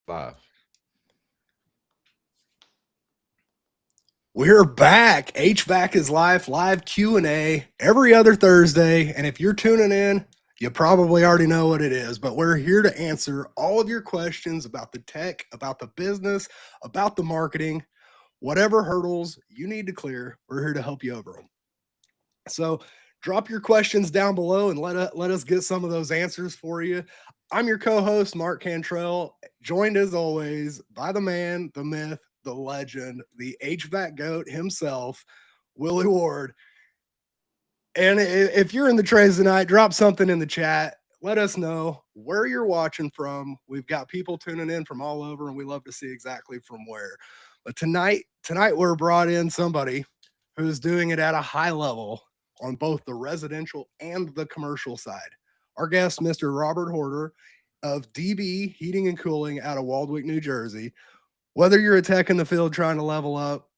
Five. We're back. HVAC is live Q&A every other Thursday. And if you're tuning in, you probably already know what it is, but we're here to answer all of your questions about the tech, about the business, about the marketing, whatever hurdles you need to clear. We're here to help you over them. So drop your questions down below and let us get some of those answers for you. I'm your co-host, Mark Cantrell, joined as always by the man, the myth, the legend, the HVAC goat himself, Willie Ward. And if you're in the trades tonight, drop something in the chat. Let us know where you're watching from. We've got people tuning in from all over, and we love to see exactly from where. But tonight we're brought in somebody who's doing it at a high level on both the residential and the commercial side. Our guest, Mr. Robert Horter of DB Heating and Cooling out of Waldwick, New Jersey. Whether you're a tech in the field trying to level up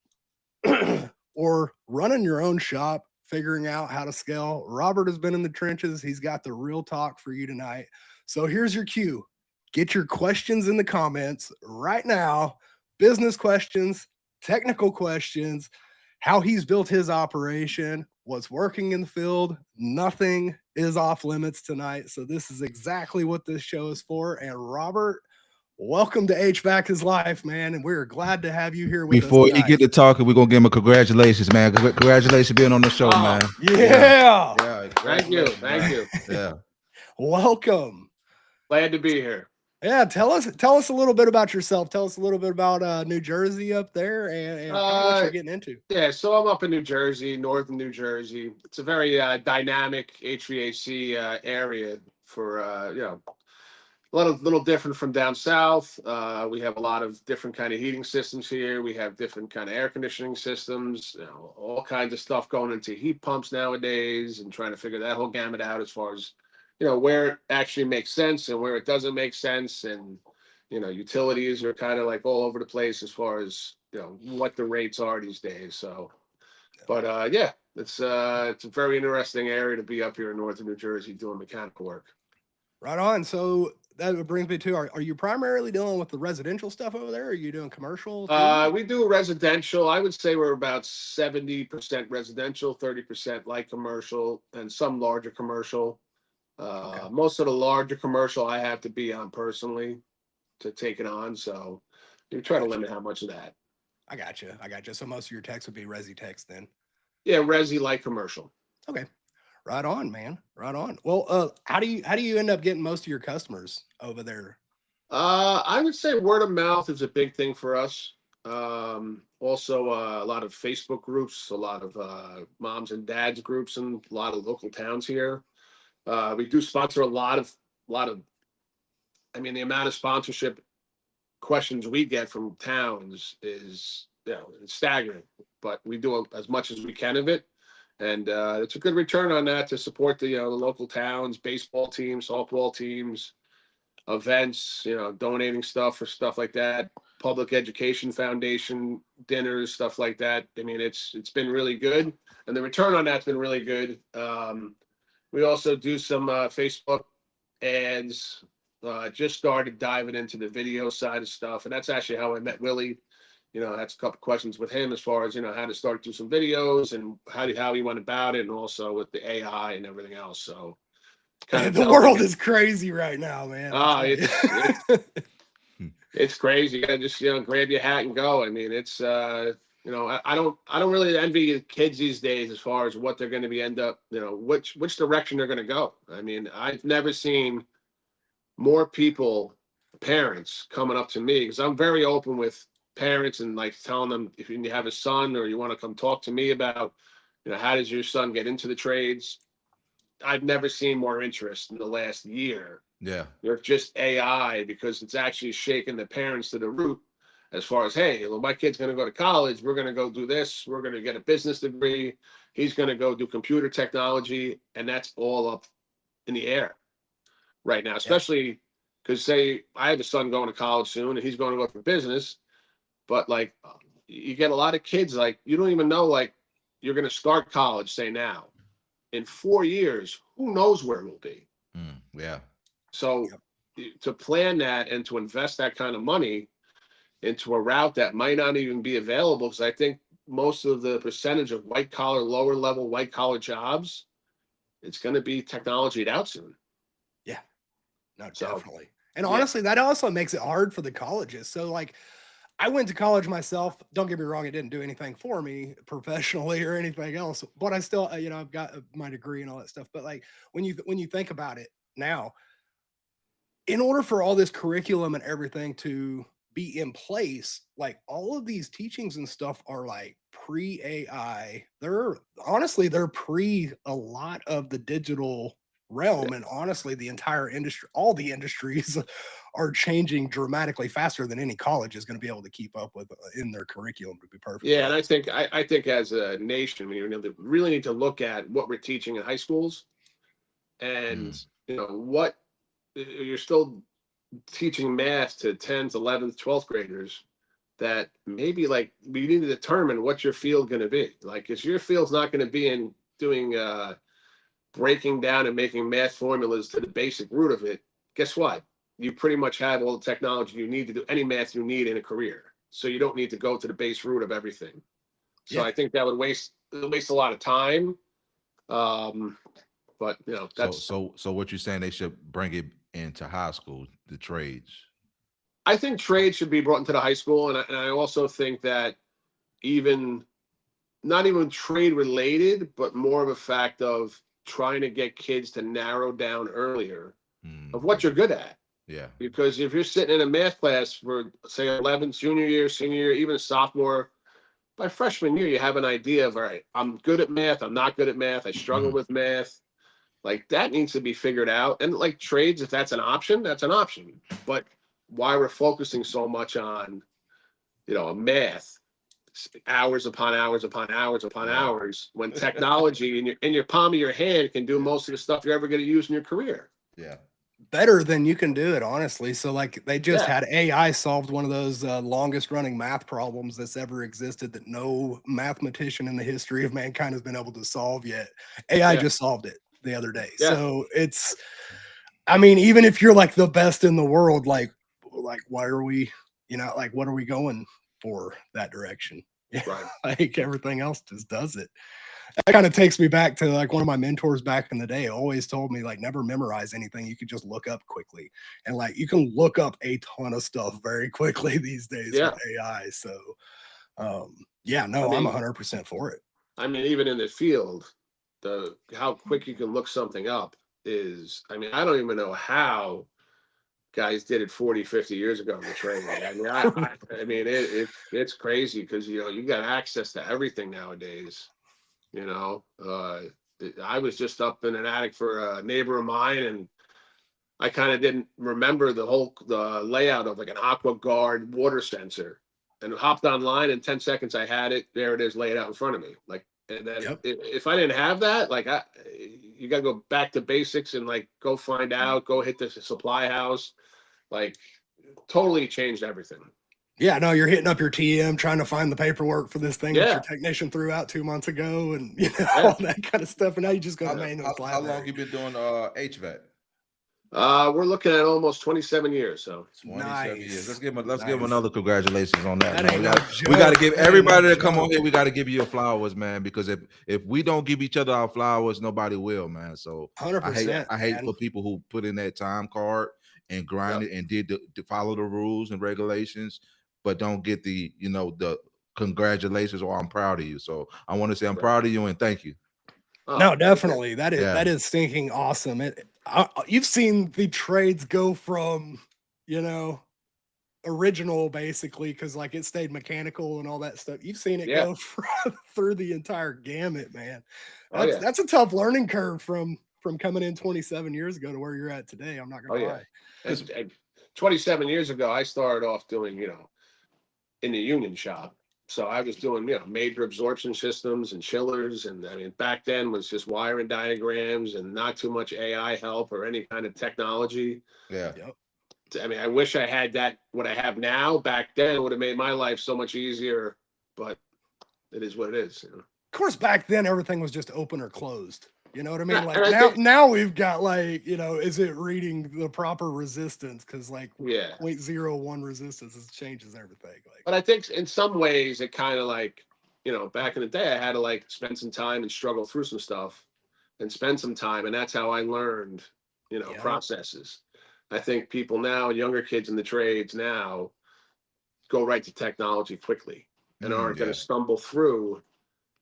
or running your own shop, figuring out how to scale, Robert has been in the trenches. He's got the real talk for you tonight. So here's your cue. Get your questions in the comments right now. Business questions, technical questions, how he's built his operation, what's working in the field. Nothing is off limits tonight. So this is exactly what this show is for. And Robert, welcome to HVAC is Life, man. And we're glad to have you here with us Before you tonight. get to talking, we're gonna give him a congratulations, man. Congratulations being on the show, Oh, man. Yeah. Yeah. thank you. Congratulations, Thank man. you. Yeah. Welcome. Glad to be here. Yeah, tell us a little bit about yourself. Tell us a little bit about New Jersey up there and kind of what you're Uh, getting into. yeah, so I'm up in New Jersey, northern New Jersey. It's a very dynamic HVAC area for a lot of little different from down south. We have a lot of different kind of heating systems here. We have different kind of air conditioning systems. All kinds of stuff going into heat pumps nowadays, and trying to figure that whole gamut out as far as where it actually makes sense and where it doesn't make sense. And utilities are kind of like all over the place as far as what the rates are these days. So, but yeah, it's a very interesting area to be up here in northern New Jersey doing mechanical work. Right on. So that brings me to are you primarily dealing with the residential stuff over there? Or are you doing commercial too? We do residential. I would say we're about 70% residential, 30% light commercial, and some larger commercial. Okay. Most of the larger commercial I have to be on personally to take it on. So you try to Gotcha. limit how much of that. I got you. I got you. So most of your techs would be resi techs then. Yeah, resi light commercial. Okay. Right on, man. Right on. Well, how do you end up getting most of your customers over there? I would say word of mouth is a big thing for us. Also, a lot of Facebook groups, a lot of moms and dads groups, and a lot of local towns here. We do sponsor a lot of. I mean, the amount of sponsorship questions we get from towns is it's staggering. But we do as much as we can of it, and it's a good return on that to support the local towns, baseball teams, softball teams, events, donating stuff for stuff like that, public education foundation dinners, stuff like that. I mean, it's been really good, and the return on that's been really good. We also do some Facebook ads. Just started diving into the video side of stuff, and that's actually how I met Willie. That's a couple questions with him as far as how to start do some videos and how he went about it, and also with the AI and everything else. So kind of The delving world in. is crazy right now, man. Ah, I it's tell you. it's crazy. You gotta just grab your hat and go. I mean, it's I don't really envy the kids these days as far as what they're going to be end up. Which direction they're going to go. I mean, I've never seen more people, parents, coming up to me because I'm very open with parents and like telling them if you have a son or you want to come talk to me about how does your son get into the trades. I've never seen more interest in the last year Yeah. with just AI because it's actually shaking the parents to the root as far as, hey, well, my kid's going to go to college. We're going to go do this. We're going to get a business degree. He's going to go do computer technology. And that's all up in the air right now, Yeah. especially because, say, I have a son going to college soon and he's going to go for business. But like, you get a lot of kids, like, you don't even know, like, you're going to start college, say now. In 4 years, who knows where we'll be? Yeah. So Yep. to plan that and to invest that kind of money into a route that might not even be available, because I think most of the percentage of white collar, lower level white collar jobs, it's going to be technologied out soon. Yeah, no, So, definitely. And yeah. honestly, that also makes it hard for the colleges. So like I went to college myself. Don't get me wrong, it didn't do anything for me professionally or anything else, but I still, I've got my degree and all that stuff. But like when you think about it now, in order for all this curriculum and everything to be in place, like all of these teachings and stuff are like pre AI. They're honestly they're pre a lot of the digital realm, and honestly the entire industry, all the industries are changing dramatically faster than any college is going to be able to keep up with in their curriculum, to be perfectly Yeah, and honest. I think as a nation, we really need to look at what we're teaching in high schools, and Mm. what you're still teaching math to 10th, 11th, 12th graders, that maybe like we need to determine what your field going to be. Like, if your field's not going to be in doing breaking down and making math formulas to the basic root of it, guess what? You pretty much have all the technology you need to do any math you need in a career. So you don't need to go to the base root of everything. So Yeah. I think that would waste a lot of time. But So that's, so so what you're saying, they should bring it into high school, the trades. I think trade should be brought into the high school, and I also think that even not even trade related, but more of a fact of trying to get kids to narrow down earlier of what you're good at. Yeah. Because if you're sitting in a math class for, say, 11th, junior year, senior year, even a sophomore, by freshman year, you have an idea of, all right, I'm good at math, I'm not good at math, I struggle with math. Like, that needs to be figured out. And like trades, if that's an option, that's an option. But why we're focusing so much on, math, hours upon hours upon hours upon Right. hours, when technology in your palm of your hand can do most of the stuff you're ever going to use in your career. Yeah. Better than you can do it, honestly. So like they just Yeah. had AI solved one of those longest running math problems that's ever existed that no mathematician in the history of mankind has been able to solve yet. AI Yeah. just solved it the other day. Yeah. So it's, I mean, even if you're like the best in the world, like why are we, like what are we going for that direction? Yeah, Right. like everything else just does it. That kind of takes me back to like one of my mentors back in the day always told me like never memorize anything. You could just look up quickly. And like you can look up a ton of stuff very quickly these days with Yeah. AI. So yeah, I no, I'm mean, 100% for it. even in the field, how quick you can look something up is, I don't even know how guys did it 40, 50 years ago in the training. It's crazy because you got access to everything nowadays. I was just up in an attic for a neighbor of mine, and I kind of didn't remember the layout of like an aqua guard water sensor, and hopped online. In 10 seconds I had it. There it is, laid out in front of me. Like, and then Yep. if I didn't have that, like, you got to go back to basics and like go find out, go hit the supply house, like, totally changed everything. Yeah, no, you're hitting up your TM trying to find the paperwork for this thing that your Yeah. technician threw out 2 months ago and Yeah. all that kind of stuff. And now you just go to How, manual how, flat. how long you been doing HVAC? We're looking at almost 27 years. So 27 years. Nice. Let's give him Nice. another congratulations on that, That man. ain't We no got to joke. give That ain't no everybody that come on joke. here. We got to give you your flowers, man. Because if we don't give each other our flowers, nobody will, man. So 100%, I hate man. for people who put in that time card and grind Yep. it and did to follow the rules and regulations, but don't get the the congratulations or I'm proud of you. So I want to say I'm Right. proud of you and thank you. Oh, No, thank you. definitely. Yeah. That is stinking awesome. You've seen the trades go from, you know, original basically because like it stayed mechanical and all that stuff. You've seen it Yeah. go through the entire gamut, man. Oh yeah. That's a tough learning curve from coming in 27 years ago to where you're at today. I'm not Oh gonna yeah. lie. And 27 years ago, I started off doing, in the union shop. So I was doing, major absorption systems and chillers. And back then was just wiring diagrams and not too much AI help or any kind of technology. Yeah. Yep. I wish I had that, what I have now. Back then, it would have made my life so much easier, but it is what it is. Of course, back then everything was just open or closed. You know what I mean? And Like I now, think, now we've got like, is it reading the proper resistance? Because like yeah. 0.01 resistance changes everything. Like, But I think in some ways it kind of like, back in the day, I had to like spend some time and struggle through some stuff and spend some time. And that's how I learned, yeah, processes. I think people now, younger kids in the trades now, go right to technology quickly and aren't going Yeah. to stumble through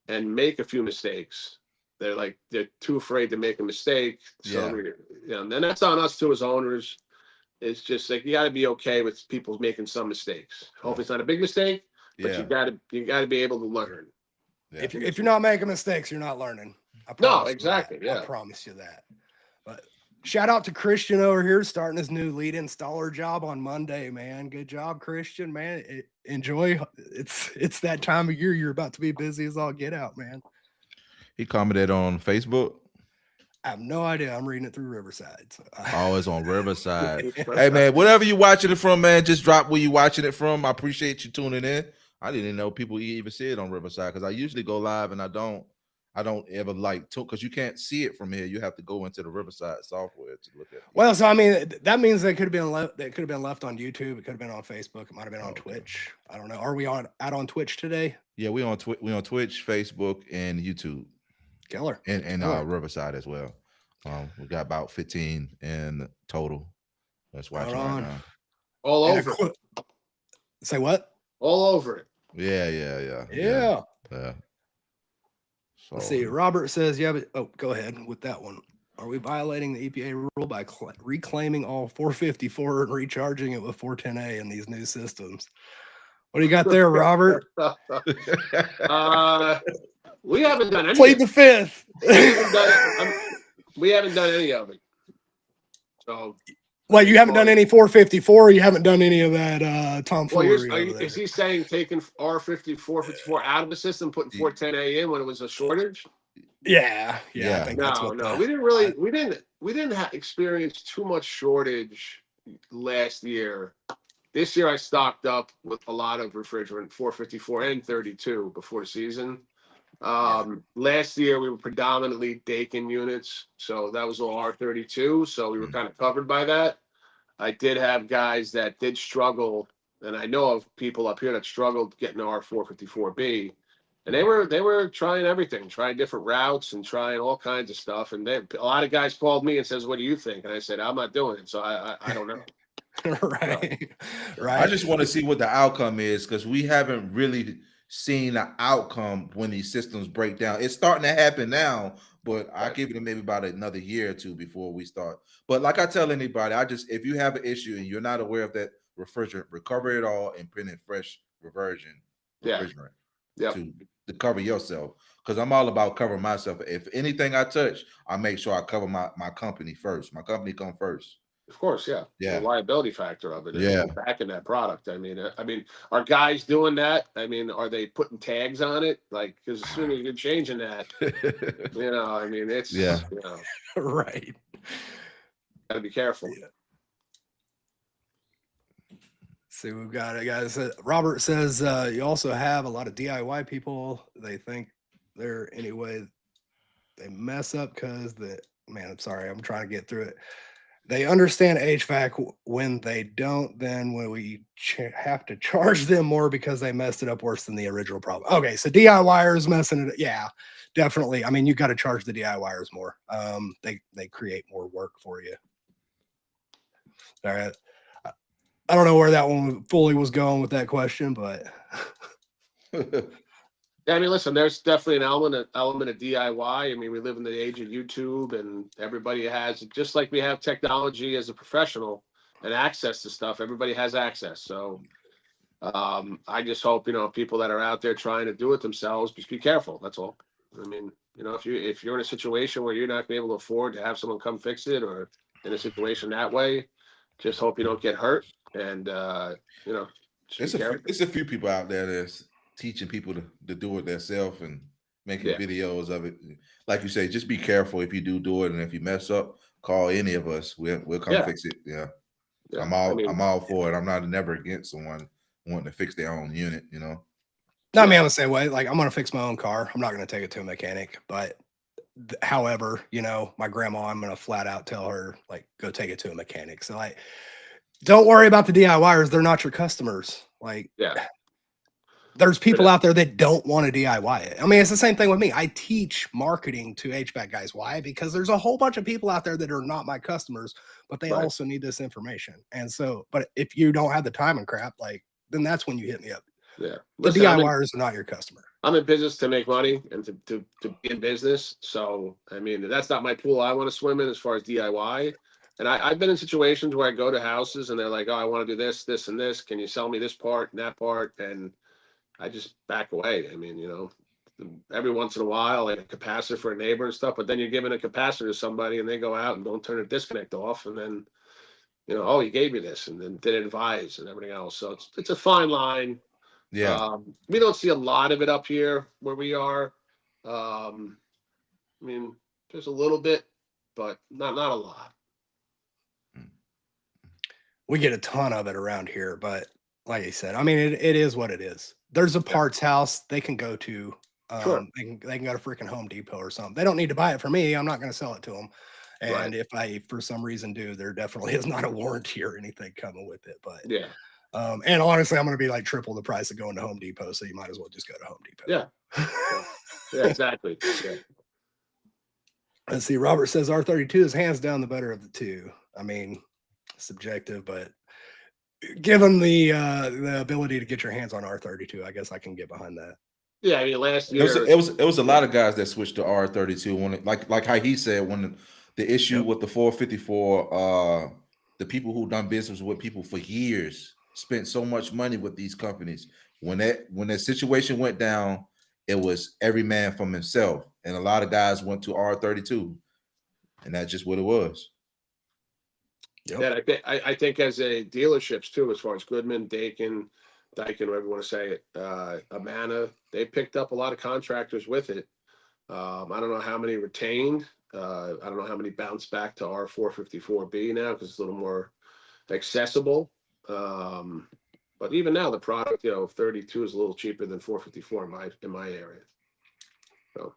and make a few mistakes. They're too afraid to make a mistake. So, and then that's on us too as owners. It's just like you got to be okay with people making some mistakes. Hopefully, it's not a big mistake, but Yeah. you got to be able to learn. Yeah. if you're not making mistakes, you're not learning. I No, promise exactly. You that. Yeah. I promise you that. But shout out to Christian over here starting his new lead installer job on Monday, man. Good job, Christian, man. Enjoy. It's that time of year. You're about to be busy as all get out, man. He commented on Facebook. I have no idea. I'm reading it through Riverside. So. Oh, it's on Riverside. Hey, man, whatever you're watching it from, man, just drop where you're watching it from. I appreciate you tuning in. I didn't even know people even see it on Riverside because I usually go live and I don't ever like to, because you can't see it from here. You have to go into the Riverside software to look at it. Well, so I mean, that means they could have been left. They could have been left on YouTube. It could have been on Facebook. It might have been on Twitch. I don't know. Are we out on Twitch today? Yeah, we on Twitch, Facebook, and YouTube. Killer. And Riverside as well. We got about 15 in total. That's watching right now. All over. Say what? All over it. Yeah. So, let's see. Robert says, yeah, but go ahead with that one. Are we violating the EPA rule by reclaiming all 454 and recharging it with 410A in these new systems? What do you got there, Robert? We haven't done any. Plead the fifth. We haven't done any of it. So, like, you haven't done any 454. You haven't done any of that tomfoolery. Is he saying taking R54 out of the system, putting 410A in when it was a shortage? Yeah. I think that's what we didn't really. We didn't experience too much shortage last year. This year, I stocked up with a lot of refrigerant, 454 and 32 before the season. Last year we were predominantly Dakin units, so that was all R32, so we were kind of covered by that. I did have guys that did struggle, and I know of people up here that struggled getting the R454B, and they were trying everything, trying different routes and trying all kinds of stuff. And a lot of guys called me and says, "What do you think?" And I said, "I'm not doing it, so I don't know." Right. I just want to see what the outcome is because we haven't really seen the outcome when these systems break down. It's starting to happen now, but I give it maybe about another year or two before we start. But like I tell anybody, if you have an issue and you're not aware of that refrigerant, recover it all and put in fresh refrigerant to cover yourself. Because I'm all about covering myself. If anything I touch, I make sure I cover my company first. My company come first. Of course, yeah. The liability factor of it. Yeah. Back in that product. I mean, are guys doing that? I mean, are they putting tags on it? Like, because as soon as you're changing that, I mean, it's right. Gotta be careful. Yeah. See, we've got it, guys. Robert says you also have a lot of DIY people. They think they're they mess up because I'm sorry, I'm trying to get through it. They understand HVAC. When they don't, then when we have to charge them more because they messed it up worse than the original problem. Okay, so DIYers messing it. Yeah, definitely. I mean, you got to charge the DIYers more. They create more work for you. All right. I don't know where that one fully was going with that question, but yeah, I mean, listen, there's definitely an element of DIY. I mean, we live in the age of YouTube, and everybody has, just like we have technology as a professional and access to stuff. Everybody has access. So I just hope people that are out there trying to do it themselves, just be careful. That's all. I mean, if you're in a situation where you're not going to be able to afford to have someone come fix it, or in a situation that way, just hope you don't get hurt. And it's a few people out there that's teaching people to do it themselves and making videos of it. Like you say, just be careful if you do it, and if you mess up, call any of us. We'll come fix it. Yeah. I'm all for it. I'm not never against someone wanting to fix their own unit. Not me. I'm the same way. Like, I'm gonna fix my own car. I'm not gonna take it to a mechanic, but However, you know, my grandma, I'm gonna flat out tell her, like, go take it to a mechanic. So like, don't worry about the DIYers, they're not your customers. Like, Yeah. there's people Yeah. out there that don't want to DIY it. I mean, it's the same thing with me. I teach marketing to HVAC guys. Why? Because there's a whole bunch of people out there that are not my customers, but they Right. also need this information. And so, but if you don't have the time and crap, like, then that's when you hit me up. Yeah. The Listen, DIYers are not your customer. I'm in business to make money and to be in business. So, I mean, that's not my pool I want to swim in as far as DIY. And I've been in situations where I go to houses and they're like, oh, I want to do this, this, and this. Can you sell me this part and that part? And I just back away. I mean, you know, every once in a while, like a capacitor for a neighbor and stuff, but then you're giving a capacitor to somebody and they go out and don't turn the disconnect off. And then, you know, oh, you gave me this and then didn't advise and everything else. So it's a fine line. Yeah. We don't see a lot of it up here where we are. I mean, there's a little bit, but not a lot. We get a ton of it around here, but like I said, I mean, it is what it is. There's a parts house they can go to. Sure. They can go to freaking Home Depot or something. They don't need to buy it from me. I'm not going to sell it to them. And Right. if I, for some reason, do, there definitely is not a warranty or anything coming with it. But Yeah. And honestly, I'm going to be like triple the price of going to Home Depot. So you might as well just go to Home Depot. Yeah. Yeah, exactly. Yeah. Let's see. Robert says R32 is hands down the better of the two. I mean, subjective, but given the ability to get your hands on R32, I guess I can get behind that. Yeah, I mean, last year It was a lot of guys that switched to R32 when it, like how he said, when the issue with the 454, the people who done business with people for years spent so much money with these companies. When that situation went down, it was every man from himself, and a lot of guys went to R32, and that's just what it was. Yep. Yeah, I think as a dealerships too, as far as Goodman, Daikin, whatever you want to say it, Amana, they picked up a lot of contractors with it. I don't know how many retained. I don't know how many bounced back to R454B now because it's a little more accessible. But even now, the product, you know, 32 is a little cheaper than 454 in my area. So.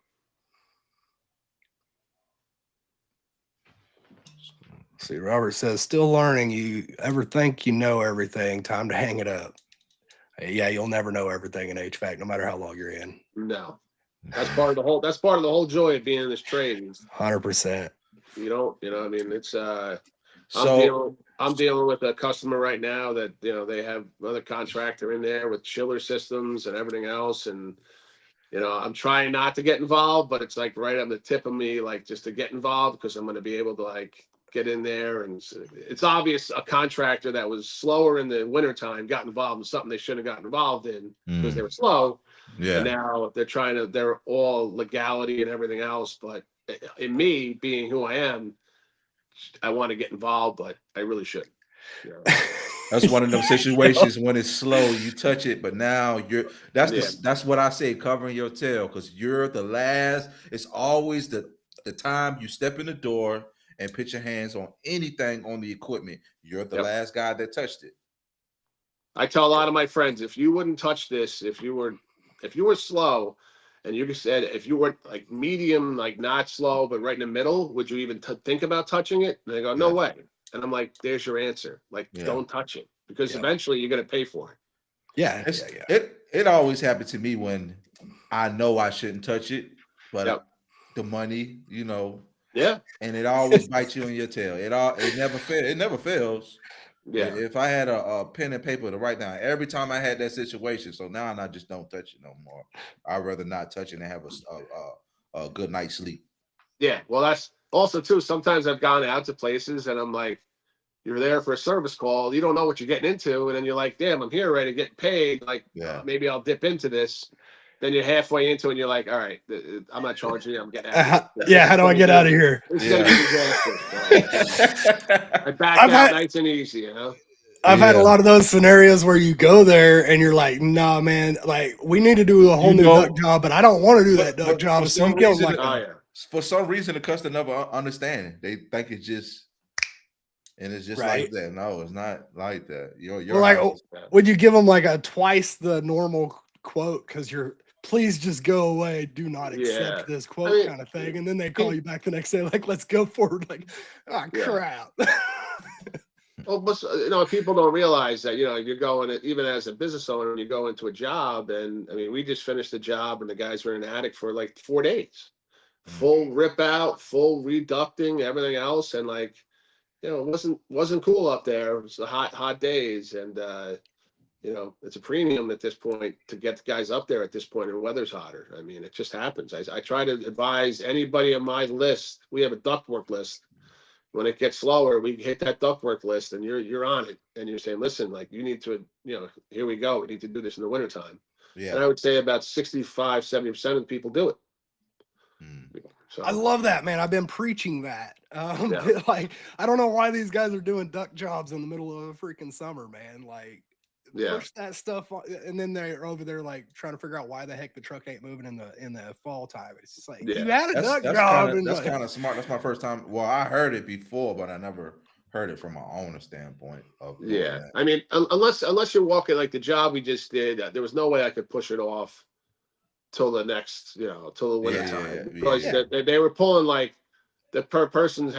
See, Robert says, still learning. You ever think you know everything? Time to hang it up. Yeah, you'll never know everything in HVAC, no matter how long you're in. No, that's part of the whole. That's part of the whole joy of being in this trade. 100%. You know. I mean, it's. So I'm dealing with a customer right now that, you know, they have another contractor in there with chiller systems and everything else, and you know, I'm trying not to get involved, but it's like right on the tip of me, like just to get involved because I'm going to be able to like get in there. And it's obvious a contractor that was slower in the wintertime got involved in something they shouldn't have gotten involved in because they were slow. yeah, And now they're all legality and everything else. But in me being who I am, I want to get involved, but I really shouldn't. You know? that's one of those situations when it's slow, you touch it, but now that's what I say, covering your tail, because you're the last. It's always the time you step in the door and put your hands on anything on the equipment. You're the last guy that touched it. I tell a lot of my friends, if you wouldn't touch this, if you were slow, and you said if you were like medium, like not slow, but right in the middle, would you even think about touching it? And they go, no way. And I'm like, there's your answer. Like, don't touch it because eventually you're going to pay for it. Yeah. It always happened to me when I know I shouldn't touch it, but the money, you know, and it always bites you on your tail. It never fails. Yeah. If I had a pen and paper to write down every time I had that situation, so now I just don't touch it no more. I'd rather not touch it and have a good night's sleep. Yeah, well, that's also too. Sometimes I've gone out to places and I'm like, you're there for a service call, you don't know what you're getting into, and then you're like, damn, I'm here already getting paid. Like, maybe I'll dip into this. Then you're halfway into it and you're like, all right, I'm not charging you. I'm getting out of here. How do I get out of here? I back out nice and easy, you know? I've had a lot of those scenarios where you go there and you're like, nah, man, like we need to do a whole new duck job, but I don't want to do that duck job. For some reason, the customer never understand. They think it's just, and it's just like that. No, it's not like that. You're like, would you give them like a twice the normal quote because you're please just go away. Do not Yeah. accept this I quote mean, kind of thing. And then they call you back the next day, like, let's go forward. Like, ah, yeah. crap. Well, but people don't realize that, you're going, even as a business owner, you go into a job, and I mean, we just finished the job, and the guys were in the attic for like 4 days, Mm. full rip out, full reducting, everything else, and like, it wasn't cool up there. It was the hot days, and it's a premium at this point to get the guys up there at this point, and the weather's hotter. I mean, it just happens. I try to advise anybody on my list. We have a ductwork list. When it gets slower, we hit that ductwork list, and you're on it, and you're saying, listen, like, you need to, here we go. We need to do this in the wintertime. And Yeah. I would say about 65-70% of the people do it. Mm. I So love that, man. I've been preaching that. yeah. Like, I don't know why these guys are doing duck jobs in the middle of a freaking summer, man. Like, Yeah. push that stuff on, and then they're over there like trying to figure out why the heck the truck ain't moving in the fall time. It's just like, you Yeah. had a That's duck that's kind job, of and that's like, kind of smart. That's my first time. Well, I heard it before, but I never heard it from my owner standpoint of doing Yeah. that. I mean, unless you're walking like the job we just did, there was no way I could push it off till the next, till the winter time, because yeah. they were pulling like person's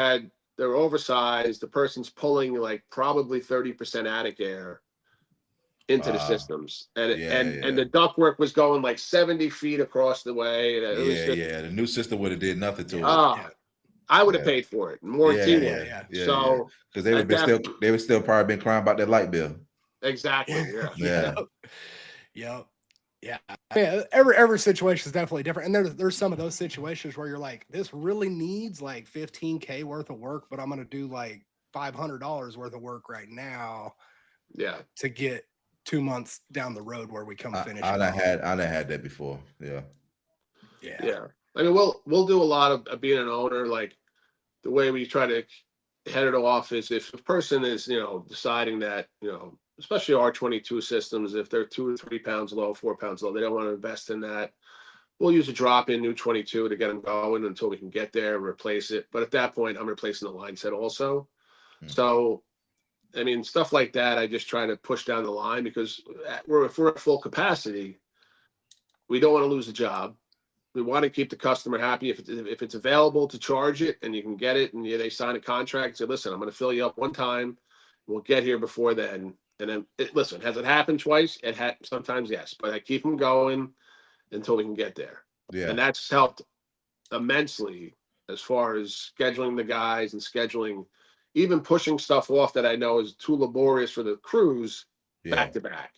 they're oversized. The person's pulling like probably 30% attic air into the systems, and Yeah. the ductwork was going like 70 feet across the way. And it was just, The new system would have did nothing to it. Yeah. I would have Yeah. paid for it. Warranty would. Yeah. So Because they would they would still probably been crying about that light bill. exactly. Yeah. Yeah. Yep. Yeah. Every situation is definitely different. And there's some of those situations where you're like, this really needs like $15K worth of work, but I'm gonna do like $500 worth of work right now Yeah. to get 2 months down the road where we come finish. I done had that before. Yeah. Yeah. I mean, we'll do a lot of being an owner. Like, the way we try to head it off is, if a person is, deciding that, especially R22 systems, if they're 2 or 3 pounds low, 4 pounds low, they don't want to invest in that. We'll use a drop-in new 22 to get them going until we can get there and replace it. But at that point, I'm replacing the line set also. So, I mean, stuff like that, I just try to push down the line, because if we're at full capacity, we don't want to lose a job. We want to keep the customer happy. If it's available to charge it and you can get it, and they sign a contract and say, listen, I'm going to fill you up one time. We'll get here before then. And then, listen, has it happened twice? It had sometimes, yes, but I keep them going until we can get there. Yeah. And that's helped immensely as far as scheduling the guys and scheduling, even pushing stuff off that I know is too laborious for the crews back to back.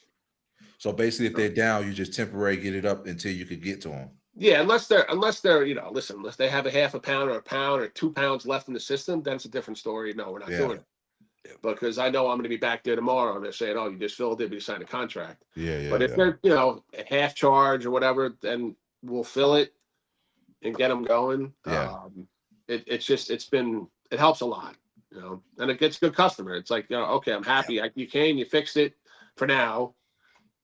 So basically, if they're down, you just temporarily get it up until you could get to them. Yeah, unless they're listen, unless they have a half a pound or a pound or 2 pounds left in the system, then it's a different story. No, we're not doing it. Because I know I'm going to be back there tomorrow, and they're saying, "Oh, you just filled it, but you signed a contract." But if they're, at half charge or whatever, then we'll fill it and get them going. It helps a lot, and it gets a good customer. It's like, okay, I'm happy. You came, you fixed it for now.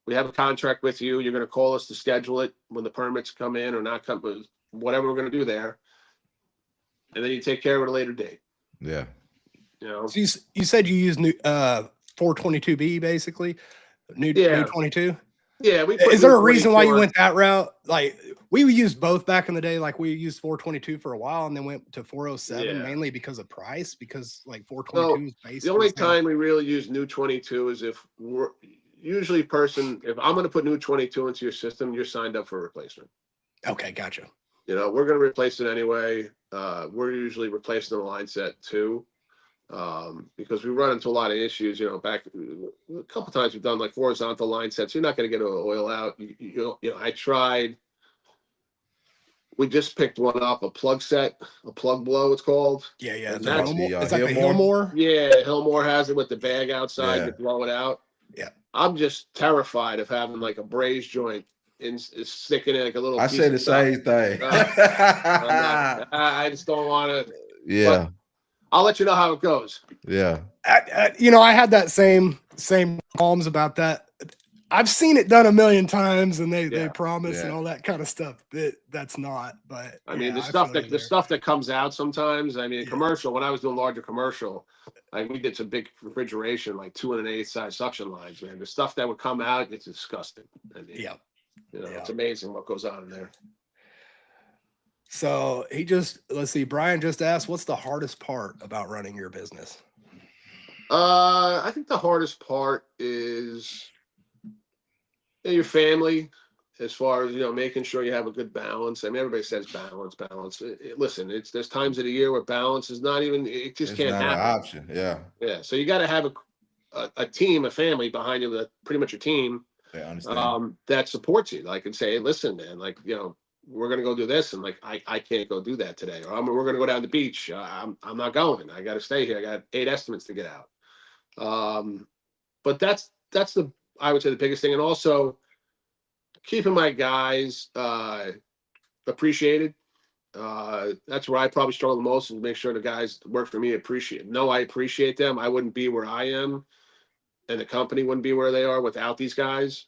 We have a contract with you. You're going to call us to schedule it when the permits come in or not come, whatever we're going to do there. And then you take care of it at a later date. Yeah. So you said you use new 422B basically, new 22. Yeah. Is there a reason why you went that route? Like, we used both back in the day. Like, we used 422 for a while and then went to 407 mainly because of price. Because like 422 is basically the only time we really use new 22 is if we're usually if I'm going to put new 22 into your system, you're signed up for a replacement. Okay, gotcha. We're going to replace it anyway. We're usually replacing the line set too. Because we run into a lot of issues, back a couple times we've done like horizontal line sets. You're not going to get oil out. I tried. We just picked one up, a plug set, a plug blow, it's called. Yeah. It's Like the Hillmore. Yeah, Hillmore has it with the bag outside. You blow it out. Yeah. I'm just terrified of having like a braze joint sticking in like a little. I say the same thing. I just don't want to. Yeah. I'll let you know how it goes. Yeah. I had that same qualms about that. I've seen it done a million times, and they promise and all that kind of stuff. That's not. But I mean, the stuff that comes out sometimes. I mean, commercial. When I was doing larger commercial, like we did some big refrigeration, like 2 1/8 size suction lines. Man, the stuff that would come out, it's disgusting. I mean, It's amazing what goes on in there. So let's see, Brian just asked, what's the hardest part about running your business? I think the hardest part is your family, as far as making sure you have a good balance. I mean, everybody says balance. Listen, there's times of the year where balance is not even. It just can't not happen. an option. Yeah. Yeah. So you got to have a team, a family behind you, that pretty much your team. They understand. That supports you. Like, and say, hey, listen, man, like, we're gonna go do this, and like, I can't go do that today, or we're gonna go down the beach. I'm not going. I got to stay here. I got 8 estimates to get out. But that's I would say the biggest thing, and also keeping my guys appreciated. That's where I probably struggle the most, and make sure the guys that work for me I appreciate them. I wouldn't be where I am, and the company wouldn't be where they are without these guys.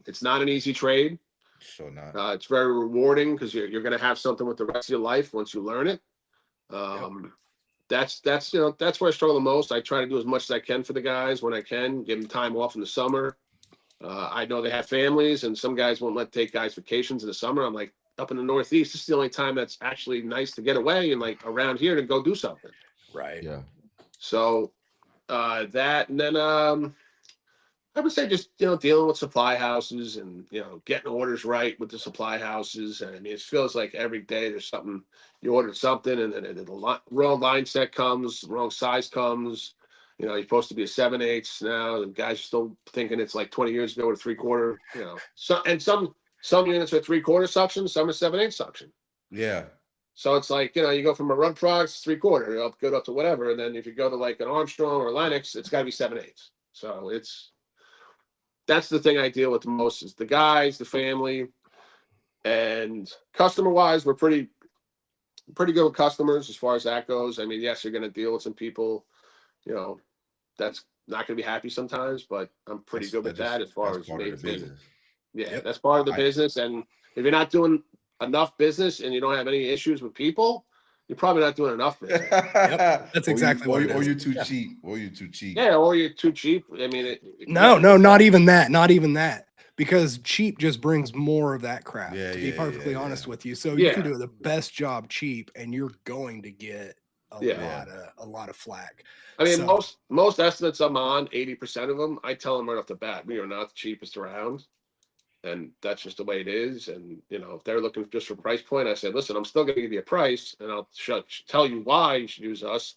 It's not an easy trade. Sure not. It's very rewarding, because you're going to have something with the rest of your life once you learn it. That's where I struggle the most. I try to do as much as I can for the guys when I can, give them time off in the summer. I know they have families, and some guys won't take guys vacations in the summer. I'm like, up in the Northeast, this is the only time that's actually nice to get away, and like around here to go do something. Right. Yeah. So that, and then I would say just dealing with supply houses, and getting orders right with the supply houses. And I mean, it feels like every day there's something. You ordered something, and then the wrong line set comes, the wrong size comes. You're supposed to be a 7/8 now. The guys are still thinking it's like 20 years ago with a 3/4. Some units are 3/4 suction, some are 7/8 suction. Yeah. So it's like, you go from a run products 3/4, go up to whatever, and then if you go to like an Armstrong or Lennox, it's got to be 7/8. So that's the thing I deal with the most, is the guys, the family, and customer wise, we're pretty good with customers as far as that goes. I mean, yes, you're going to deal with some people, that's not going to be happy sometimes, but I'm pretty good with that as far as maintaining. Yeah, that's part of the business. And if you're not doing enough business and you don't have any issues with people, you're probably not doing enough business. That's exactly what it is. Or you're too cheap. Or you're too cheap. Yeah, or you're too cheap. I mean, no, not even that. Not even that. Because cheap just brings more of that crap, to be perfectly honest with you. So you can do the best job cheap, and you're going to get a lot of flack. I mean, most estimates I'm on, 80% of them, I tell them right off the bat, we are not the cheapest around. And that's just the way it is. And, if they're looking just for price point, I said, listen, I'm still going to give you a price, and I'll tell you why you should use us.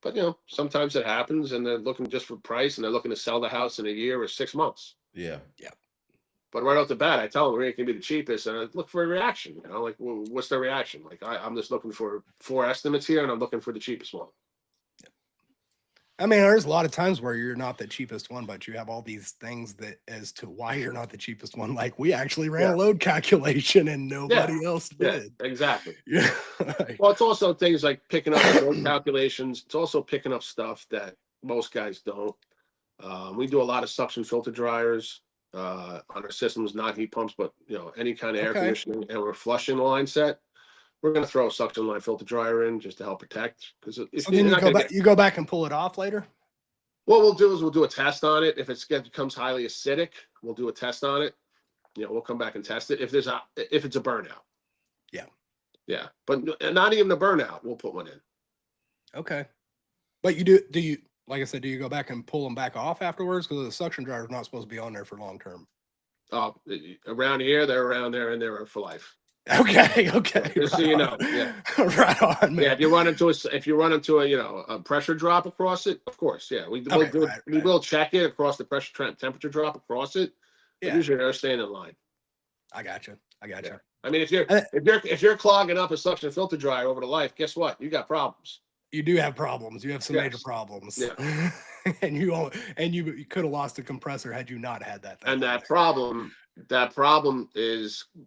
But, sometimes it happens, and they're looking just for price, and they're looking to sell the house in a year or 6 months. Yeah. But right off the bat, I tell them we're going to be the cheapest, and I look for a reaction. Like, well, what's their reaction? Like, I'm just looking for 4 estimates here, and I'm looking for the cheapest one. I mean, there's a lot of times where you're not the cheapest one, but you have all these things that as to why you're not the cheapest one. Like, we actually ran a load calculation and nobody else did. Yeah, exactly. Yeah. Well, it's also things like picking up load calculations. It's also picking up stuff that most guys don't. We do a lot of suction filter dryers on our systems, not heat pumps, but any kind of air conditioning, and we're flushing the line set. We're going to throw a suction line filter dryer in just to help protect. Because so then you go back and pull it off later? What we'll do is we'll do a test on it. If it becomes highly acidic, we'll do a test on it. We'll come back and test it. If it's a burnout. Yeah. But not even a burnout, we'll put one in. Okay. But do you, like I said, do you go back and pull them back off afterwards? Because the suction dryer is not supposed to be on there for long term. Around here, they're around there, and they're for life. Okay. Just so you know, right on, man. Yeah, if you run into a pressure drop across it, of course, we will check it across the pressure temperature drop across it. But usually they're staying in line. I got you. Yeah. I mean, if you're clogging up a suction filter dryer over the life, guess what? You got problems. You do have problems. You have some major problems. Yeah. and you could have lost a compressor had you not had that thing. And that problem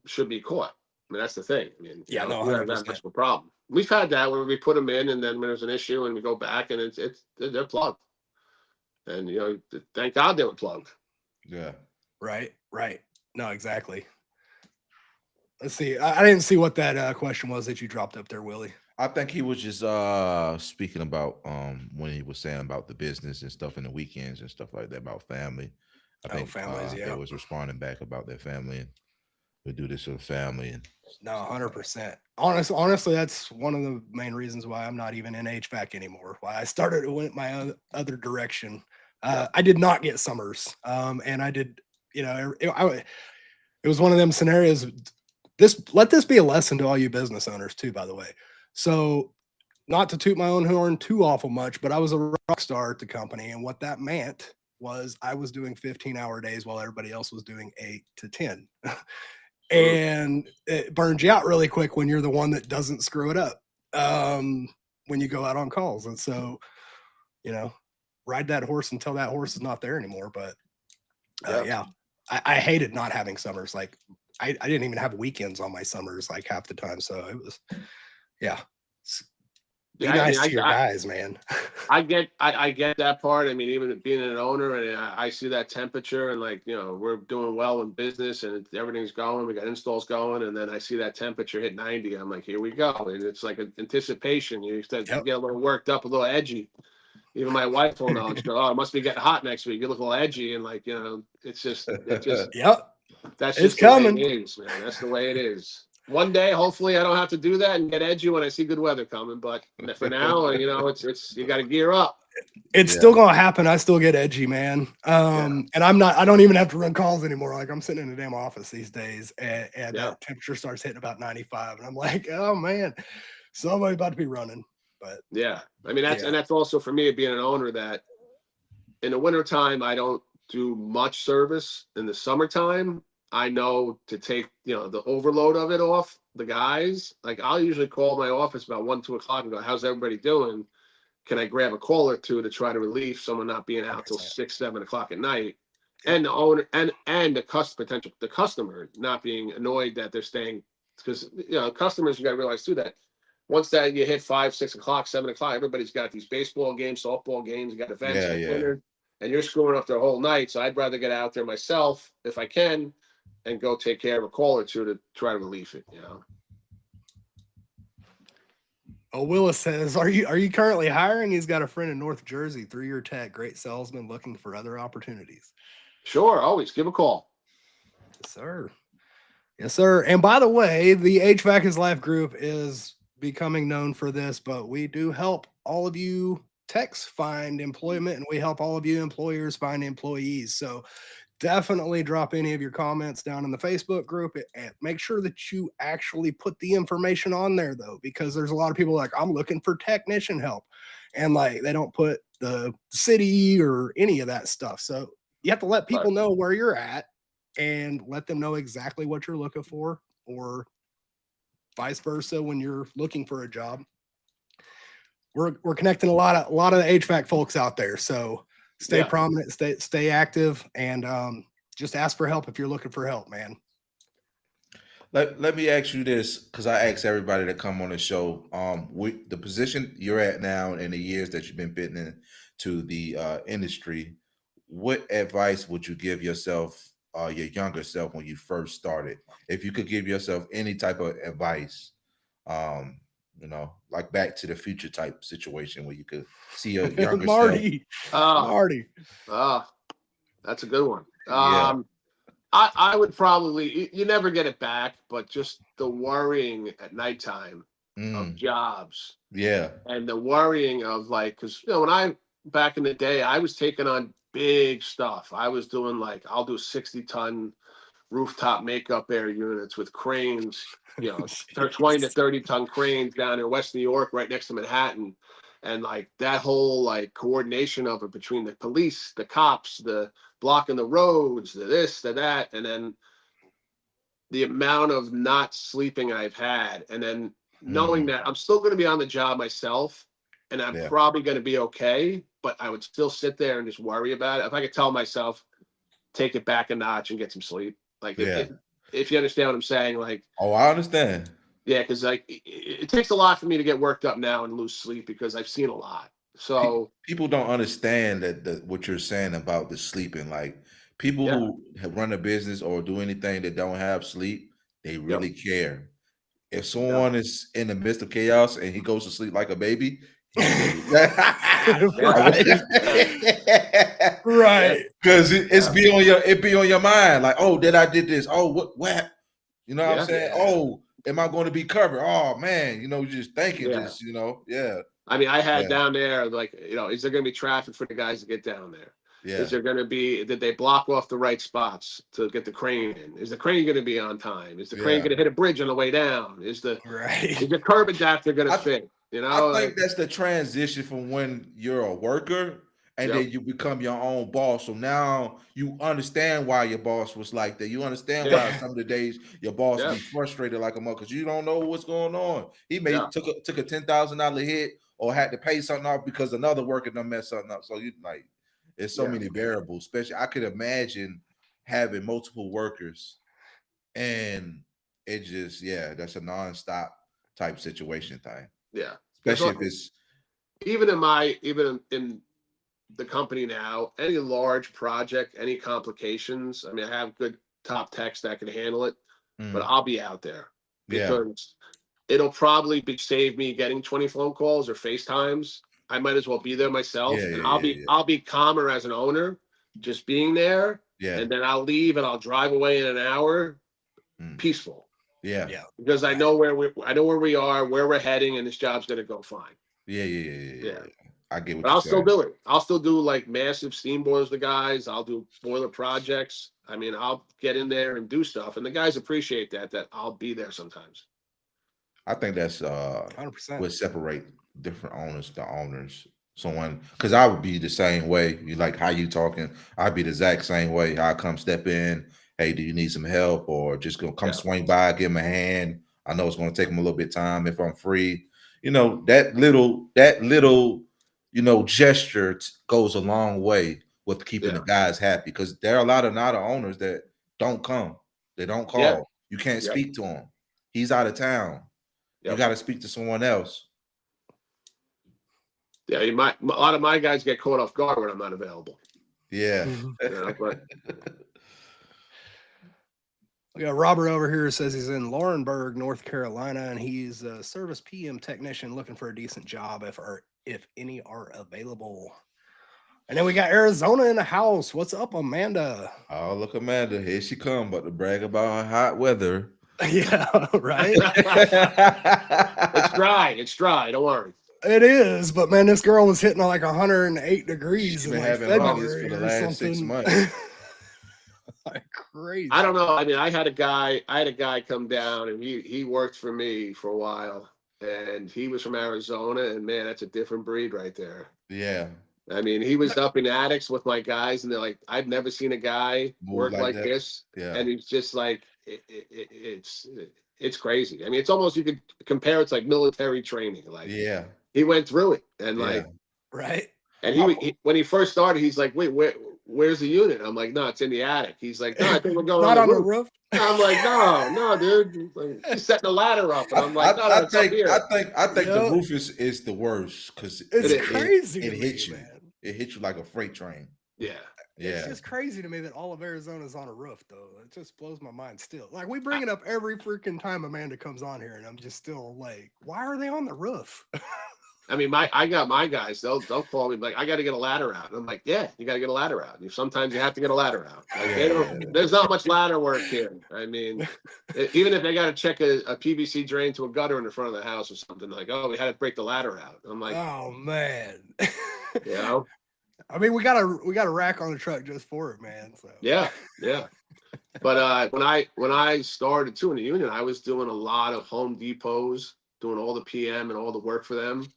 should be caught. I mean, that's the thing. I mean, that's much of a problem. We've had that where we put them in, and then when there's an issue, and we go back, and they're plugged. And thank God they were plugged. Yeah. Right. No, exactly. Let's see. I didn't see what that question was that you dropped up there, Willie. I think he was just speaking about when he was saying about the business and stuff in the weekends and stuff like that, about family. I Oh, think families, they yeah. was responding back about their family and we do this for the family. And No, 100%. Honestly, that's one of the main reasons why I'm not even in HVAC anymore. Why I started to went my other direction. I did not get summers, and I did. It was one of them scenarios. Let this be a lesson to all you business owners too. By the way, so not to toot my own horn too awful much, but I was a rock star at the company, and what that meant was I was doing 15-hour days while everybody else was doing 8 to 10. And it burns you out really quick when you're the one that doesn't screw it up when you go out on calls. And so, ride that horse until that horse is not there anymore. But yeah, I hated not having summers. Like I didn't even have weekends on my summers like half the time. So it was, yeah. Be nice to your guys, man. I get that part. I mean, even being an owner, and I see that temperature, and like we're doing well in business, and everything's going. We got installs going, and then I see that temperature hit 90. I'm like, here we go, and it's like an anticipation. You start to get a little worked up, a little edgy. Even my wife will know. She goes, "Oh, it must be getting hot next week. You look a little edgy," and like it's just yep. That's it's just coming. The way it is, man. That's the way it is. One day, hopefully, I don't have to do that and get edgy when I see good weather coming. But for now, it's you got to gear up. It's still gonna happen. I still get edgy, man. And I don't even have to run calls anymore. Like I'm sitting in a damn office these days, and that temperature starts hitting about 95, and I'm like, oh man, somebody's about to be running. But yeah, I mean that's also for me being an owner that in the wintertime I don't do much service. In the summertime, I know to take the overload of it off the guys. Like I'll usually call my office about 1-2 o'clock and go, how's everybody doing? Can I grab a call or two to try to relieve someone not being out till 6-7 o'clock at night? And the owner and the customer not being annoyed that they're staying, because customers, you got to realize too that once that you hit 5-6 o'clock, 7 o'clock, everybody's got these baseball games, softball games, you got events, and you're screwing up their whole night. So I'd rather get out there myself if I can and go take care of a call or two to try to relieve it. Oh, Willis says, are you currently hiring? He's got a friend in North Jersey, 3-year tech, great salesman, looking for other opportunities. Sure, always give a call. Yes, sir. Yes, sir. And by the way, the HVAC is Life group is becoming known for this, but we do help all of you techs find employment, and we help all of you employers find employees. So definitely drop any of your comments down in the Facebook group and make sure that you actually put the information on there, though, because there's a lot of people like, I'm looking for technician help, and like they don't put the city or any of that stuff. So you have to let people know where you're at and let them know exactly what you're looking for, or vice versa when you're looking for a job. We're connecting a lot of the HVAC folks out there, so stay prominent, stay active, and just ask for help if you're looking for help, man. Let me ask you this, because I ask everybody to come on the show. The position you're at now and the years that you've been fitting into the industry, what advice would you give yourself, your younger self, when you first started? If you could give yourself any type of advice, like Back to the Future type situation where you could see your younger Marty. self. Marty. That's a good one. I would probably, you never get it back, but just the worrying at nighttime of jobs. Yeah. And the worrying of like, because when back in the day, I was taking on big stuff. I was doing like, I'll do 60-ton rooftop makeup air units with cranes, 20 to 30-ton cranes down in West New York, right next to Manhattan. And like that whole like coordination of it between the police, the cops, the blocking the roads, the this, the that, and then the amount of not sleeping I've had, and then knowing that I'm still going to be on the job myself, and I'm probably going to be okay, but I would still sit there and just worry about it. If I could tell myself, take it back a notch and get some sleep. Like, if you understand what I'm saying, like, oh, I understand. Yeah, because like it takes a lot for me to get worked up now and lose sleep because I've seen a lot. So people don't understand that what you're saying about the sleeping. Like people who have run a business or do anything that don't have sleep, they really care. If someone is in the midst of chaos and he goes to sleep like a baby, Right. Because it's be on your mind. Like, oh, did I did this? Oh, what? You know what I'm saying? Yeah. Oh, am I going to be covered? Oh man, just thinking, Yeah. yeah. I mean, I had Yeah. down there, like, is there going to be traffic for the guys to get down there? Yeah. Is there going to be, did they block off the right spots to get the crane in? Is the crane going to be on time? Is the crane Yeah. going to hit a bridge on the way down? Is the Right. curb adapter going to fit? I think that's the transition from when you're a worker and Yep. then you become your own boss. So now you understand why your boss was like that. You understand Yeah. why some of the days your boss Yeah. be frustrated like a mother because you don't know what's going on. He may Yeah. took a $10,000 hit or had to pay something off because another worker done messed something up. So you like, there's so Yeah. many variables. Especially, I could imagine having multiple workers, and it just that's a nonstop type situation thing. Yeah. Especially if it's Even in the company now, any large project, any complications, I mean, I have good top techs that can handle it, but I'll be out there yeah, because it'll probably save me getting 20 phone calls or FaceTimes. I might as well be there myself, and I'll be calmer as an owner just being there, yeah, and then I'll leave and I'll drive away in an hour, peaceful, yeah, because I know where we are, where we're heading, and this job's gonna go fine. yeah. I get what But you're I'll still saying. do it. I'll still do like massive steam boilers, the guys. I'll do boiler projects. I mean, I'll get in there and do stuff. And the guys appreciate that I'll be there sometimes. I think that's 100%. what separate different owners to owners. Someone, because I would be the same way. You like how you talking? I'd be the exact same way. I come step in. Hey, do you need some help, or just gonna come Yeah. swing by, give him a hand? I know it's gonna take him a little bit of time if I'm free. That little gesture goes a long way with keeping the Yeah. guys happy because there are a lot of not owners that don't come. They don't Yeah. call. You can't Yep. speak to him. He's out of town. You Yep. got to speak to someone else. Yeah. A lot of my guys get caught off guard when I'm not available. Yeah. But We got Robert over here who says he's in Laurinburg, North Carolina, and he's a service PM technician looking for a decent job if any are available. And then we got Arizona in the house. What's up, Amanda? Oh, look, Amanda. Here she come, but to brag about her hot weather. Yeah, right. it's dry. It's dry. Don't worry. It is, but man, this girl was hitting like 108 degrees She's in been like having February for the or last 6 something. months. Like crazy. I don't know. I mean, I had a guy come down, and he worked for me for a while, and he was from Arizona, and man, that's a different breed right there. Yeah. I mean, he was up in attics with my guys, and they're like, I've never seen a guy work like that. this. Yeah. And he's just like, it's crazy. I mean, it's almost, you could compare it to like military training. Like, Yeah. he went through it, and like, right. and he when he first started, he's like, wait, where's the unit? I'm like, no, it's in the attic. He's like, no, I think we're going Not on the the roof. I'm like, no, dude. Like, he's setting a ladder up, and I'm like, no, I it's up think here. the roof is the worst because it's crazy. It hits you, man. It hits you like a freight train. Yeah. It's just crazy to me that all of Arizona's on a roof, though. It just blows my mind still. Like, we bring it up every freaking time Amanda comes on here, and I'm just still like, why are they on the roof? I mean, I got my guys. They'll call me like, I got to get a ladder out. And I'm like, yeah, you got to get a ladder out. Sometimes you have to get a ladder out. Like, there's not much ladder work here. I mean, even if they got to check a PVC drain to a gutter in the front of the house or something, like, oh, we had to break the ladder out. I'm like, oh man. You know. I mean, we got a rack on the truck just for it, man. So yeah. But when I started too in the union, I was doing a lot of Home Depots, doing all the PM and all the work for them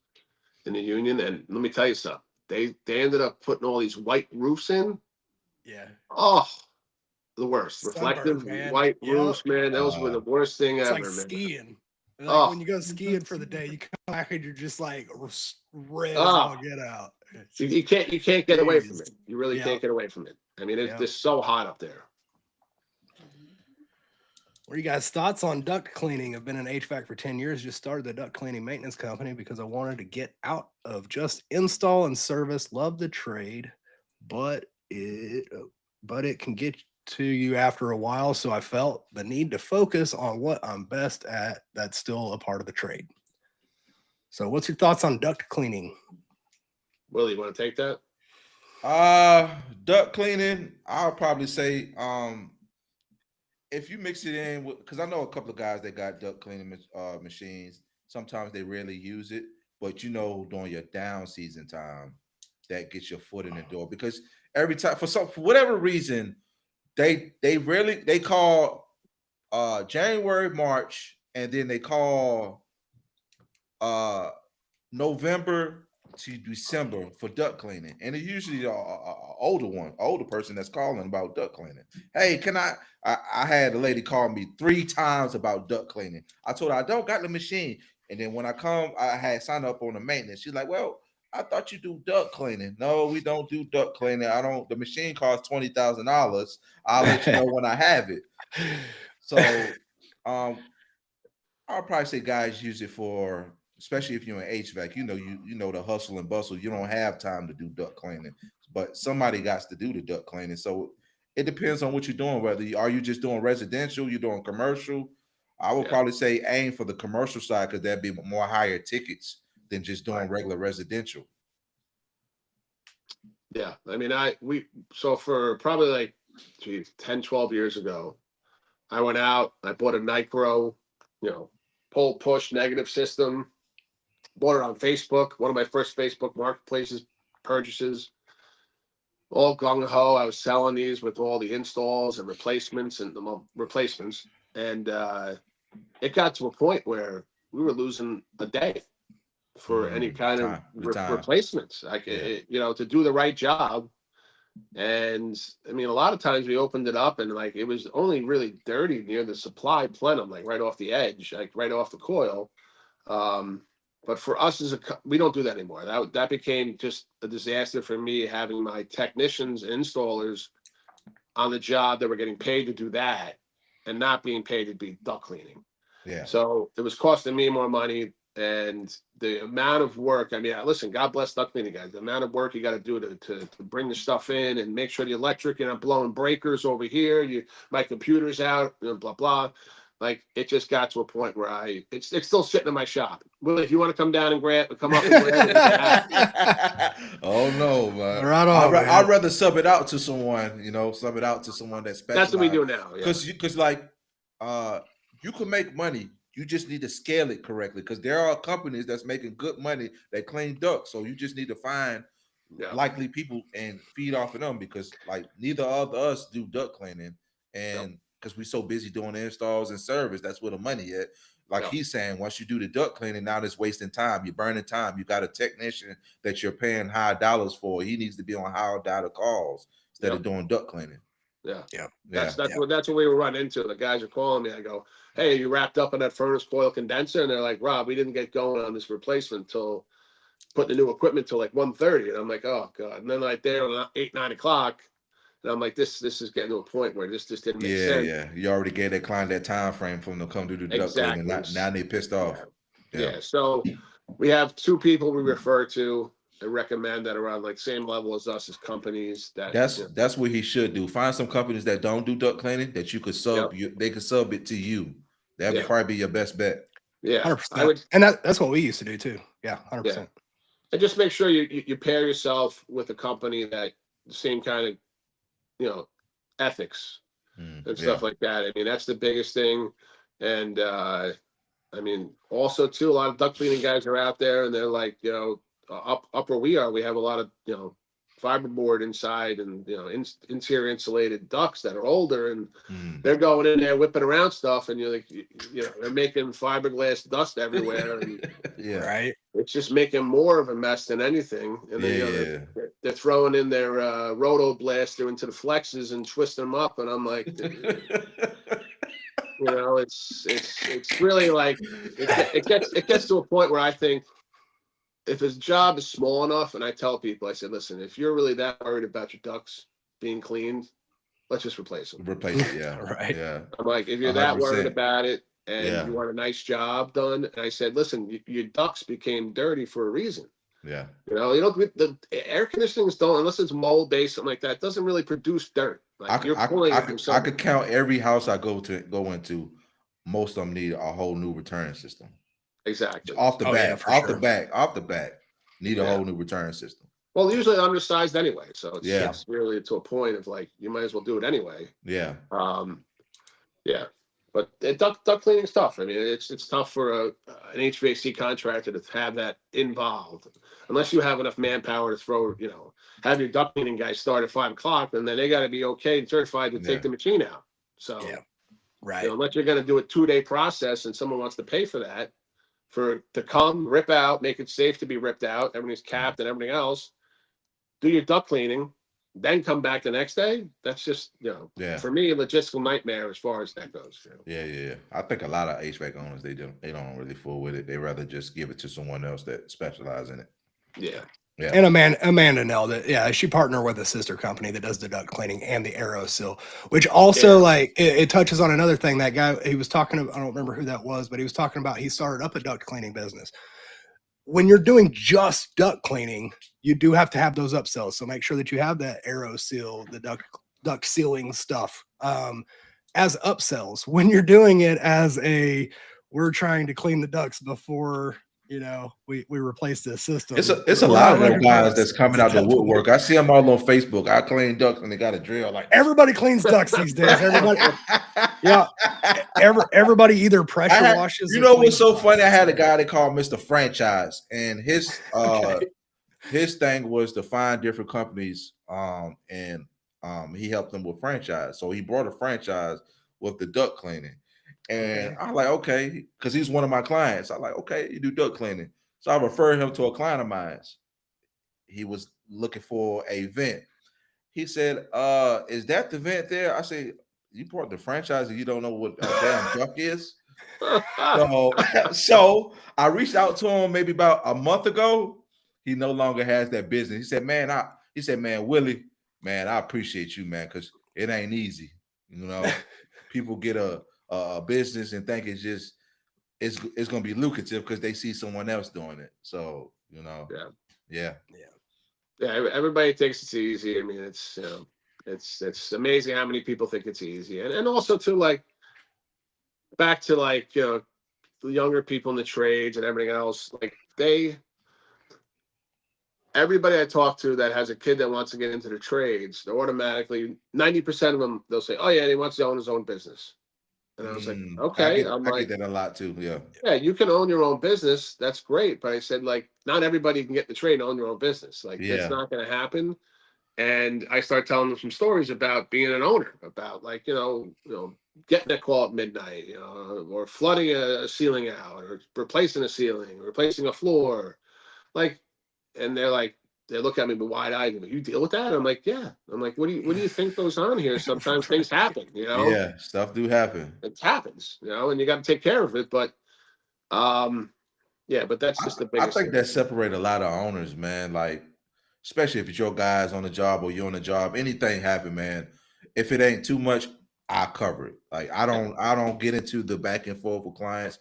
in the union. And let me tell you something. They ended up putting all these white roofs in. Yeah. Oh, the worst. Sunburn, Reflective man. white roofs, man. Those were the worst thing it's ever, like man. skiing. Like when you go skiing for the day, you come back and you're just like red as all get out. You can't get away from it. You really can't get away from it. I mean, it's just so hot up there. What are you guys' thoughts on duct cleaning? I've been in HVAC for 10 years, just started the duct cleaning maintenance company because I wanted to get out of just install and service. Love the trade, but it can get to you after a while. So I felt the need to focus on what I'm best at. That's still a part of the trade. So what's your thoughts on duct cleaning? Willie, you want to take that? Duct cleaning, I'll probably say if you mix it in with, because I know a couple of guys that got duct cleaning machines. Sometimes they rarely use it, but during your down season time, that gets your foot in the door because every time for whatever reason they call January, March, and then they call uh November to December for duct cleaning, and it's usually a older person that's calling about duct cleaning. Hey, can I had a lady call me 3 times about duct cleaning. I told her I don't got the machine, and then when I come, I had signed up on the maintenance. She's like, "Well, I thought you do duct cleaning." No, we don't do duct cleaning. I don't. The machine costs $20,000. I'll let you know when I have it. So, um, I'll probably say guys use it for, especially if you're in HVAC. You know the hustle and bustle. You don't have time to do duct cleaning, but somebody got to do the duct cleaning. So it depends on what you're doing. Whether are you just doing residential, you're doing commercial. I would probably say aim for the commercial side because that'd be more higher tickets than just doing regular residential. Yeah, I mean, so for probably like 10, 12 years ago, I went out, I bought a Nitro, pull push negative system, bought it on Facebook, one of my first Facebook marketplaces purchases, all gung ho. I was selling these with all the installs and replacements and the replacements. And it got to a point where we were losing a day for any kind of replacements, like, to do the right job. And I mean, a lot of times we opened it up and like it was only really dirty near the supply plenum, like right off the edge, like right off the coil. But for us we don't do that anymore. That became just a disaster for me, having my technicians and installers on the job that were getting paid to do that and not being paid to be duct cleaning. Yeah. So it was costing me more money. And the amount of work, I mean, listen, God bless duct cleaning guys. The amount of work you got to do to bring the stuff in and make sure the electric, you're not blowing breakers over here. My computer's out, blah, blah. Like it just got to a point where it's still sitting in my shop. Willie, if you want to come down and come up and grab it. Oh no, man. Right on, I'd rather sub it out to someone, sub it out to someone that specializes. That's what we do now. Because like you can make money. You just need to scale it correctly because there are companies that's making good money that clean ducts. So you just need to find likely people and feed off of them because like neither of us do duct cleaning, and because we're so busy doing installs and service, that's where the money at. Like he's saying, once you do the duct cleaning, now that's wasting time. You're burning time. You got a technician that you're paying high dollars for. He needs to be on high dollar calls instead of doing duct cleaning. That's what we were running into. The guys are calling me. I go, "Hey, you wrapped up on that furnace coil condenser?" And they're like, "Rob, we didn't get going on this replacement till putting the new equipment till like 1:30." And I'm like, "Oh God!" And then like there at 8, 9 o'clock, and I'm like, "This is getting to a point where this just didn't make sense." Yeah. You already gave that client that time frame for them to come do the duct cleaning. Now they pissed off. Yeah. So we have 2 people we refer to. I recommend that around like same level as us as companies. That's what he should do. Find some companies that don't do duct cleaning that you could sub. They could sub it to you. That would probably be your best bet. Yeah, 100%. And that's what we used to do too. Yeah, 100%. And just make sure you pair yourself with a company that the same kind of ethics and stuff like that. I mean, that's the biggest thing. And I mean, also too, a lot of duct cleaning guys are out there, and they're like, up where we are, we have a lot of fiberboard inside and interior insulated ducts that are older, and they're going in there whipping around stuff, and you're like, they're making fiberglass dust everywhere, and right, it's just making more of a mess than anything. And then they're throwing in their roto blaster into the flexes and twisting them up, and I'm like, it's really like it gets to a point where I think, if his job is small enough, and I tell people, I said, listen, if you're really that worried about your ducts being cleaned, let's just replace them. Replace it, right. Yeah. I'm like, if you're 100%. That worried about it and you want a nice job done, and I said, listen, your ducts became dirty for a reason. Yeah. The air conditionings don't, unless it's mold based, something like that, doesn't really produce dirt. Like I could count every house I go into. Most of them need a whole new return system. Exactly. Off the back, need a whole new return system. Well, usually undersized anyway, so Yeah. it's really to a point of like you might as well do it anyway. Yeah. Yeah, but duct cleaning is tough. I mean, it's tough for an HVAC contractor to have that involved, unless you have enough manpower to throw. Have your duct cleaning guys start at 5 o'clock, and then they got to be okay and certified to take the machine out. So, Yeah. Right. Unless you're going to do a 2-day process and someone wants to pay for that, to come rip out, make it safe to be ripped out, everything's capped and everything else. Do your duct cleaning, then come back the next day. That's just, for me, a logistical nightmare as far as that goes. Yeah. I think a lot of HVAC owners, they don't really fool with it. They rather just give it to someone else that specializes in it. Yeah. And Amanda nailed it. Yeah, she partnered with a sister company that does the duct cleaning and the aero seal, which also it touches on another thing. That guy, he was talking about, I don't remember who that was, but he was talking about he started up a duct cleaning business. When you're doing just duct cleaning, you do have to have those upsells. So make sure that you have that aero seal, the duct sealing stuff as upsells. When you're doing it as we're trying to clean the ducts before we replace this system. It's a lot of them guys that's coming out the woodwork. I see them all on Facebook. I clean ducts and they got a drill. Like everybody cleans ducts these days. Everybody, yeah. Everybody either pressure washes. You know what's so funny? I had a guy they called Mr. Franchise, and his his thing was to find different companies, and he helped them with franchise. So he brought a franchise with the duct cleaning. And I'm like, okay, because he's one of my clients. I'm like, okay, you do duct cleaning. So I referred him to a client of mine. He was looking for a vent. He said, is that the vent there? I said, you brought the franchise and you don't know what a damn duct is? So I reached out to him maybe about a month ago. He no longer has that business. He said, man, Willie, man, I appreciate you, man, because it ain't easy. People get a business and think it's gonna be lucrative because they see someone else doing it. So yeah. Everybody thinks it's easy. I mean, it's amazing how many people think it's easy, and also to like back to like the younger people in the trades and everything else. Like everybody I talk to that has a kid that wants to get into the trades, they're automatically 90% of them. They'll say, "Oh yeah, he wants to own his own business." And I was like, okay. I get that a lot too. Yeah, you can own your own business. That's great. But I said, like, not everybody can get the trade and own their own business. Like, that's not going to happen. And I started telling them some stories about being an owner, about like, getting a call at midnight, or flooding a ceiling out, or replacing a ceiling, or replacing a floor. Like, and they're like, they look at me with wide eyes. You deal with that? I'm like, yeah. I'm like, what do you think goes on here? Sometimes things happen, Yeah, stuff do happen. It happens, and you got to take care of it. But, but that's just the biggest. I think that separate a lot of owners, man. Like, especially if it's your guys on the job or you're on the job, anything happen, man. If it ain't too much, I cover it. Like, I don't get into the back and forth with clients.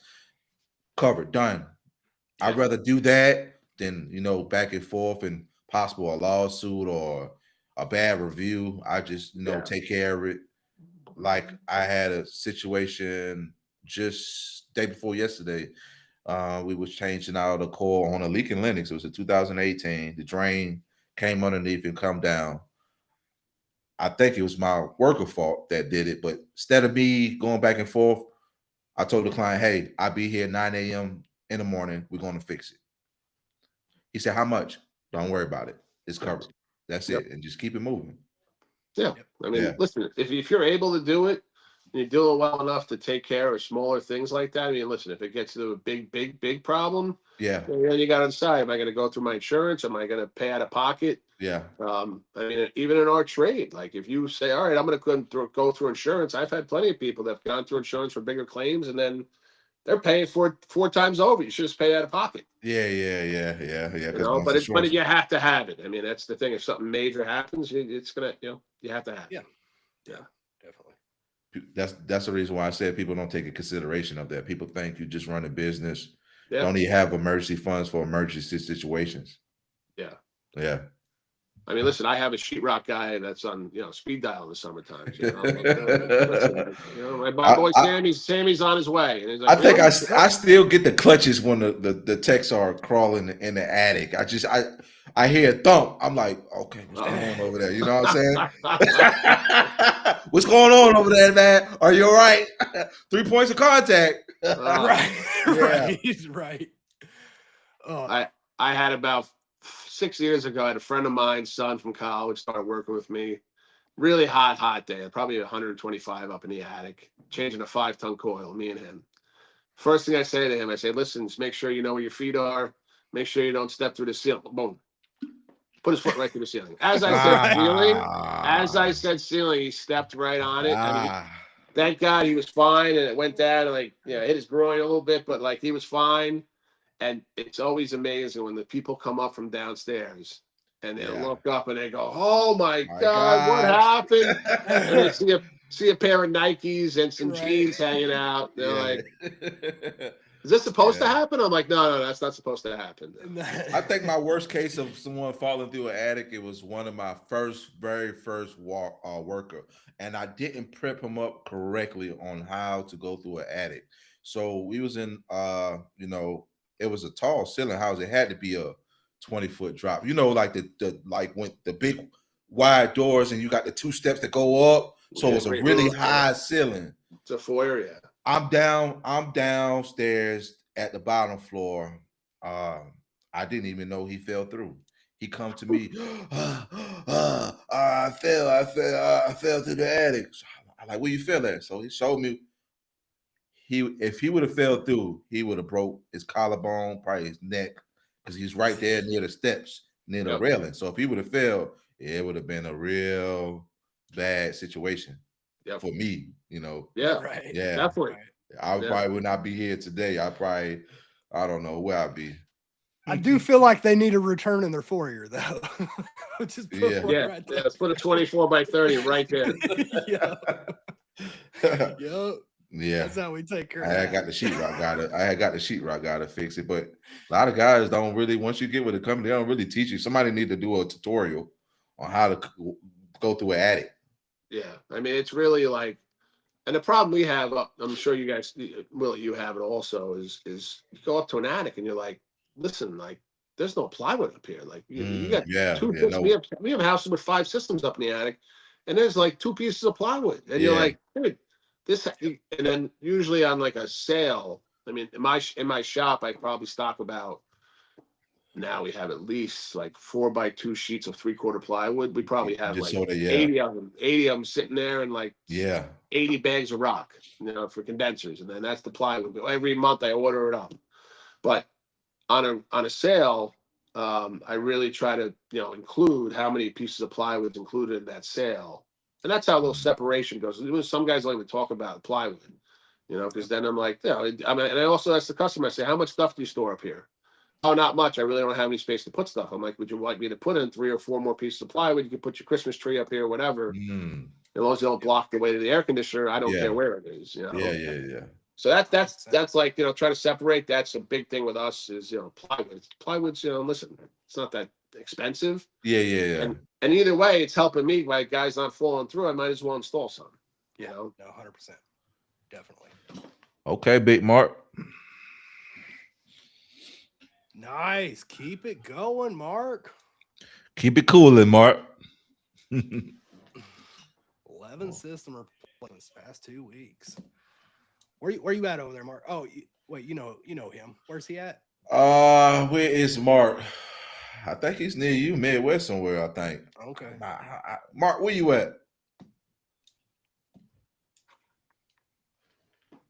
Covered, done. I'd rather do that than back and forth and possible a lawsuit or a bad review. I just take care of it. Like, I had a situation just day before yesterday. We was changing out the coil on a leaking Lennox. It was a 2018. The drain came underneath and come down. I think it was my worker fault that did it, but instead of me going back and forth, I told the client, hey, I'll be here 9 a.m. in the morning. We're going to fix it. He said, how much? Don't worry about it. It's covered. That's it. And just keep it moving. Yeah. I mean, listen, if you're able to do it, and you're doing well enough to take care of smaller things like that. I mean, listen, if it gets to a big problem, then you got to decide, am I going to go through my insurance? Am I going to pay out of pocket? Yeah. I mean, even in our trade, like if you say, all right, I'm going to go through insurance. I've had plenty of people that have gone through insurance for bigger claims, and then they're paying for it 4 times over. You should just pay out of pocket. Yeah. But you have to have it. I mean, that's the thing. If something major happens, it's gonna, you have to have it. Yeah, definitely. That's the reason why I said people don't take a consideration of that. People think you just run a business. Don't even have emergency funds for emergency situations. Yeah. I mean, listen, I have a sheetrock guy that's on, speed dial in the summertime. Listen, my boy Sammy's on his way, and he's I like, think really? I still get the clutches when the techs are crawling in the attic. I hear a thump. I'm like, okay, what's going on over there? You know what I'm saying? What's going on over there, man? Are you all right? 3 points of contact. Right, Yeah. right. I had about 6 years ago, I had a friend of mine's son from college started working with me. Really hot day, probably 125 up in the attic, changing a 5-ton coil, me and him. First thing I say to him, I say, listen, just make sure you know where your feet are. Make sure you don't step through the ceiling. Boom. Put his foot right through the ceiling. As I said ceiling, he stepped right on it. I mean, thank God he was fine, and it went down and hit his groin a little bit, but like he was fine. And it's always amazing when the people come up from downstairs and they look up and they go, "Oh my God, what happened?" And they see a pair of Nikes and some jeans hanging out. They're like, "Is this supposed to happen?" I'm like, "No, that's not supposed to happen." I think my worst case of someone falling through an attic, it was one of my very first worker, and I didn't prep him up correctly on how to go through an attic. So we was in, it was a tall ceiling house. It had to be a 20-foot drop. Like like when the big wide doors and you got the 2 steps that go up. So it was a really high ceiling. It's a foyer, yeah. I'm downstairs at the bottom floor. I didn't even know he fell through. He come to me, I fell through the attic. So I'm like, where you fell at? So he showed me. If he would have fell through, he would have broke his collarbone, probably his neck, because he's right there near the steps, near the railing. So if he would have fell, it would have been a real bad situation for me. Yeah, right. Yeah, definitely. I probably would not be here today. I don't know where I'd be. I do feel like they need a return in their foyer, though. Just put right there. Let's put a 24 by 30 right there. Yeah, that's how we take care of I had got the sheetrock guy to fix it, but a lot of guys don't really. Once you get with a company, they don't really teach you. Somebody need to do a tutorial on how to go through an attic. Yeah, I mean, it's really like, and the problem we have, I'm sure you guys, Willie, you have it also, is you go up to an attic and you're like, listen, like, there's no plywood up here. Like, you got 2 systems. We have houses with 5 systems up in the attic, and there's like 2 pieces of plywood, and you're like, dude, this. And then usually on like a sale, I mean, in my shop, I probably stock about. Now we have at least like 4x2 sheets of 3/4 plywood. We probably have like 80 of them sitting there, and like 80 bags of rock, for condensers, and then that's the plywood. Every month I order it up, but on a sale, I really try to include how many pieces of plywood included in that sale, and that's how a little separation goes. Some guys don't even talk about plywood, because then I'm like, I mean, and I also ask the customer, I say, how much stuff do you store up here? Oh, not much. I really don't have any space to put stuff. I'm like, would you like me to put in 3 or 4 more pieces of plywood? You can put your Christmas tree up here, whatever. As long as you don't block the way to the air conditioner, I don't care where it is. Yeah. So that's like, try to separate. That's a big thing with us is, plywood. Plywood's, listen, it's not that expensive. Yeah. And either way, it's helping me. Like, guys not falling through, I might as well install some. No, 100%. Definitely. Okay, Big Mark. Nice. Keep it going, Mark. Keep it cooling, Mark. 11 system replacements past 2 weeks. Where you at over there, Mark? Oh, wait, you know him. Where's he at? Where is Mark? I think he's near you, Midwest somewhere, I think. Okay. Mark, where you at?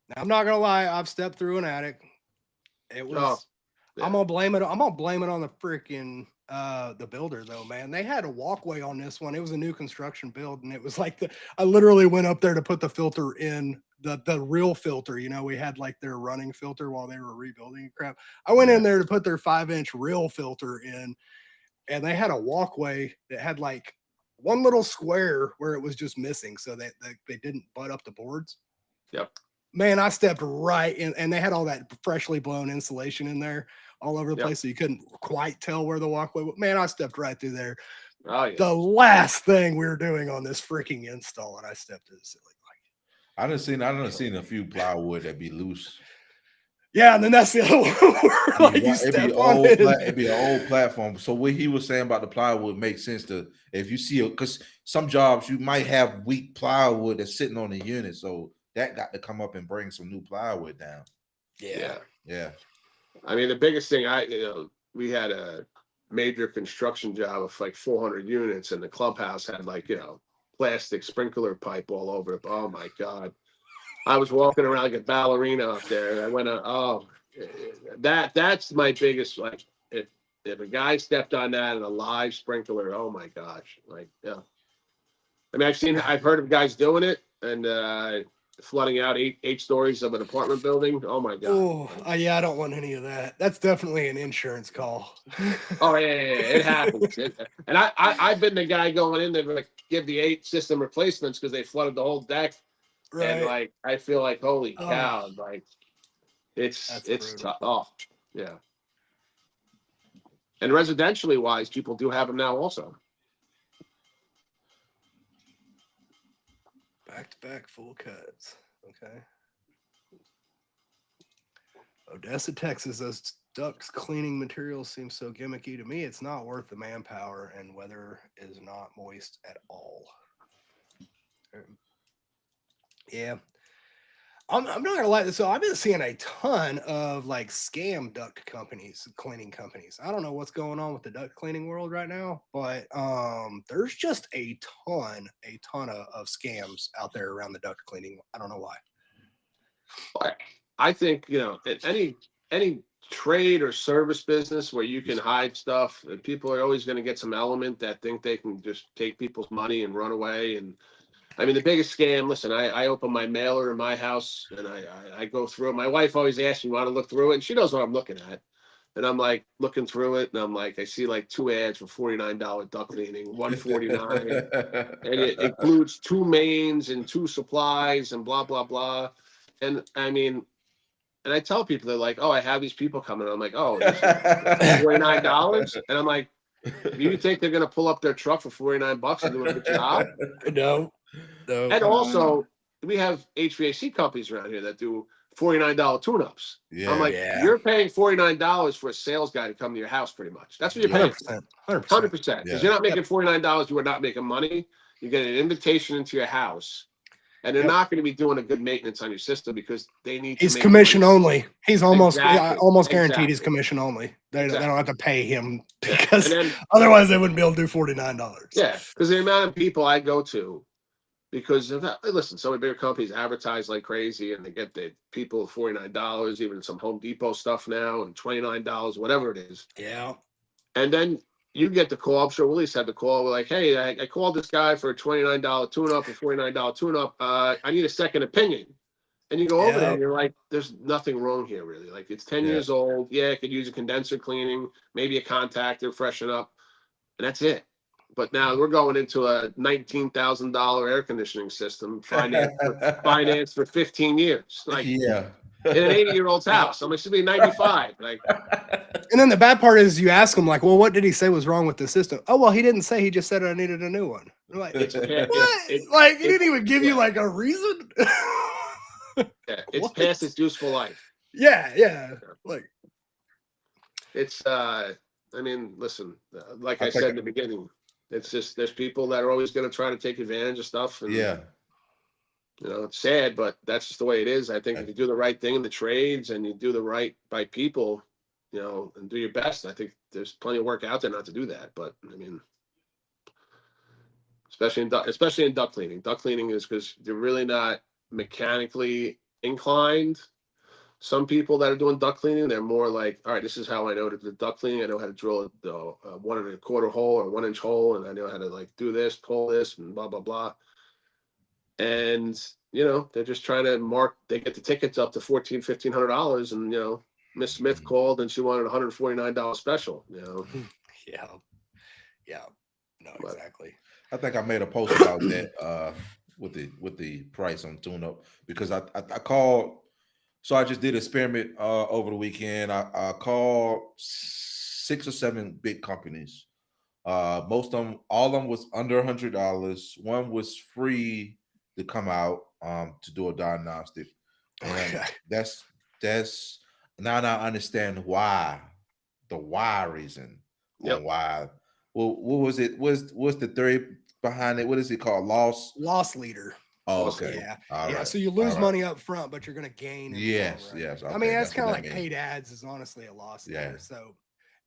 Now, I'm not gonna lie, I've stepped through an attic. It was I'm gonna blame it on the freaking the builder though, man. They had a walkway on this one. It was a new construction build, and it was like I literally went up there to put the filter in, the real filter. We had like their running filter while they were rebuilding crap. I went in there to put their 5-inch real filter in, and they had a walkway that had like one little square where it was just missing, so they didn't butt up the boards. Yep. Man, I stepped right in, and they had all that freshly blown insulation in there all over the place, so you couldn't quite tell where the walkway was. Man, I stepped right through there. Oh yeah. The last thing we were doing on this freaking install, and I stepped in the ceiling. I done seen a few plywood that be loose. Yeah, and then that's the other one where like you It'd be step on it. it'd be an old platform. So what he was saying about the plywood makes sense to if you see it, because some jobs you might have weak plywood that's sitting on the unit, so that got to come up and bring some new plywood down. Yeah. Yeah. I mean, the biggest thing we had a major construction job of like 400 units, and the clubhouse had like, plastic sprinkler pipe all over it. Oh my God. I was walking around like a ballerina up there. I went, that's my biggest, like, if a guy stepped on that in a live sprinkler, oh my gosh. Like, yeah. I mean, I've heard of guys doing it and flooding out eight stories of an apartment building. Oh my God. Oh, yeah, I don't want any of that. That's definitely an insurance call. Oh yeah, it happens. And I've been the guy going in there to like give the 8 system replacements because they flooded the whole deck. Right. And like I feel like holy Oh. cow, like it's tough. Oh yeah. And residentially wise, people do have them now also. Back-to-back full cuts. Okay. Odessa, Texas. Those ducts cleaning materials seem so gimmicky to me. It's not worth the manpower, and weather is not moist at all. Yeah. I'm not gonna lie. So I've been seeing a ton of like scam duct companies, cleaning companies. I don't know what's going on with the duct cleaning world right now, but there's just a ton of scams out there around the duct cleaning. I don't know why. I think any trade or service business where you can hide stuff, people are always going to get some element that think they can just take people's money and run away. And I mean, the biggest scam, listen, I open my mailer in my house and I go through it. My wife always asks me, want to look through it? And she knows what I'm looking at. And I'm like looking through it and I'm like, I see like 2 ads for $49 duct cleaning, $149. And it includes 2 mains and 2 supplies and blah, blah, blah. And I mean, and I tell people, they're like, oh, I have these people coming. I'm like, oh, this is $49. And I'm like, do you think they're going to pull up their truck for $49 and do a good job? No. And also, we have HVAC companies around here that do $49 tune-ups. Yeah. I'm like, you're paying $49 for a sales guy to come to your house, pretty much. That's what you're paying. 100%. Because you're not making $49. You are not making money. You get an invitation into your house. And they're not going to be doing a good maintenance on your system because they need to. He's commission only. He's almost guaranteed he's commission only. They don't have to pay him because otherwise they wouldn't be able to do $49. Yeah, because the amount of people I go to, because of that, listen, some of the bigger companies advertise like crazy and they get the people $49, even some Home Depot stuff now, and $29, whatever it is. Yeah. And then you get the call. I'm sure Willie's had the call. We're like, hey, I called this guy for a $29 tune-up or $49 tune-up. I need a second opinion. And you go over there and you're like, there's nothing wrong here, really. Like, it's 10 years old. Yeah, it could use a condenser cleaning, maybe a contactor, freshen up. And that's it. But now we're going into a $19,000 air conditioning system, financed for 15 years. Like, in an 80-year-old's house. I'm like, should be 95. Like, and then the bad part is you ask him, like, well, what did he say was wrong with the system? Oh, well, he didn't say. He just said I needed a new one. I'm like, what? Like, he didn't even give you, like, a reason? It's past its useful life. Yeah. Like, it's, I mean, listen, like I said in the beginning, it's just there's people that are always going to try to take advantage of stuff. And, it's sad, but that's just the way it is. I think if you do the right thing in the trades and you do the right by people, and do your best, I think there's plenty of work out there not to do that. But I mean, especially in duct cleaning. Duct cleaning is because you're really not mechanically inclined. Some people that are doing duct cleaning, they're more like, all right, this is how I know to do duct cleaning. I know how to drill a 1 1/4 hole or 1 inch hole, and I know how to like do this, pull this, and blah blah blah. And they're just trying to they get the tickets up to $1,400-$1,500, and Miss Smith called and she wanted a $149 special. Yeah. No, exactly. I think I made a post about that with the price on tune-up because I called. So I just did an experiment over the weekend. I called 6 or 7 big companies Most of them, all of them was under $100. One was free to come out to do a diagnostic, and Okay. that's now I understand why, the why reason Yep. on why. Well, what was it? What's the theory behind it? What is it called? Loss. Loss leader. Oh, Loss okay. leader. Yeah. All Yeah. right. So you All lose right. money up front, but you're going to gain in the long Yes. run. Yes. I Okay. mean, that's That's kind what of that like means. paid ads is honestly a loss Yeah. leader. So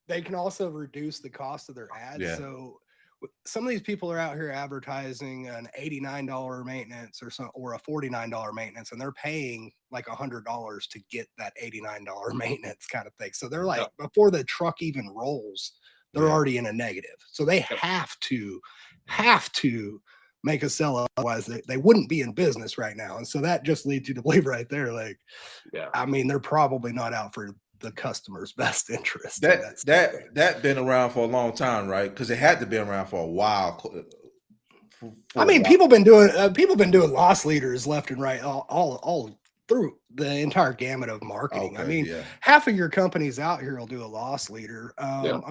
they can also reduce the cost of their ads. Yeah. So some of these people are out here advertising an $89 maintenance or a $49 maintenance, and they're paying like $100 to get that $89 maintenance kind of thing. So they're like, Yep. before the truck even rolls, they're Yeah. already in a negative. So they Yep. have to make a sell, otherwise they wouldn't be in business right now. And so that just leads you to believe right there, like, Yeah. I mean, they're probably not out for the customer's best interest in that standpoint. That been around for a long time, right? Because it had to be around for a while. For I a mean, while. people been doing loss leaders left and right all through the entire gamut of marketing. I Okay, mean, yeah. half of your companies out here will do a loss leader. Yeah.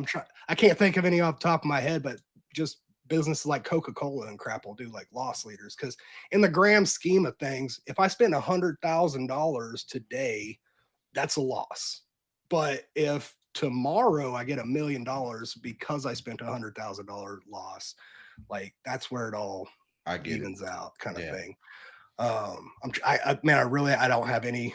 I can't think of any off the top of my head, but just businesses like Coca-Cola and crap will do like loss leaders, because in the grand scheme of things, if I spend $100,000 today, that's a loss. But if tomorrow I get $1 million because I spent $100,000 loss, like that's where it all I get it. evens out, kind of Yeah. thing. I don't have any.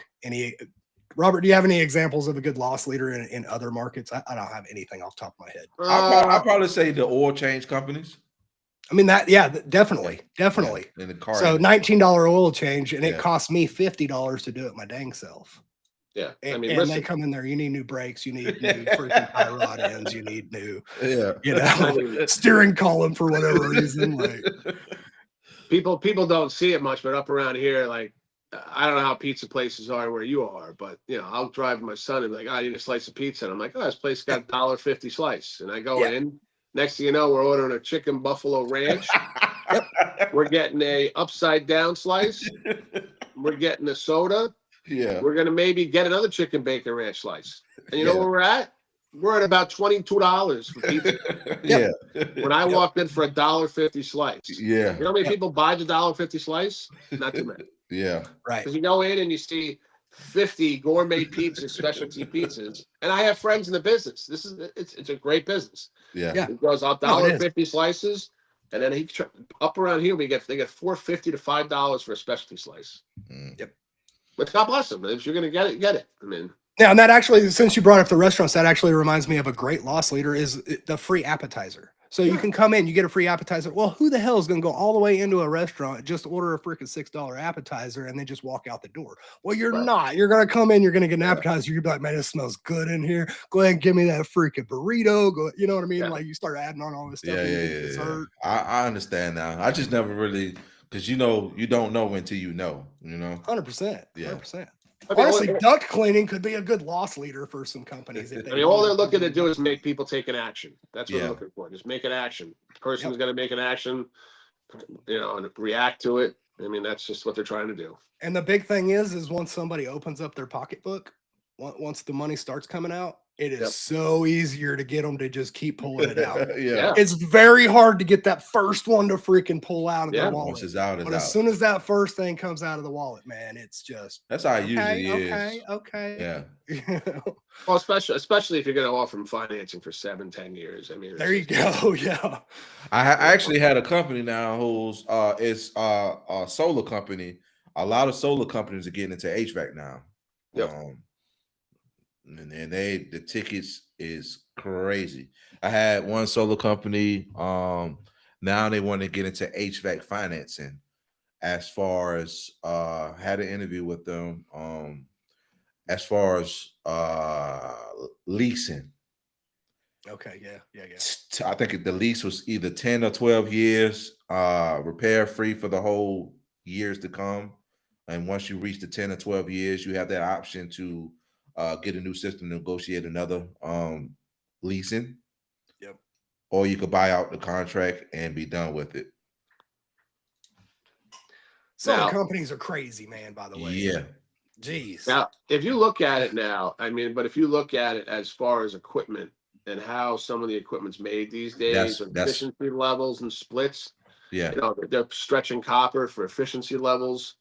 Robert, do you have any examples of a good loss leader in other markets? I don't have anything off the top of my head. I'll probably say the oil change companies. I mean definitely. In the car. So $19 oil change, and it Yeah. cost me $50 to do it my dang self. Yeah. I And, mean, and they listen, come in there. You need new brakes. You need new freaking tie rod ends. You need new, Yeah. steering column for whatever reason. Like, people don't see it much, but up around here, like, I don't know how pizza places are where you are, but I'll drive my son and be like, I need a slice of pizza. And I'm like, oh, this place got $1.50 slice. And I go in. Next thing you know, we're ordering a chicken buffalo ranch. We're getting a upside down slice. We're getting a soda. Yeah. We're gonna maybe get another chicken bacon ranch slice. And you know Yeah. where we're at? We're at about $22 for pizza. Yeah. When I walked in for a $1.50 slice. Yeah. You know how many people buy the $1.50 slice? Not too many. Yeah. right. Because you go in and you see 50 gourmet pizzas, specialty pizzas, and I have friends in the business. It's a great business. Yeah. Yeah. It goes out $1.50 slices, and then up around here they get $4.50 to $5 for a specialty slice. Yep. But God bless them. If you're gonna get it. I mean, Yeah, and that actually, since you brought up the restaurants, that actually reminds me of a great loss leader is the free appetizer. So you can come in, you get a free appetizer. Well, who the hell is going to go all the way into a restaurant, just order a freaking $6 appetizer and then just walk out the door? Well, you're not. You're going to come in, you're going to get an appetizer. You're like, man, it smells good in here. Go ahead and give me that freaking burrito. Go, you know what I mean? Yeah. Like you start adding on all this stuff. Yeah. I understand now. I just never really, because you don't know until you know. 100%. Yeah. 100%. I mean, Honestly, duct cleaning could be a good loss leader for some companies. If they all they're looking to do is make people take an action. That's what Yeah. they're looking for. Just make an action. Person's got to make an action, and react to it. I mean, that's just what they're trying to do. And the big thing is once somebody opens up their pocketbook, once the money starts coming out, it is so easier to get them to just keep pulling it out. Yeah. It's very hard to get that first one to freaking pull out of the wallet. Once it's out, but as soon as that first thing comes out of the wallet, man, it's just that's how it usually is. Okay. Yeah. Well, especially if you're going to offer them financing for 7-10 years. I mean, there you go. Yeah. I actually had a company now who's it's a solar company. A lot of solar companies are getting into HVAC now. Yep. And the tickets is crazy. I had one solar company. Now they want to get into HVAC financing. As far as had an interview with them. As far as leasing. Okay. Yeah. I think the lease was either 10 or 12 years, repair free for the whole years to come. And once you reach the 10 or 12 years, you have that option to get a new system, negotiate another leasing. Yep. Or you could buy out the contract and be done with it. Some companies are crazy, man, by the way. Yeah. Jeez. Now, if you look at it now, I mean, but if you look at it as far as equipment, and how some of the equipment's made these days, and That's efficiency levels and splits. yeah. They're stretching copper for efficiency levels.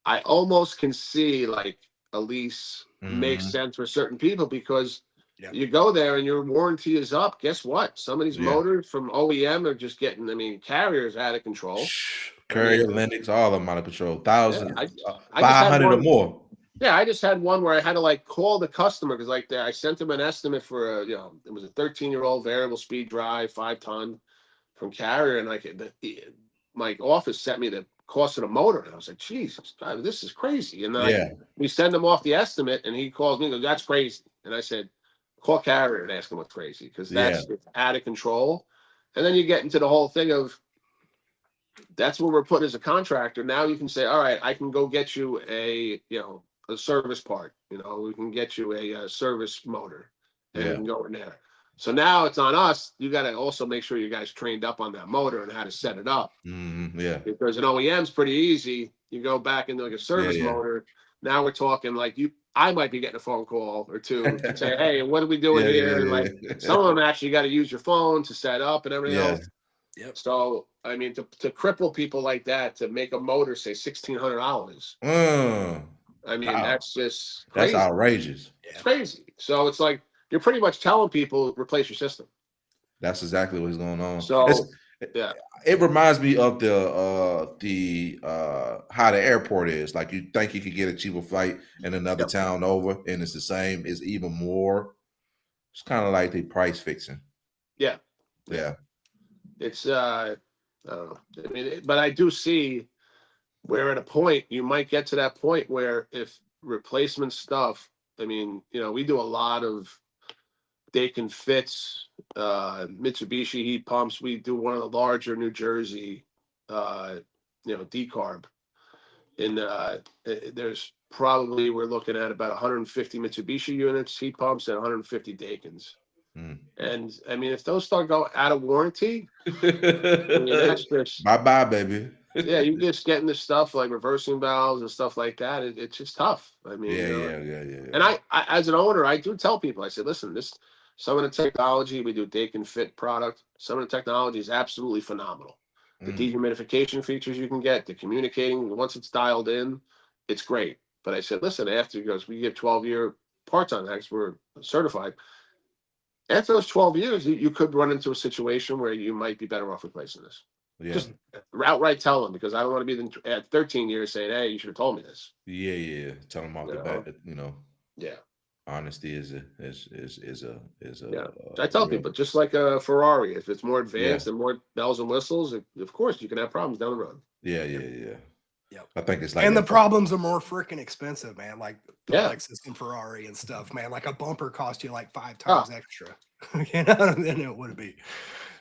I almost can see like a lease makes Hmm. sense for certain people because Yeah. you go there and your warranty is up. Guess what? Some of these Yeah. motors from OEM are just getting, I mean, carriers out of control. I Courier, mean, Linux, all of them out of control. yeah, Thousands, I just had 500 or one. more. Yeah, I just had one where I had to like call the customer because like I sent them an estimate for it was a 13-year-old variable speed drive, 5 ton from carrier, and like my office sent me the cost of the motor, and I was like, Jesus, God, this is crazy. And then Yeah. we send him off the estimate, and he calls me and goes, that's crazy. And I said, call carrier and ask him what's crazy because Yeah. it's out of control. And then you get into the whole thing of that's what we're putting as a contractor. Now you can say, all right, I can go get you a service part. We can get you a service motor, and you Yeah. can go in there. So now it's on us. You got to also make sure you guys trained up on that motor and how to set it up. Yeah. Because an OEM's pretty easy. You go back into like a Yeah. service Yeah. motor. Now we're talking like I might be getting a phone call or two to say, hey, what are we doing Yeah. here? And like Yeah. some of them actually got to use your phone to set up and everything Yeah. else. So I mean, to cripple people like that, to make a motor say $1,600, I mean, Wow. that's just That's crazy. outrageous. It's crazy. So it's like you're pretty much telling people replace your system. That's exactly what's going on. So yeah, It reminds me of how the airport is. Like you think you could get a cheaper flight in another Yep. town over, and it's the same. It's even more. It's kind of like the price fixing. yeah, Yeah. it's I don't know. I mean, but I do see where at a point you might get to that point where if replacement stuff, I mean, we do a lot of Dakin fits, Mitsubishi heat pumps. We do one of the larger New Jersey, decarb. And there's probably we're looking at about 150 Mitsubishi units, heat pumps, and 150 Dakins. And I mean, if those start going out of warranty, I mean, that's just Bye bye, baby. yeah, you just getting the stuff like reversing valves and stuff like that. It's just tough. I mean, Yeah. and I, as an owner, I do tell people, I said, listen, some of the technology we do, Dakin fit product. Some of the technology is absolutely phenomenal. The dehumidification features you can get, the communicating once it's dialed in, it's great. But I said, listen, after because we give 12-year parts on that, 'cause we're certified. After those 12 years, you could run into a situation where you might be better off replacing this. Yeah. Just outright tell them because I don't want to be at 13 years saying, hey, you should have told me this. Yeah. Tell them off the bat. Yeah. Honesty is a Yeah. I tell real. people, just like a Ferrari, if it's more Yeah. advanced and more bells and whistles, of course you can have problems down the road. Yeah. Yep. I think it's like And the that. problems are more freaking expensive, man. Like the Yeah. Lexus and Ferrari and stuff, man. Like a bumper cost you like 5 Ah. times extra, than it would be.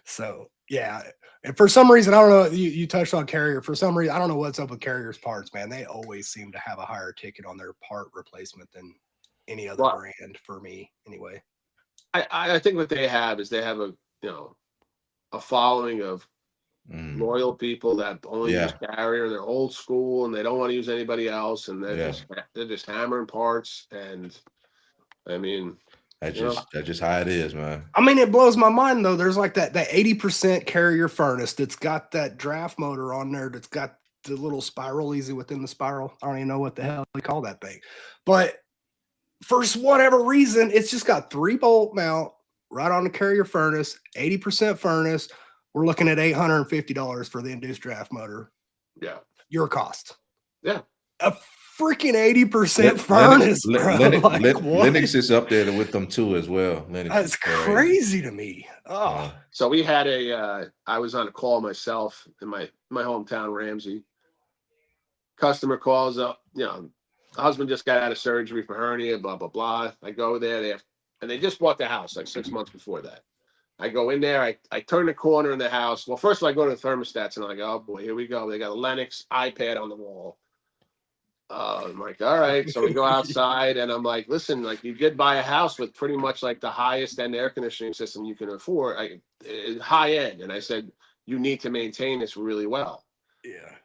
So yeah. And for some reason, I don't know. You touched on Carrier. For some reason, I don't know what's up with Carrier's parts, man. They always seem to have a higher ticket on their part replacement than any other brand for me, anyway. I think what they have is they have a following of loyal people that only use Carrier. They're old school and they don't want to use anybody else, and they're just hammering parts. And I mean, that's just how it is, man. I mean, it blows my mind though. There's like that 80% Carrier furnace that's got that draft motor on there. That's got the little spiral easy within the spiral. I don't even know what the hell they call that thing, but for whatever reason, it's just got 3-bolt mount right on the Carrier furnace, 80% furnace. We're looking at $850 for the induced draft motor. Yeah. Your cost. Yeah. A freaking 80% furnace, bro. Linux is up there with them too as well. Linux That's crazy to me. Oh. So we had I was on a call myself in my hometown, Ramsey. Customer calls up, husband just got out of surgery for hernia, blah, blah, blah. I go there, and they just bought the house like 6 months before that. I go in there, I turn the corner in the house. Well, first of all, I go to the thermostats and I'm like, oh boy, here we go. They got a Lennox iPad on the wall. I'm like, all right. So we go outside and I'm like, listen, like you did buy a house with pretty much like the highest end air conditioning system you can afford, high end. And I said, you need to maintain this really well. Yeah.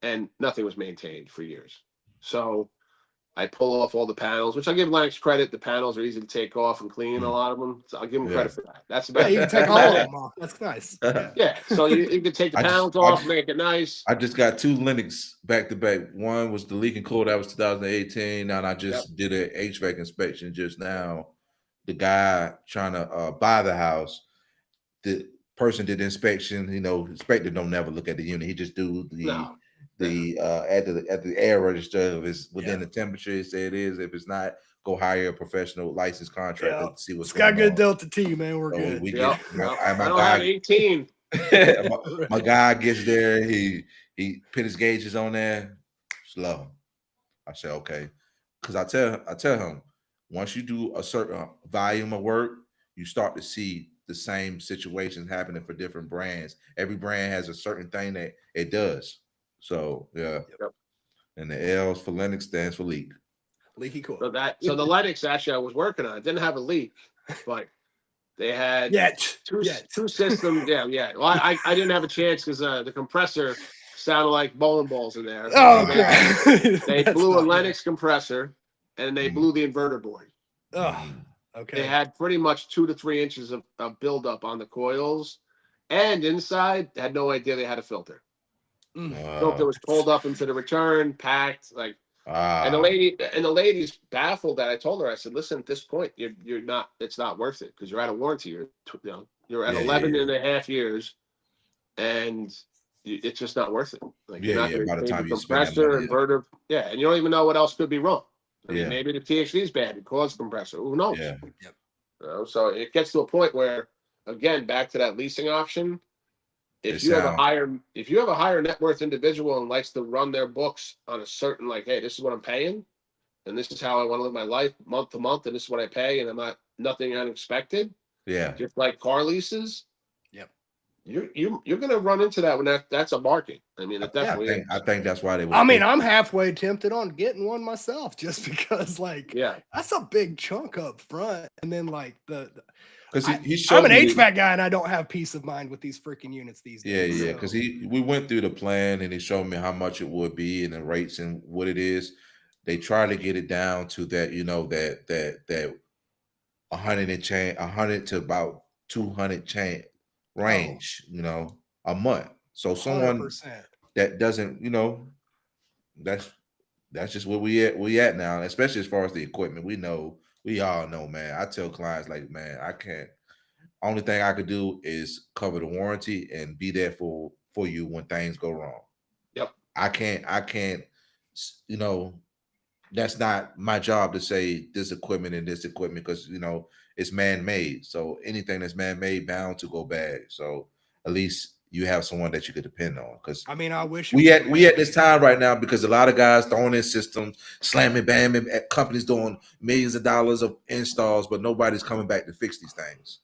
And nothing was maintained for years. So I pull off all the panels, which I give Lennox credit. The panels are easy to take off and clean, a lot of them. So I'll give them credit for that. That's Yeah, about you can take all of them off. That's nice. Yeah, so you can take the panels off, make it nice. I just got 2 Lennox back to back. One was the leaking coil, that was 2018. And I just did an HVAC inspection just now. The guy trying to buy the house, the person did the inspection. Inspector don't never look at the unit. He just do at the air register. If it's within the temperature, he say it is. If it's not, go hire a professional licensed contractor to see what's going on. It's got good Delta T, man. We're good. We I don't guy, have 18. my guy gets there. He put his gauges on there. Slow. I say okay, because I tell him, once you do a certain volume of work, you start to see the same situations happening for different brands. Every brand has a certain thing that it does. So and the L's for Lennox stands for leak. Leaky coil. So the Lennox actually I was working on, it didn't have a leak, but they had two systems. Yeah. Well, I didn't have a chance because the compressor sounded like bowling balls in there. Oh, okay. They blew a Lennox compressor and they blew the inverter board. Oh, okay. They had pretty much 2 to 3 inches of buildup on the coils, and inside had no idea they had a filter. Filter was pulled up into the return, packed and the lady's baffled that I told her. I said, "Listen, at this point, you're not. It's not worth it because you're out of warranty. You're at 11 and a half years, and it's just not worth it. You're not going to pay the compressor, inverter, and you don't even know what else could be wrong. I mean, maybe the THD is bad. It caused the compressor. Who knows? Yeah. So it gets to a point where, again, back to that leasing option. If you have a higher net worth individual and likes to run their books on a certain hey, this is what I'm paying, and this is how I want to live my life month to month, and this is what I pay, and I'm not nothing unexpected. Yeah. Just like car leases. Yep. You're gonna run into that when that's a market. I mean, it definitely is. I think that's why they were. I mean, I'm halfway tempted on getting one myself just because that's a big chunk up front, and then because I'm an HVAC guy and I don't have peace of mind with these freaking units these days. Yeah, because we went through the plan and he showed me how much it would be and the rates and what it is. They try to get it down to that, that 100 to about 200 chain range, a month. So someone 100%. that doesn't, that's just where we at now, especially as far as the equipment. We all know, man. I tell clients man, I can't. Only thing I could do is cover the warranty and be there for you when things go wrong. Yep. I can't. That's not my job to say this equipment and this equipment because it's man-made. So anything that's man-made bound to go bad. So at least you have someone that you could depend on. Because I mean, I wish we at this time right now because a lot of guys throwing in systems, slamming, bamming, at companies doing millions of dollars of installs, but nobody's coming back to fix these things.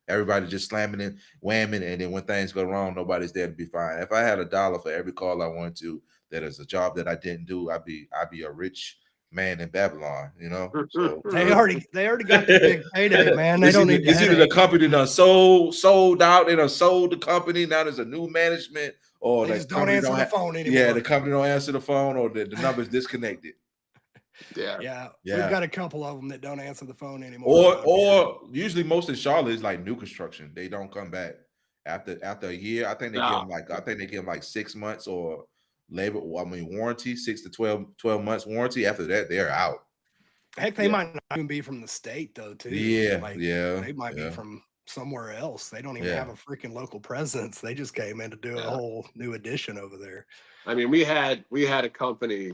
Everybody just slamming and whamming, and then when things go wrong, nobody's there to be fine. If I had $1 for every call I wanted to, that is a job that I didn't do, I'd be a rich man in Babylon, So they already got the big payday, man. They don't need to. It's either the company done sold out, they done sold the company. Now there's a new management, or they just don't answer the phone anymore. Yeah, the company don't answer the phone, or the number's disconnected. Yeah. We've got a couple of them that don't answer the phone anymore. Or usually most in Charlotte is like new construction. They don't come back after a year. I think they give them 6 months or warranty, 6 to 12 months warranty. After that, they're out. Heck, they might not even be from the state though, too. They might be from somewhere else. They don't even have a freaking local presence. They just came in to do a whole new addition over there. I mean, we had a company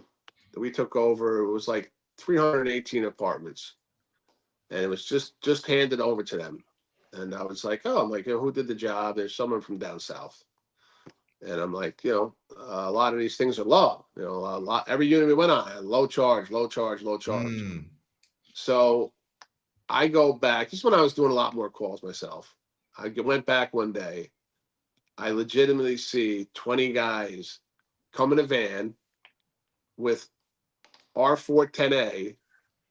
that we took over. It was 318 apartments, and it was just handed over to them. And I was who did the job? There's someone from down south. And I'm a lot of these things are low. Every unit we went on, low charge. So I go back. This is when I was doing a lot more calls myself. I went back one day. I legitimately see 20 guys come in a van with R410A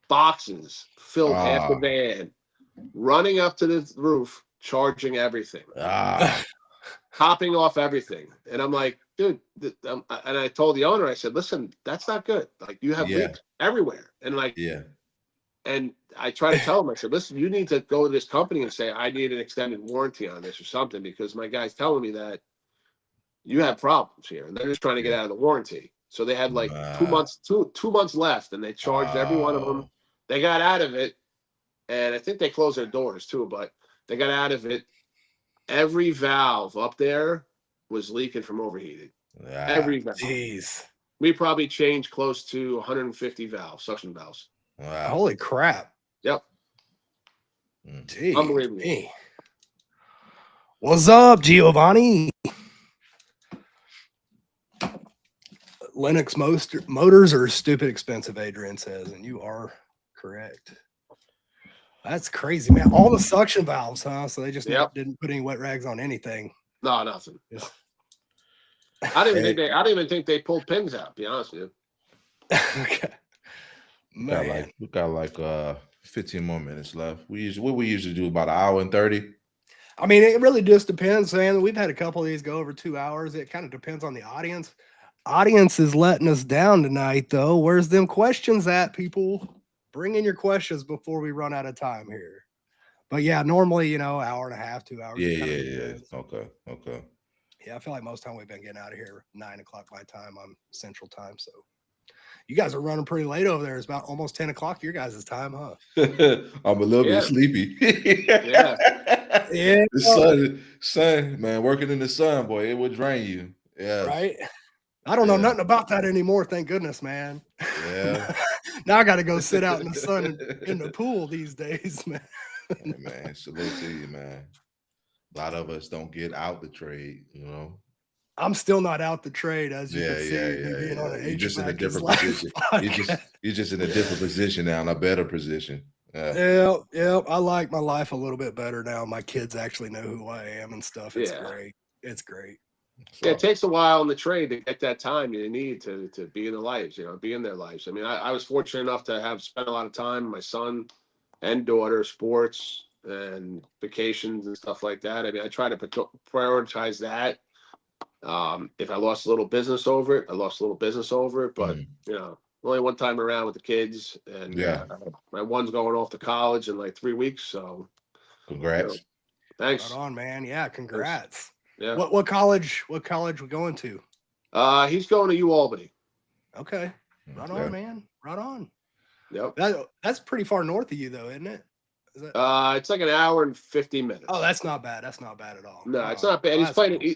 boxes filled half the van, running up to the roof, charging everything. hopping off everything. And I'm like, dude, and I told the owner, I said, listen, that's not good. Like, you have Yeah. leaks everywhere. And like, Yeah. and I try to tell him, I said, listen, you need to go to this company and say, I need an extended warranty on this or something, because my guy's telling me that you have problems here. And they're just trying to get Yeah. out of the warranty. So they had like 2 Uh, months, two months left, and they charged every one of them. oh, They got out of it. And I think they closed their doors too, but they got out of it. Every valve up there was leaking from overheating. yeah. Every valve. Jeez. We probably changed close to 150 valves, suction valves. Wow. Holy crap. Yep. Jeez. Unbelievable. Me. What's up, Giovanni? Linux motors are stupid expensive, Adrian says, and you are correct. That's crazy, man. All the suction valves, huh? So they just didn't put any wet rags on anything. No, nothing. Just... I didn't even think they pulled pins out, to be honest with you. Okay. Man. We got like 15 more minutes left. We usually do about an hour and 30. I mean, it really just depends, man. We've had a couple of these go over 2 hours. It kind of depends on the audience. Audience is letting us down tonight, though. Where's them questions at, people? Bring in your questions before we run out of time here. But yeah, normally, hour and a half, 2 hours. Yeah. Okay. Yeah, I feel like most time we've been getting out of here 9 o'clock my time on Central Time. So you guys are running pretty late over there. It's about almost 10 o'clock your guys' time, huh? I'm a little bit sleepy. Yeah. The sun, man, working in the sun, boy, it would drain you. Yeah. Right. I don't know nothing about that anymore. Thank goodness, man. Yeah. Now I got to go sit out in the sun in the pool these days, man. Hey, man, salute to you, man. A lot of us don't get out the trade, I'm still not out the trade, as you can see. Being on You're just in a different position. You're just in a different position now, in a better position. Yeah. I like my life a little bit better now. My kids actually know who I am and stuff. It's great. It's great. Yeah, it takes a while in the trade to get that time you need to be in their lives, be in their lives. I mean, I was fortunate enough to have spent a lot of time with my son and daughter, sports and vacations and stuff like that. I mean, I try to prioritize that. If I lost a little business over it, I lost a little business over it, but only one time around with the kids, and my one's going off to college in like 3 weeks. So congrats. Thanks. Right on, man. Yeah, congrats. Thanks. Yeah. What college we going to? He's going to UAlbany. Okay. Right on, man. Right on. Yep. That's pretty far north of you, though, isn't it? It's like an hour and 50 minutes. Oh, that's not bad. That's not bad at all. No, it's not bad.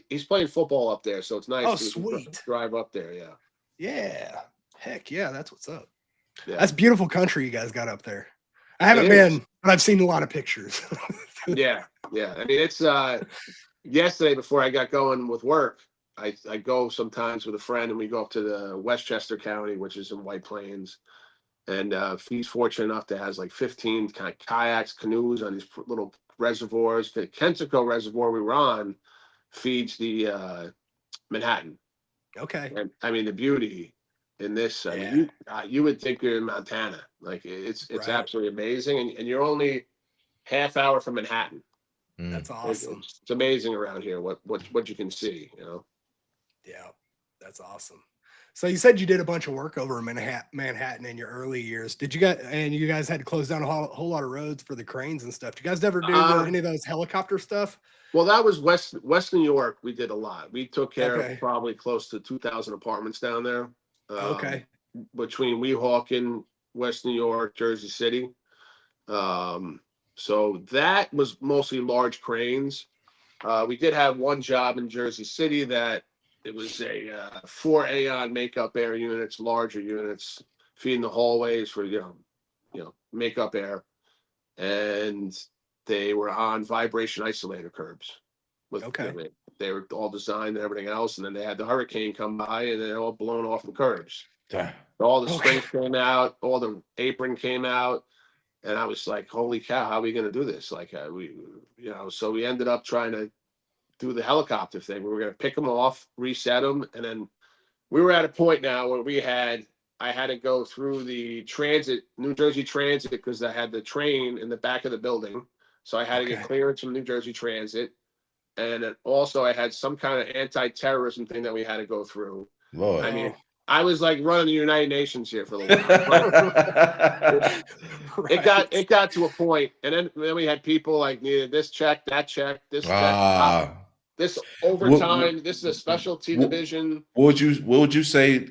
He's playing football up there, so it's nice. Oh, sweet. Drive up there, yeah. Yeah. Heck yeah, that's what's up. Yeah. That's beautiful country you guys got up there. I haven't been, but I've seen a lot of pictures. Yeah. I mean, it's yesterday before I got going with work, I go sometimes with a friend and we go up to the Westchester County, which is in White Plains. And he's fortunate enough to has like 15 kind of kayaks, canoes on these little reservoirs. The Kensico Reservoir we were on feeds the Manhattan. Okay. And I mean, the beauty in this, I mean, you would think you're in Montana. Like it's absolutely amazing. And you're only half hour from Manhattan. That's awesome. It's amazing around here what you can see, Yeah, that's awesome. So you said you did a bunch of work over in Manhattan in your early years. You guys had to close down a whole lot of roads for the cranes and stuff. Did you guys ever do any of those helicopter stuff? Well, that was West New York. We did a lot. We took care of probably close to 2,000 apartments down there. Between Weehawken, West New York, Jersey City. So that was mostly large cranes. We did have one job in Jersey City that it was a 4 Aeon makeup air units, larger units, feeding the hallways for makeup air, and they were on vibration isolator curbs. They were all designed and everything else, and then they had the hurricane come by and they're all blown off the curbs. All the strings came out, all the apron came out, and I was like, "Holy cow! How are we going to do this?" Like so we ended up trying to do the helicopter thing. We were going to pick them off, reset them, and then we were at a point now where I had to go through the transit, New Jersey Transit, because I had the train in the back of the building. So I had to get clearance from New Jersey Transit. and then also I had some kind of anti-terrorism thing that we had to go through. Lord. I mean, I was like running the United Nations here for a little while. Right. It got to a point, and then we had people like needed this check, this check, this what, overtime. This is a specialty what, division. what would you say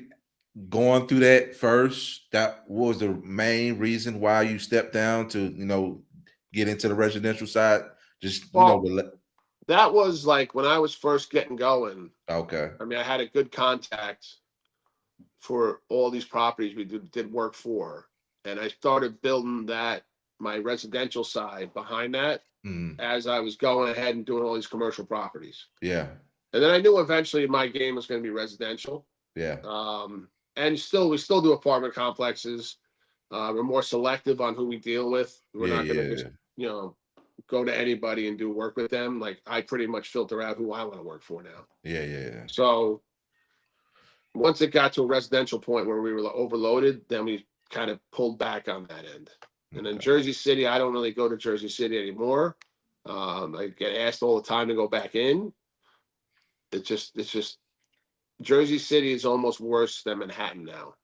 going through that first? That was the main reason why you stepped down to get into the residential side. Just Well, that was like when I was first getting going. Okay. I mean, I had a good contact for all these properties we did work for, and I started building my residential side behind that as I was going ahead and doing all these commercial properties. Yeah. And then I knew eventually my game was going to be residential. Yeah. And we still do apartment complexes. We're more selective on who we deal with. We're not going to just, go to anybody and do work with them. Like, I pretty much filter out who I want to work for now. Yeah. So once it got to a residential point where we were overloaded, then we kind of pulled back on that end. And then Jersey City, I don't really go to Jersey City anymore. I get asked all the time to go back in. It's just Jersey City is almost worse than Manhattan now.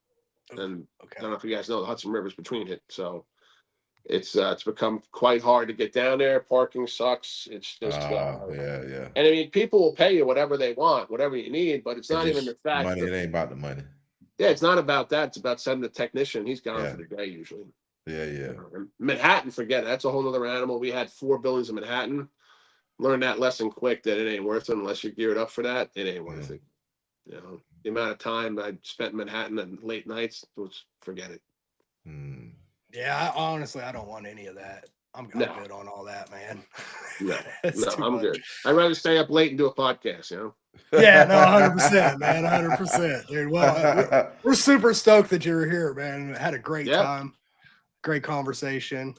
And I don't know if you guys know the Hudson River's between it. So it's become quite hard to get down there. Parking sucks. It's just yeah. And I mean, people will pay you whatever they want, whatever you need, but it's not even the fact money. It ain't about the money. Yeah, it's not about that. It's about sending the technician. He's gone for the day usually. Yeah. Manhattan, forget it. That's a whole other animal. We had 4 buildings in Manhattan. Learned that lesson quick that it ain't worth it unless you're geared up for that. It ain't worth it. The amount of time I spent in Manhattan and late nights forget it. Yeah, honestly, I don't want any of that. I'm good on all that, man. No, I'm good. I'd rather stay up late and do a podcast, Yeah, no, 100%, man, 100%, dude. Well, we're super stoked that you're here, man. Had a great time, great conversation.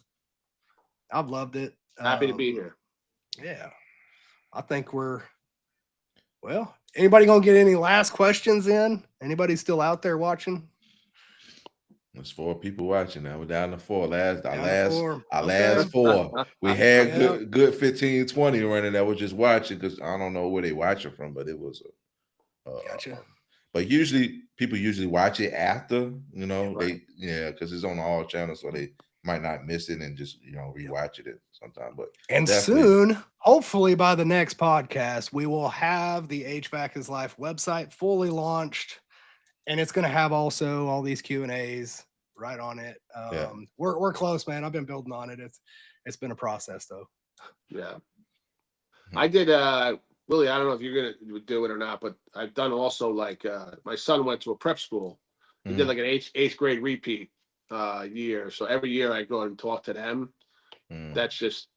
I've loved it. Happy to be here. Yeah, I think anybody gonna get any last questions in? Anybody still out there watching? There's 4 people watching now. We're down to 4. Our last 4. We had good 15, 20 running that was just watching because I don't know where they watching from, but it was gotcha. But people usually watch it after, because it's on all channels, so they might not miss it and just rewatch it sometime. But soon, hopefully by the next podcast, we will have the Hvac is Life website fully launched. And it's going to have also all these Q&As right on it. We're close, man. I've been building on it. It's been a process, though. Yeah. I did, Willie, I don't know if you're going to do it or not, but I've done also like, my son went to a prep school. He did like an eighth grade repeat year. So every year I go and talk to them. That's just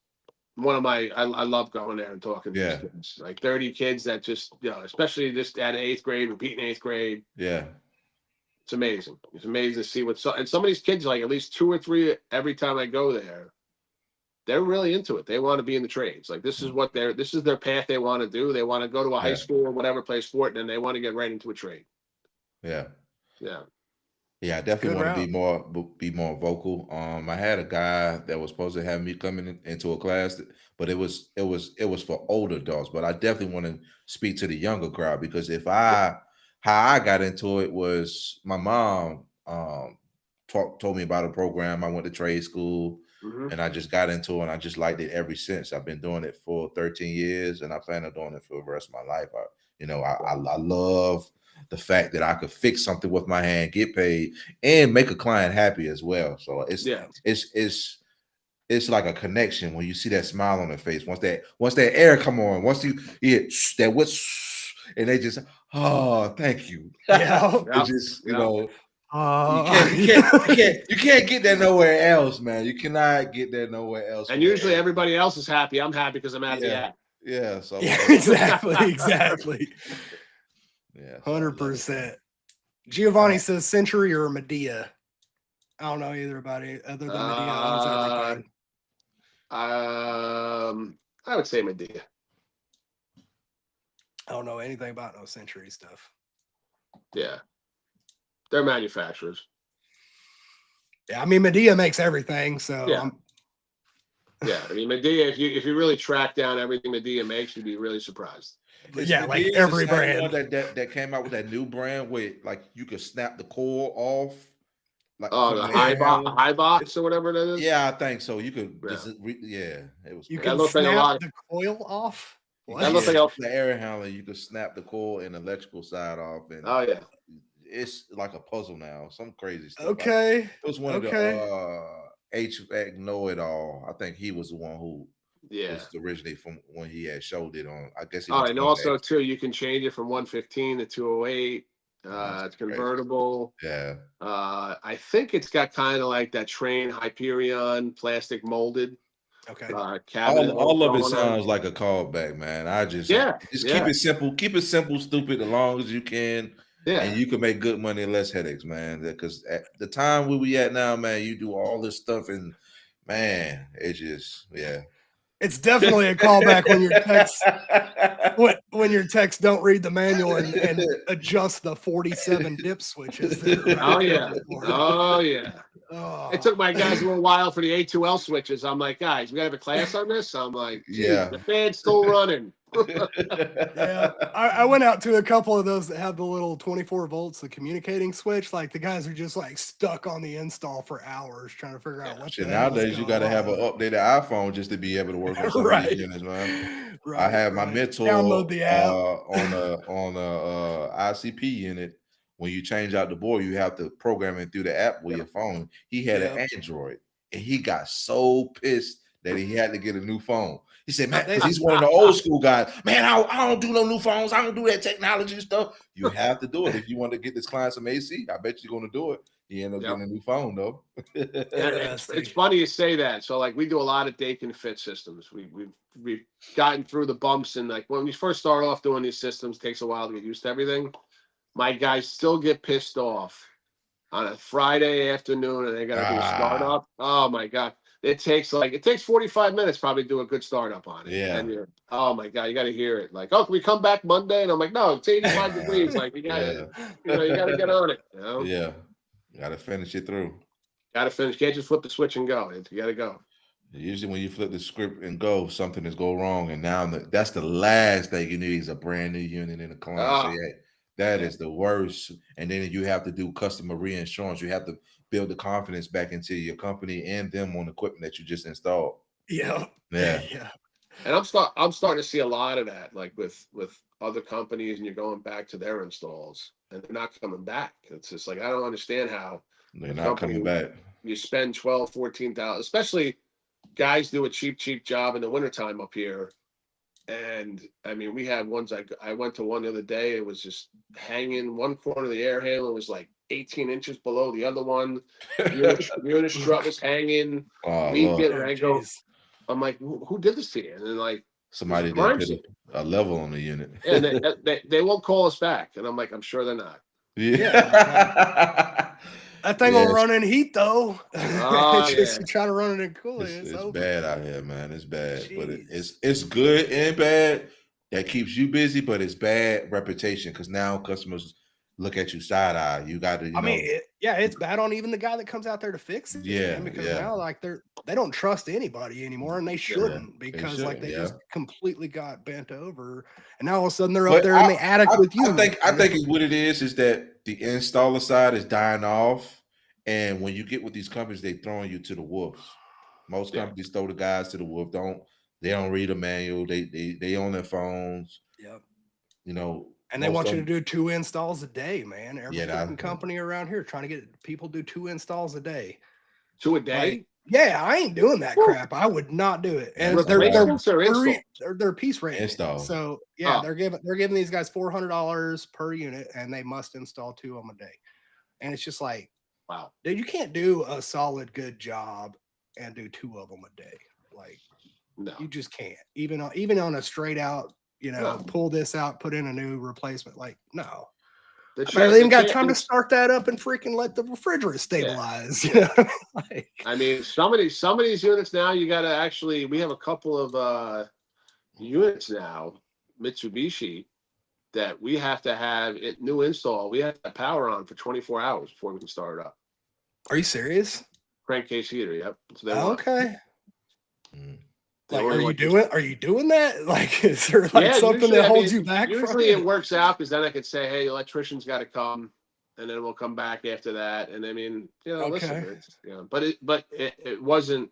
one of I love going there and talking to these kids. Like 30 kids that just, especially just at 8th grade, repeating 8th grade. Yeah. It's amazing. It's amazing to see and some of these kids, like at least 2 or 3 every time I go there, they're really into it. They want to be in the trades. Like this is their path they want to do. They want to go to a high school or whatever, play sport, and then they want to get right into a trade. Yeah. Yeah. Yeah, I definitely want to be more vocal. I had a guy that was supposed to have me coming into a class, but it was for older adults. But I definitely want to speak to the younger crowd because how I got into it was my mom told me about a program. I went to trade school and I just got into it and I just liked it ever since. I've been doing it for 13 years and I plan on doing it for the rest of my life. I love the fact that I could fix something with my hand, get paid, and make a client happy as well. So it's like a connection when you see that smile on their face. Once that air come on, once you hear that what's and they just thank you. It's just you can't get that nowhere else, man. You cannot get that nowhere else. And usually everybody else is happy. I'm happy because I'm out of the app. Yeah. So exactly. Yeah, 100%. Giovanni says Century or Medea. I don't know either other than Medea. I would say Medea. I don't know anything about no Century stuff. Yeah, they're manufacturers. Yeah, I mean Medea makes everything, so Yeah, I mean Medea. If you really track down everything Medea makes, you'd be really surprised. Is Yeah, like Medea's the every same brand. one that came out with that new brand where like you could snap the core off, like Oh, from the the air handler? high box or whatever that is. Yeah, I think so. You could Yeah, just yeah, it was You that can crazy. looks like a snap lot. the coil off. That What? looks Yeah, like a. the air handler, you could snap the core and electrical side off, and Oh yeah, it's like a puzzle now. Some crazy stuff. Okay. It was one of the Okay. HVAC know it all. I think he was the one who yeah. was originally from when he had showed it on. I guess he Oh, must and have also went too, you can change it from 115 to 208. to that's It's crazy. convertible. Yeah. I think it's got kind of like that train Hyperion plastic molded Okay. cabinet look All of it going on. sounds like a callback, man. I just Yeah, keep yeah, it simple, stupid, as long as you can, and yeah. you can make good money and less headaches, man. Because at the time where we at now, man, you do all this stuff, and man, it's just yeah. It's definitely a callback when your text when your texts don't read the manual and adjust the 47 dip switches that are right Oh there yeah, on the board. oh yeah. Oh, It took my guys a little while for the A2L switches. I'm like, guys, we gotta have a class on this. I'm like, geez, Yeah. the fan's still running. yeah. I went out to a couple of those that have the little 24 volts, the communicating switch. Like the guys are just like stuck on the install for hours trying to figure out what Shit, the hell is nowadays you going got to have an on. updated iPhone just to be able to work on some of these Right. units, man. I Right. have my Right. mentor Download the app. on a ICP unit. When you change out the board, you have to program it through the app with your phone. He had an Android, and he got so pissed that he had to get a new phone. He said, "Man, because he's one of the old school guys. Man, I don't do no new phones. I don't do that technology stuff. You have to do it if you want to get this client some AC. I bet you're going to do it." He ended up Yep. getting a new phone though. Yeah, it's funny you say that. So like we do a lot of Dakin fit systems. We've gotten through the bumps, and like when we first start off doing these systems, it takes a while to get used to everything. My guys still get pissed off on a Friday afternoon, and they got to do a startup. Oh my god, it takes 45 minutes probably to do a good startup on it. Yeah. And you're oh my god, you got to hear it. Like, oh, can we come back Monday? And I'm like, no, it's 85 degrees. Like you got to, you got to get on it. You know? Yeah. Got to finish it through. Got to finish. Can't just flip the switch and go. You got to go. Usually, when you flip the script and go, something is go wrong, and now that's the last thing you need is a brand new unit in the client. So yeah, that is the worst. And then you have to do customer reinsurance. You have to build the confidence back into your company and them on the equipment that you just installed. Yeah. Yeah. Yeah. And I'm starting to see a lot of that, like with other companies, and you're going back to their installs, and they're not coming back. It's just like I don't understand how They're not coming back. You spend 12, 14,000, especially guys do a cheap job in the wintertime up here. And I mean, we had ones I went to one the other day, it was just hanging one corner of the air handler was like 18 inches below the other one. Unit strut was hanging. I'm like, who did this to you? And then like somebody did put a level on the unit. And they won't call us back. And I'm like, I'm sure they're not. Yeah. That thing will run in heat though. Oh, just trying to run it in cooling. It's bad out here, man. It's bad. Jeez. But it's good and bad. That keeps you busy, but it's bad reputation because now customers look at you side eye. You got to, it's bad on even the guy that comes out there to fix it. Yeah, man, because now like they don't trust anybody anymore, and they shouldn't because they just completely got bent over, and now all of a sudden they're up there in the attic with you. I think what it is that the installer side is dying off, and when you get with these companies, they throwing you to the wolves. Most companies throw the guys to the wolf. They don't read a manual. They on their phones. Yep. You know. And they want you to do 2 installs a day, man. Every fucking company around here trying to get people do 2 installs a day. 2 a day? Like, yeah, I ain't doing that crap. I would not do it. And they're piece rate install. So yeah, they're giving these guys $400 per unit, and they must install 2 of them a day. And it's just like, wow, dude, you can't do a solid good job and do 2 of them a day. Like, no, you just can't. Even on a straight out. Pull this out, put in a new replacement. Like, no. I barely even got time to start that up and freaking let the refrigerant stabilize. Yeah. I mean, some of these units now, you got to actually, we have a couple of units now, Mitsubishi, that we have to have it new install. We have to power on for 24 hours before we can start it up. Are you serious? Crankcase heater, yep. Okay. Like, are you doing that? Like, is there like something usually, that holds you back from usually it? it works out because then I could say, hey, the electrician's got to come, and then we'll come back after that. And I mean, listen, Okay. it's, but it wasn't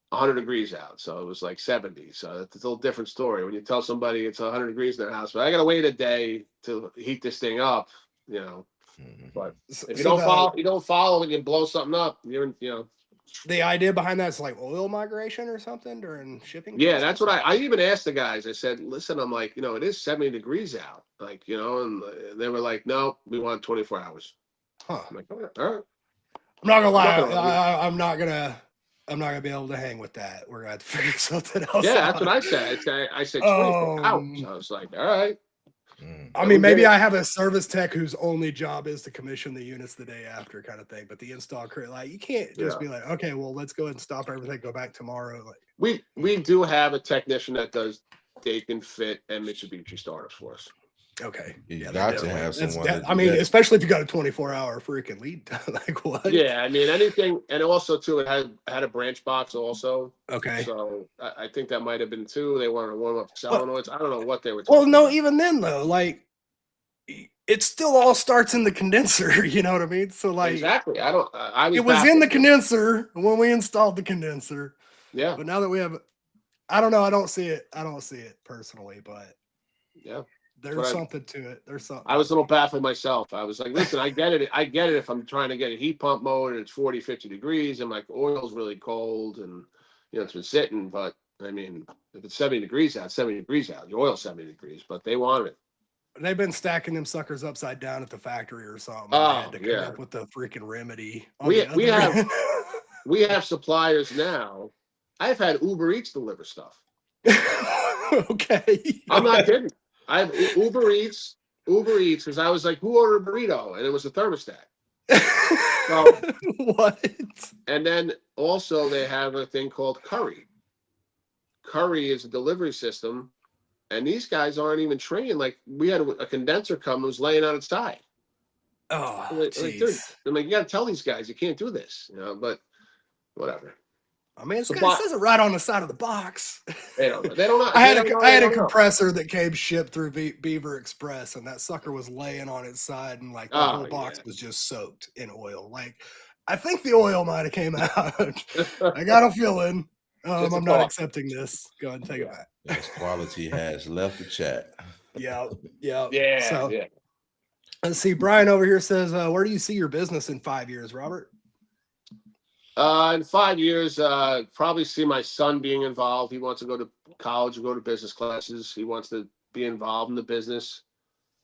100 degrees out, so it was like 70. So it's a little different story when you tell somebody it's 100 degrees in their house, but I got to wait a day to heat this thing up, But if you don't follow and you blow something up, the idea behind that is like oil migration or something during shipping. Yeah, that's what I even asked the guys. I said, listen, I'm like, it is 70 degrees out, like, and they were like, no, we want 24 hours. Huh. I'm like, all right. I'm not gonna lie. I'm not gonna be able to hang with that. We're gonna have to figure something else Yeah, out. that's what I said. I said 24 hours. I was like, all right. I mean, maybe I have a service tech whose only job is to commission the units the day after, kind of thing. But the install crew, like, you can't just be like, okay, well, let's go ahead and stop everything, go back tomorrow. Like, we do have a technician that does Dake and Fit and Mitsubishi starters for us. Okay, you got to have someone. I mean, especially if you got a 24-hour freaking lead time, like what? Yeah, I mean anything, and also too, it had a branch box also. Okay, so I think that might have been too. They wanted to warm up solenoids. I don't know what they were. Well, no, even then though, like it still all starts in the condenser. You know what I mean? So like exactly, it was in the condenser when we installed the condenser. Yeah, but now that we have, I don't know. I don't see it personally, but yeah. There's something to it. There's something. I was a little baffled myself. I was like, listen, I get it. I get it if I'm trying to get a heat pump mode and it's 40, 50 degrees and like oil's really cold and, it's been sitting. But I mean, if it's 70 degrees out, 70 degrees out, the oil's 70 degrees, but they wanted it. They've been stacking them suckers upside down at the factory or something. Oh, they had to come up with the freaking remedy. We have suppliers now. I've had Uber Eats deliver stuff. Okay. I'm not kidding. I have Uber Eats, because I was like, who ordered a burrito? And it was a thermostat. So, what? And then also they have a thing called Curry. Curry is a delivery system, and these guys aren't even trained. Like, we had a condenser come that was laying on its side. Oh, dude, I'm like, you got to tell these guys you can't do this, but whatever. I mean, it says it right on the side of the box. They don't know. I had a compressor that came shipped through Beaver Express, and that sucker was laying on its side, and like the whole box was just soaked in oil. Like, I think the oil might have came out. I got a feeling. I'm not accepting this. Go ahead and take it back. Yes, quality has left the chat. Yeah. So, let's see. Brian over here says, where do you see your business in 5 years, Robert? In 5 years, probably see my son being involved. He wants to go to college, go to business classes. He wants to be involved in the business.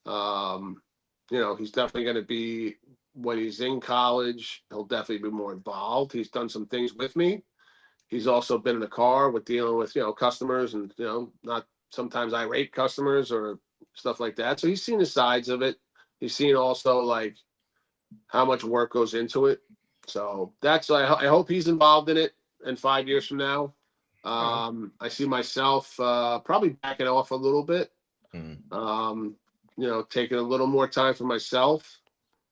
He's definitely going to be, when he's in college, he'll definitely be more involved. He's done some things with me. He's also been in the car with dealing with, customers and, not sometimes irate customers or stuff like that. So he's seen the sides of it. He's seen also like how much work goes into it. So I hope he's involved in it in 5 years from now. I see myself probably backing off a little bit, taking a little more time for myself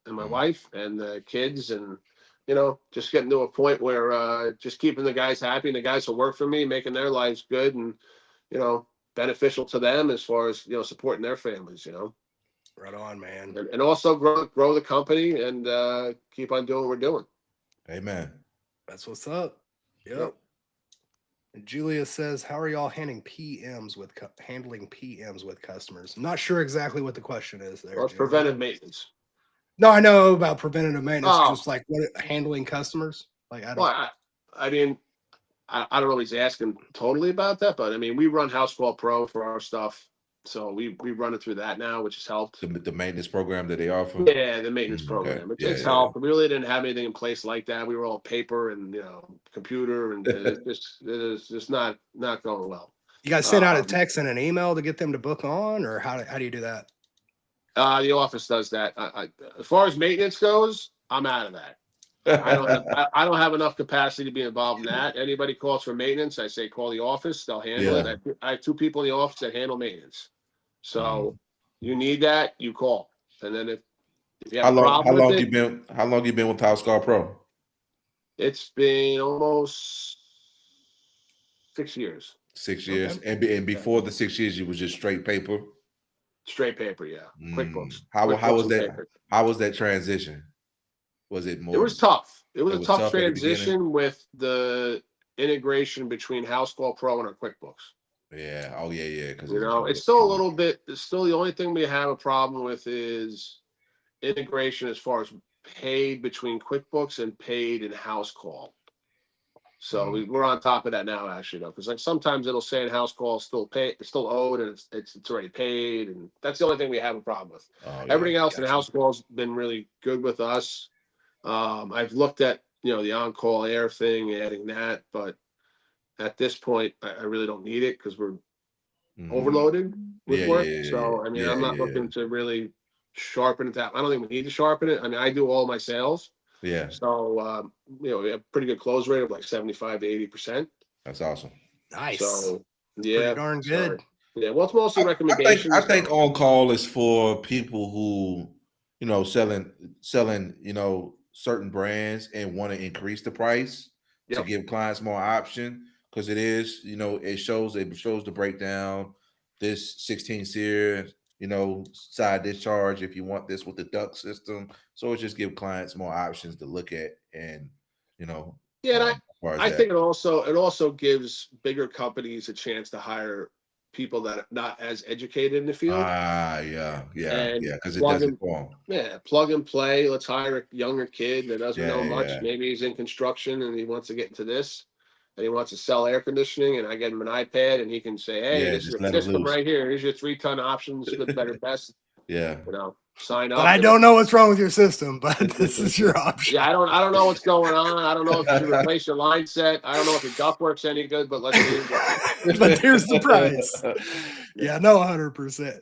and my wife and the kids, and just getting to a point where just keeping the guys happy and the guys who work for me, making their lives good and beneficial to them as far as supporting their families. Right on, man. And also grow the company and keep on doing what we're doing. Amen. That's what's up. Yep. And Julia says, how are y'all handling PMs with customers? I'm not sure exactly what the question is there. Well, it's preventive maintenance. No, I know about preventative maintenance. Just like handling customers. Like I don't. I don't know if he's asking totally about that, but I mean, we run House Call Pro for our stuff. So we run it through that now, which has helped. The maintenance program that they offer? Yeah, the maintenance program. It's helped. We really didn't have anything in place like that. We were all paper and computer, and it's just not going well. You guys send out a text and an email to get them to book on, or how do you do that? The office does that. As far as maintenance goes, I'm out of that. I don't have enough capacity to be involved in that. Anybody calls for maintenance, I say call the office. They'll handle it. I have 2 people in the office that handle maintenance. So you need that, you call. And then if you have how long you been with House Call Pro? It's been almost 6 years. 6 years, and before the 6 years, you was just straight paper. Straight paper, yeah. QuickBooks. How QuickBooks was and that? paper. How was that transition? Was it It more? was tough. It was It a was tough tough at the beginning. transition with the integration between House Call Pro and our QuickBooks. Yeah. Oh yeah. Because It's still a little bit. It's still the only thing we have a problem with is integration as far as paid between QuickBooks and paid in House Call. So we're on top of that now, actually, though, because like sometimes it'll say in House Call still paid, it's still owed, and it's already paid, and that's the only thing we have a problem with. Everything else in House Call's been really good with us. I've looked at the on-call air thing, adding that, but at this point, I really don't need it because we're overloaded with work. So I mean, I'm not looking to really sharpen it. I don't think we need to sharpen it. I mean, I do all my sales. Yeah. So we have a pretty good close rate of like 75 to 80%. That's awesome. Nice. So pretty darn good. Yeah, well, it's mostly recommendations. I think on call is for people who selling certain brands and want to increase the price to give clients more option, because it is it shows the breakdown. This 16 series side discharge if you want this with the duct system, so it just give clients more options to look at. And yeah, I think it also gives bigger companies a chance to hire people that are not as educated in the field. Yeah, because it doesn't fall. Yeah, plug and play. Let's hire a younger kid that doesn't know much. Maybe he's in construction and he wants to get into this, and he wants to sell air conditioning, and I get him an iPad and he can say, hey, this is your system right here. Here's your 3-ton options, good, better, best. Sign up. But I don't know what's wrong with your system, but this is your option. Yeah, I don't know what's going on. I don't know if you should replace your line set. I don't know if your ductwork's any good, but let's do it. But here's the price. Yeah, no, 100%.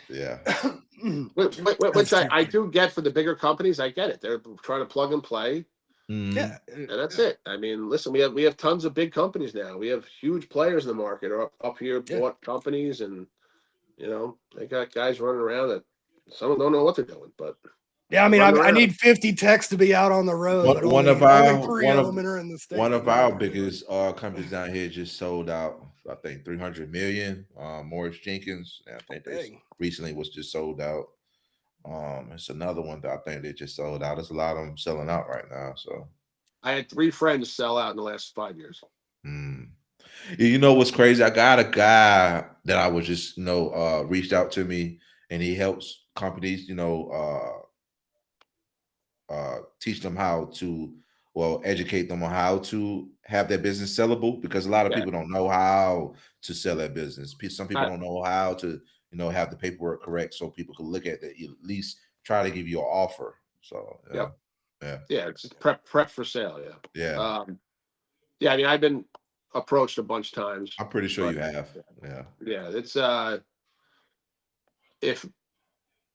Yeah. Which I do get for the bigger companies. I get it. They're trying to plug and play. Yeah, and that's it. I mean, listen, we have tons of big companies now. We have huge players in the market or up here bought companies, and they got guys running around that some of them don't know what they're doing. But yeah, I mean, I need 50 techs to be out on the road. One of our biggest companies down here just sold out. I think 300 million. Morris Jenkins, I think they recently was just sold out. It's another one that I think they just sold out. There's a lot of them selling out right now. So I had 3 friends sell out in the last 5 years. You know what's crazy? I got a guy that I was just reached out to me, and he helps companies teach them how to educate them on how to have their business sellable, because a lot of people don't know how to sell their business. Some people don't know how to have the paperwork correct, so people can look at it, at least try to give you an offer. So it's prep for sale. I mean, I've been approached a bunch of times. I'm pretty sure you have. It's if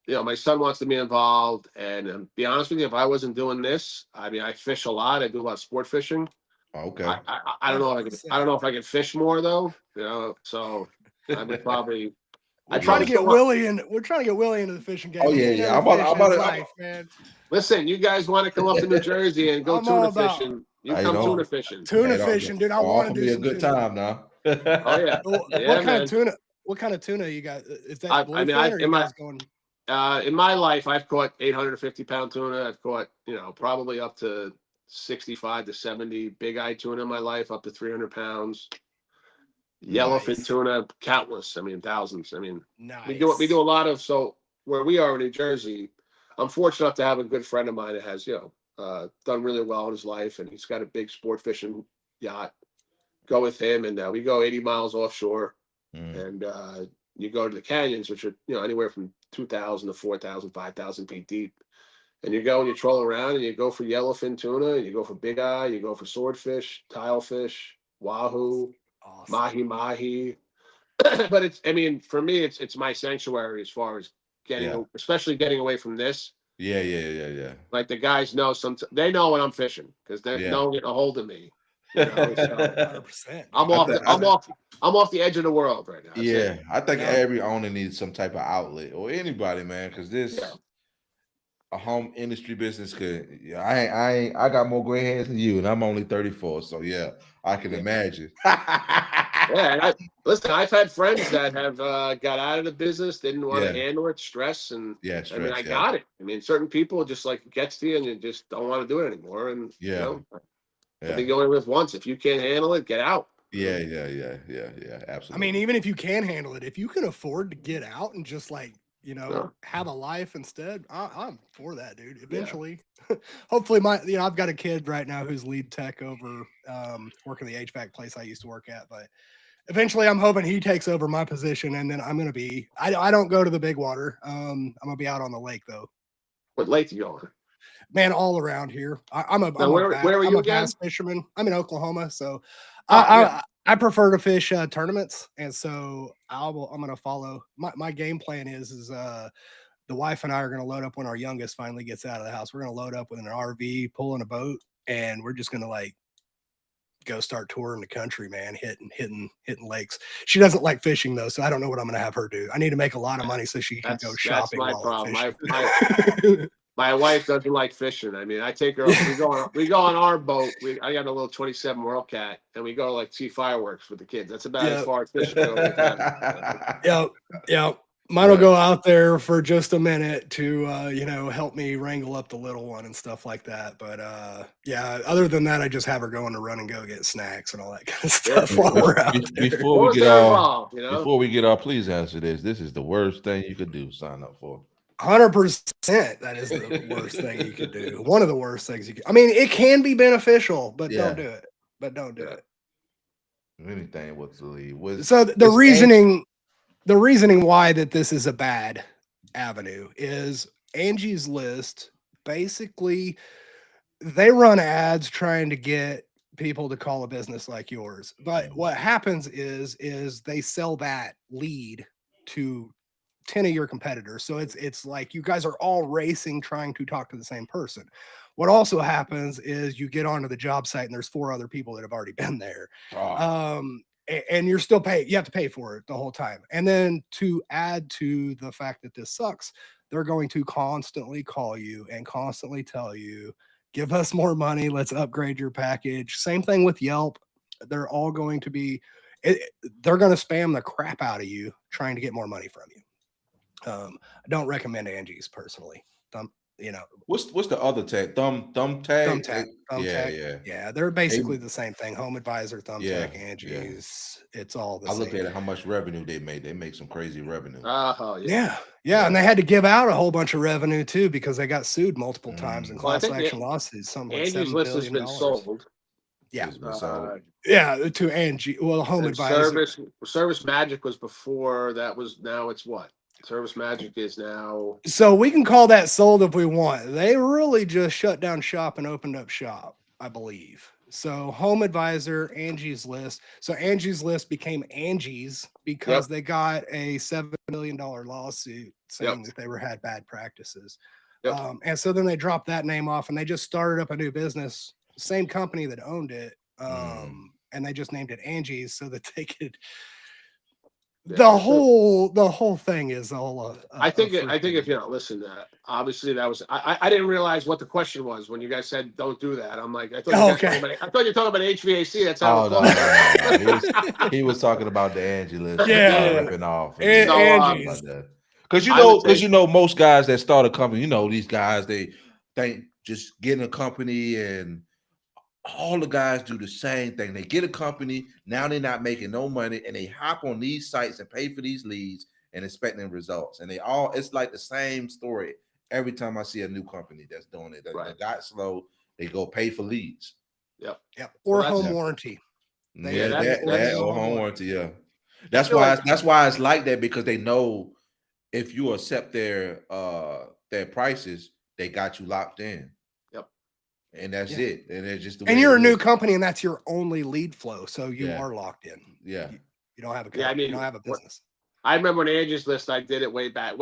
my son wants to be involved, and be honest with you, if I wasn't doing this, I mean, I fish a lot. I do a lot of sport fishing. Okay. I don't know. I don't know if I can fish more though. So I would probably. We're trying to get Willie into the fishing game. Oh yeah. I'm about man. Listen, you guys want to come up to New Jersey and go tuna fishing? You come tuna fishing. Tuna fishing, dude. I want to do a good time now. Oh yeah. What kind of tuna? What kind of tuna you got? Is that in my life, I've caught 850-pound tuna. I've caught probably up to 65 to 70 big eye tuna in my life, up to 300 pounds. Yellowfin tuna, countless. I mean, thousands. I mean, we do a lot of. So where we are in New Jersey, I'm fortunate enough to have a good friend of mine that has done really well in his life, and he's got a big sport fishing yacht. Go with him, and we go 80 miles offshore, and you go to the canyons, which are anywhere from 2,000 to 4,000, 5,000 feet deep, and you go and you troll around, and you go for yellowfin tuna, and you go for big eye, you go for swordfish, tilefish, wahoo. Awesome. Mahi. But for me, it's my sanctuary as far as especially getting away from this. Yeah. Like the guys know they know when I'm fishing, because they're no getting a hold of me. 100%. I'm off the edge of the world right now. I think every owner needs some type of outlet, or anybody, man, because this a home industry business could. Yeah, I got more gray hairs than you, and I'm only 34. So yeah, I can Yeah. imagine. Yeah, and listen, I've had friends that have got out of the business, didn't want to Yeah, handle it, stress, and yeah, I mean, I stress. Yeah, got it. I mean, certain people just like gets to you and you just don't want to do it anymore. And yeah, I yeah, think you only live once. If you can't handle it, get out. yeah, yeah, yeah, yeah, yeah. I mean, Absolutely. even if you can handle it, if you can afford to get out and just like, No, have a life instead, I'm for that, dude. yeah, Eventually, hopefully, I've got a kid right now who's lead tech over working the HVAC place I used to work at, but eventually, I'm hoping he takes over my position, and then I'm gonna be. I don't go to the big water. I'm gonna be out on the lake though. what lake you going? Man, all around here. Now, where were I'm you a bass again? fisherman. I'm in Oklahoma, so Oh, yeah. I prefer to fish tournaments, and so I'm gonna follow. My game plan is the wife and I are gonna load up when our youngest finally gets out of the house. We're gonna load up with an RV, pull in a boat, and we're just gonna like go start touring the country, man, hitting lakes. She doesn't like fishing though, so I don't know what I'm gonna have her do. I need to make a lot of money so she can go That's shopping my while I'm problem. fishing. My wife doesn't like fishing. I mean, I take her. We go on our boat. I got a little 27 World Cat, and we go like see fireworks with the kids. That's about as Yeah. far as fishing goes with them. Yeah, yeah. Mine will Yeah. go out there for just a minute to help me wrangle up the little one and stuff like that. But yeah, other than that, I just have her going to run and go get snacks and all that kind of Yeah. stuff while we're out there. Before we Those get are off, involved, you know. please answer this. This is the worst thing you could do. Sign up for. 100%. That is the worst thing you could do. One of the worst things you could. I mean, it can be beneficial, but don't Yeah, do it. But don't do Yeah. it. anything with the lead was So it's Angie. the reasoning why that this is a bad avenue is Angie's List basically they run ads trying to get people to call a business like yours. But what happens is they sell that lead to 10 of your competitors. So it's like you guys are all racing trying to talk to the same person. What also happens is you get onto the job site and there's 4 other people that have already been there. Oh, And you're still paying, you have to pay for it the whole time. And then to add to the fact that this sucks, they're going to constantly call you and constantly tell you, give us more money, let's upgrade your package. Same thing with Yelp. They're all going to be, they're going to spam the crap out of you trying to get more money from you. I don't recommend Angie's personally. Thumb, what's the other tag? Thumb tag. Yeah, Thumbtack. yeah, Yeah, they're they, basically the same thing. Home Advisor, yeah, Thumbtack, yeah. Angie's. It's all the I looked same. at it, how much revenue they made. They make some crazy revenue. Oh, yeah. Yeah, Yeah. and they had to give out a whole bunch of revenue too because they got sued multiple times in Mm. Well, I class think action lawsuits, something like Angie's $7 List has billion. been sold. Yeah, It's been sold. yeah, to Angie. Well, Home And Advisor. Service Magic was before that. Was now it's what? Service Magic is now. So we can call that sold if we want. They really just shut down shop and opened up shop, I believe. So Home Advisor, Angie's List. So Angie's List became Angie's because Yep. they got a $7 million lawsuit saying Yep. that they had bad practices. Yep. And so then they dropped that name off and they just started up a new business, same company that owned it. And they just named it Angie's so that they could. Yeah, The whole thing is all. I think if you know, listen, obviously that was I didn't realize what the question was when you guys said don't do that. I'm like I thought you guys I thought you were talking about HVAC. That's how Oh it no. He was talking about the Angie List. Yeah. Ripping off. Angie's. Because most guys that start a company, these guys they think just getting a company, and all the guys do the same thing. They get a company, now they're not making no money, and they hop on these sites and pay for these leads and expecting results. And it's like the same story every time I see a new company that's doing it. They got slow, they go pay for leads. Yep. Or home warranty. Or home warranty. Yeah, that's why it's like that, because they know if you accept their prices, they got you locked in. Yep. And that's it. And it's just the way. And you're a new company, and that's your only lead flow, so you are locked in. Yeah. You don't have a company. You don't have a business. I remember on Angie's List, I did it way back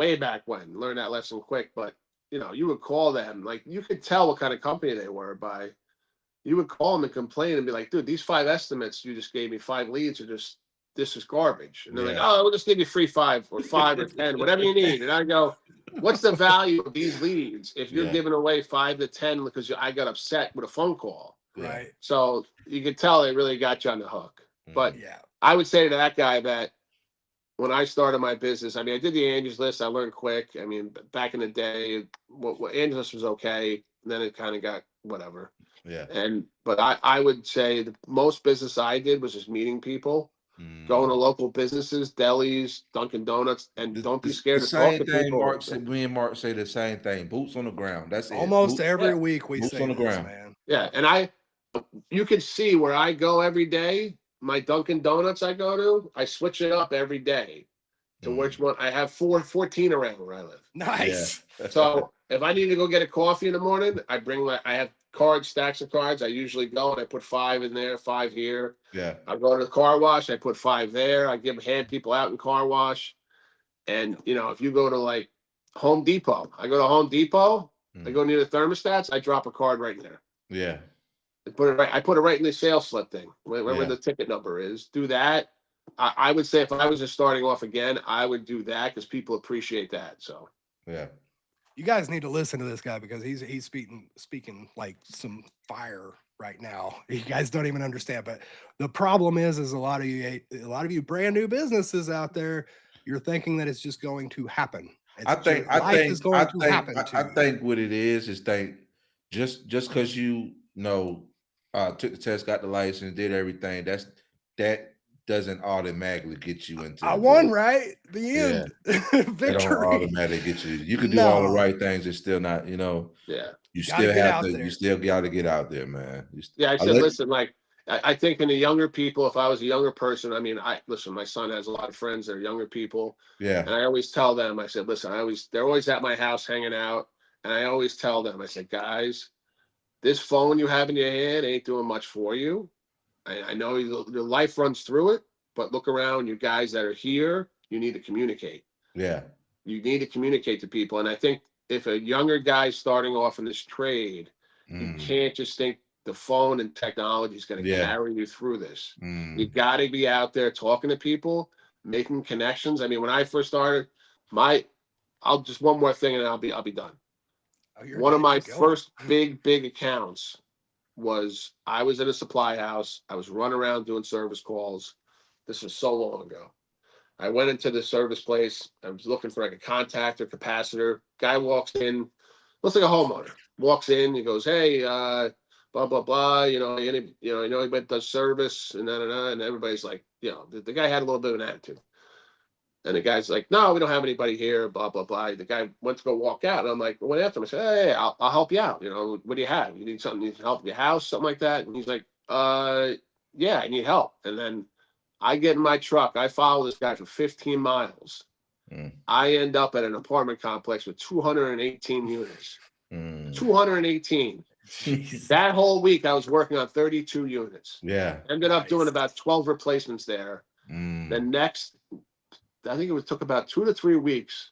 when. Learned that lesson quick, but you would call them, like you could tell what kind of company they were by. You would call them and complain and be like, dude, these 5 estimates you just gave me, 5 leads are just this is garbage. And they're like, Yeah. oh, we'll just give you free 5 or 5 or 10, whatever you need. And I go, what's the value of these leads if you're Yeah. giving away 5 to 10 because I got upset with a phone call? Yeah. Right. So you could tell they really got you on the hook. But Yeah. I would say to that guy that when I started my business, I mean, I did the Angie's List. I learned quick. I mean, back in the day, what Angie's List was okay. And then it kind of got whatever. Yeah. But I would say the most business I did was just meeting people, going to local businesses, delis, Dunkin' Donuts, and don't be scared The to talk same to thing. people. Mark said. Me and Mark say the same thing. Boots on the ground. That's it. Almost Boots, every week we boots say on the this, ground. man. Yeah, and you can see where I go every day. My Dunkin' Donuts I go to, I switch it up every day to which one. I have 14 around where I live. Nice. Yeah. So if I need to go get a coffee in the morning, I have cards, stacks of cards. I usually go and I put 5 in there, 5 here. Yeah. I go to the car wash, I put 5 there. I hand people out in car wash. And if you go to like Home Depot, I go to Home Depot, I go near the thermostats, I drop a card right in there. Yeah. I put it right in the sales slip thing, wherever Yeah. the ticket number is. Do that. I would say if I was just starting off again, I would do that because people appreciate that. So Yeah. You guys need to listen to this guy because he's speaking like some fire right now. You guys don't even understand. But the problem is a lot of you brand new businesses out there, you're thinking that it's just going to happen. I think what it is just because took the test, got the license, did everything. That doesn't automatically get you into. I won, right? The end. Victory. They don't automatically get you. You can do all the right things. It's still not. Yeah. You still have to. You still got to get out there, man. I said, listen, like I think in the younger people, if I was a younger person, I mean, listen. My son has a lot of friends that are younger people. Yeah. And I always tell them, I said, listen, they're always at my house hanging out, and I always tell them, I said, guys, this phone you have in your hand ain't doing much for you. I know your life runs through it, but look around, you guys that are here, you need to communicate. Yeah. You need to communicate to people. And I think if a younger guy's starting off in this trade, you can't just think the phone and technology is going to carry you through this. You got to be out there talking to people, making connections. I mean, when I first started, I'll just one more thing and I'll be done. One of my first big accounts was I was at a supply house. I was running around doing service calls. This was so long ago. I went into the service place. I was looking for like a contactor, capacitor. Guy walks in, looks like a homeowner. Walks in, he goes, "Hey, blah blah blah. I know anybody does service and and everybody's like, the guy had a little bit of an attitude. And the guy's like, "No, we don't have anybody here, blah, blah, blah." The guy went to go walk out. And I'm like, I went after him. I said, "Hey, I'll help you out. What do you have? You need something? You need help with your house, something like that?" And he's like, yeah, I need help." And then I get in my truck. I follow this guy for 15 miles. I end up at an apartment complex with 218 units. 218. Jeez. That whole week, I was working on 32 units. Yeah. Ended up doing about 12 replacements there. The next, I think took about 2 to 3 weeks.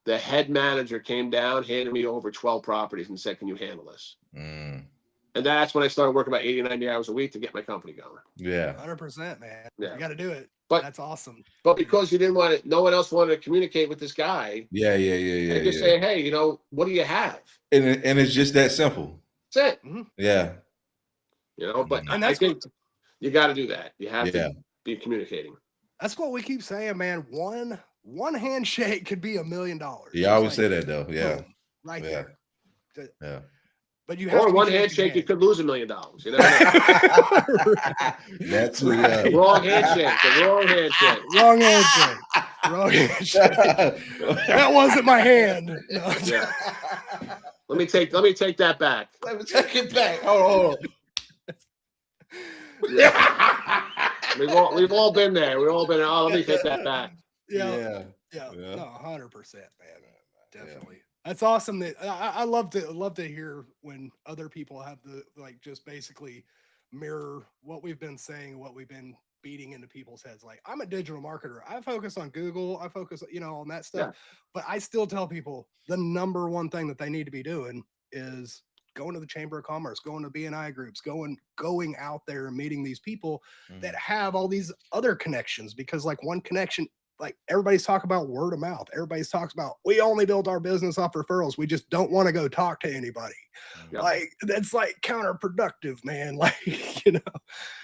The head manager came down, handed me over 12 properties and said, "Can you handle this?" And that's when I started working about 80, 90 hours a week to get my company going. Yeah. 100%, man. Yeah. You got to do it. But that's awesome. But because you didn't want it, no one else wanted to communicate with this guy. Yeah. And just say, "Hey, what do you have?" And it's just that simple. That's it. Yeah. But I think you got to do that. You have to be communicating. That's what we keep saying, man. One handshake could be $1 million. You always say that, though. Yeah. Boom, right there. Yeah. But you have or to one handshake, you could lose $1 million. That's right. Wrong handshake. The wrong handshake. Wrong handshake. Wrong handshake. That wasn't my hand. No. Yeah. Let me take that back. Let me take it back. Hold on. Yeah. We've all been there. We've all been. Oh, let me take that back. Yeah. No, 100%, man. Definitely. That's awesome. That I love to hear when other people have just basically mirror what we've been saying, what we've been beating into people's heads. Like, I'm a digital marketer. I focus on Google. I focus, on that stuff. Yeah. But I still tell people the number one thing that they need to be doing is going to the Chamber of Commerce, going to BNI groups, going out there and meeting these people that have all these other connections. Because like one connection, like everybody's talking about word of mouth. Everybody's talks about we only build our business off referrals. We just don't want to go talk to anybody. Yep. Like that's like counterproductive, man. Like, you know.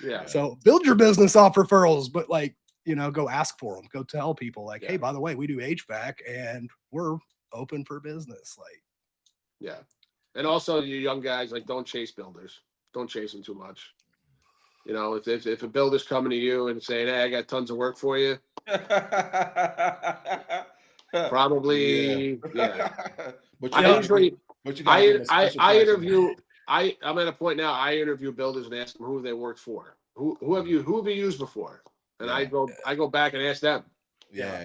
Yeah. So build your business off referrals, but like, you know, go ask for them. Go tell people like, hey, Yeah. by the way, we do HVAC and we're open for business. Like, Yeah. And also you young guys, like don't chase builders. Don't chase them too much. You know, if a builder's coming to you and saying, hey, I got tons of work for you, probably, yeah. But I you usually, but you gotta give them a I special price on interview, I'm at a point now, I interview builders and ask them who they worked for. Who have you used before? And Yeah. I go back and ask them. Yeah,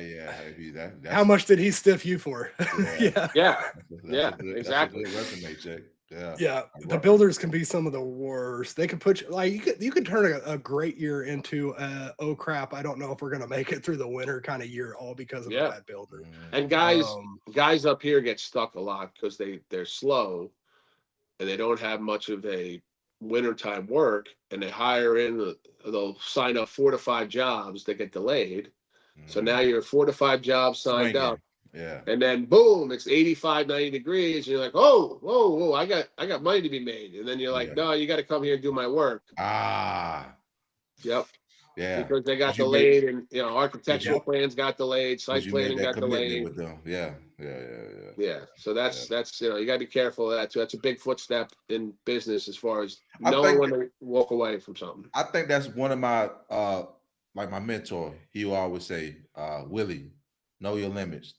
that's how much did he stiff you for? Yeah. Yeah. That's Exactly. a good resume check. Yeah. Yeah, the builders can be some of the worst. They can put you like you could turn a great year into oh crap, I don't know if we're gonna make it through the winter kind of year, all because of a bad builder. And guys up here get stuck a lot because they're slow and they don't have much of a wintertime work, and they hire in, they'll sign up 4 to 5 jobs that get delayed. So now you're 4 to 5 jobs signed Swinging. up. Yeah. And then boom, it's 85, 90 degrees. And you're like, oh, whoa, I got money to be made. And then you're like, no, you got to come here and do my work. Yep. Yeah. Because they got delayed, and you know, architectural plans got delayed, site planning got delayed with them. Yeah. Yeah. So that's you know, you gotta be careful of that too. That's a big footstep in business as far as knowing when to walk away from something. I think that's one of my like my mentor. He will always say, Willie, know your limits.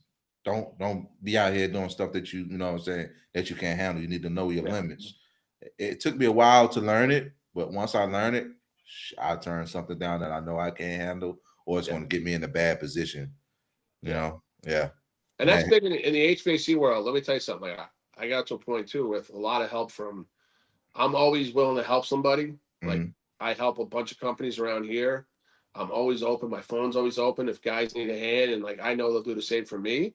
Don't be out here doing stuff that you know what I'm saying, that you can't handle. You need to know your limits. It took me a while to learn it, but once I learned it, I turn something down that I know I can't handle, or it's going to get me in a bad position. You know? Yeah. And that's big in the HVAC world. Let me tell you something. Like I got to a point too with a lot of help from. I'm always willing to help somebody. Like I help a bunch of companies around here. I'm always open. My phone's always open. If guys need a hand, and like I know they'll do the same for me.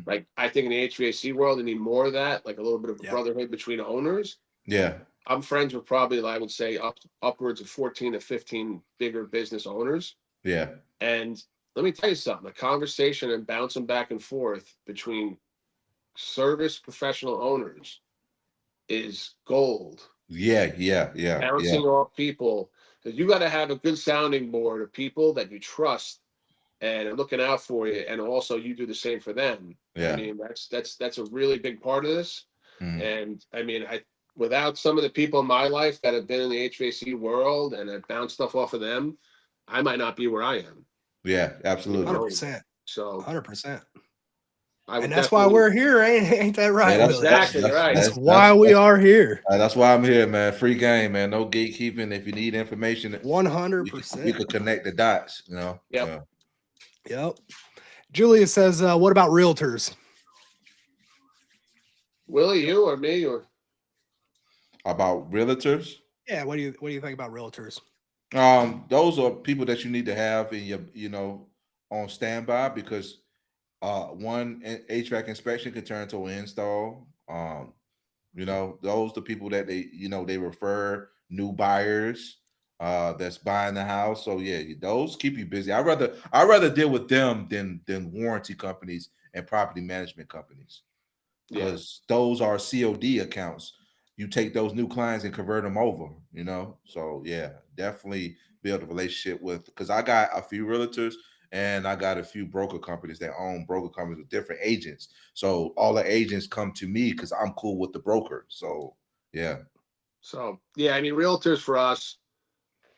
Like I think in the HVAC world, they need more of that. Like a little bit of a brotherhood between owners. Yeah. I'm friends with probably, I would say, upwards of 14 to 15 bigger business owners. Yeah. And let me tell you something, the conversation and bouncing back and forth between service professional owners is gold. Yeah. Bouncing off people. Because you got to have a good sounding board of people that you trust and are looking out for you. And also you do the same for them. Yeah. I mean, that's a really big part of this. And I mean, without some of the people in my life that have been in the HVAC world and have bounced stuff off of them, I might not be where I am. Yeah, absolutely. 100%. So 100%. And that's why we're here, ain't that right? Yeah, exactly right. That's why we are here. That's why I'm here, man. Free game, man. No gatekeeping. If you need information, 100%. You could connect the dots, you know. Yep. Julia says, what about realtors? Willie, you or me or about realtors? Yeah, what do you think about realtors? Those are people that you need to have in your, you know, on standby, because one HVAC inspection can turn to an install. You know, those are the people that they refer new buyers that's buying the house. So yeah, those keep you busy. I'd rather deal with them than warranty companies and property management companies, because those are COD accounts. You take those new clients and convert them over, you know? So yeah, definitely build a relationship with, because I got a few realtors and I got a few broker companies that own broker companies with different agents. So all the agents come to me because I'm cool with the broker. So yeah. So yeah, I mean, realtors for us,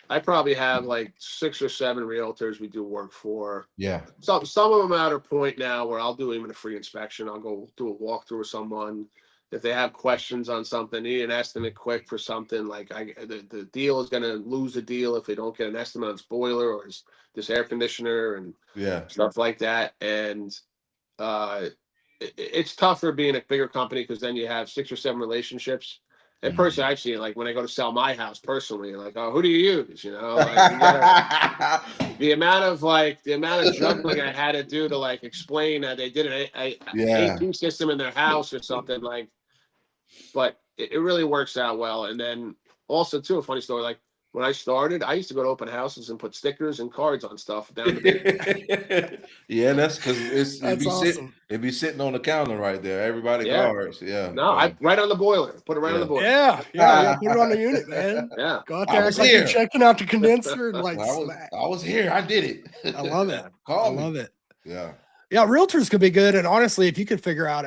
I probably have like 6 or 7 realtors we do work for. Yeah. Some of them are at a point now where I'll do even a free inspection. I'll go do a walkthrough with someone. If they have questions on something, need an estimate quick for something, like the deal is going to lose the deal if they don't get an estimate on this boiler or this air conditioner and stuff like that. And it's tougher being a bigger company because then you have 6 or 7 relationships. And personally, I've seen it, like when I go to sell my house personally, like, oh, who do you use? You know, like, the amount of juggling I had to do to like explain that they did an AP system in their house or something, like. But it really works out well. And then also too, a funny story, like when I started, I used to go to open houses and put stickers and cards on stuff down the basement. Yeah, that's because That's awesome. it'd be sitting on the counter right there. Everybody Yeah. cards. Yeah. No, I right on the boiler. Put it right on the Yeah. boiler. Yeah. Put it on the unit, man. Yeah. Go out I there, was act like you're here. checking out the condenser and like I smack. was here. I did it. I love it. Call me. love it. Yeah. Yeah, realtors could be good, and honestly, if you could figure out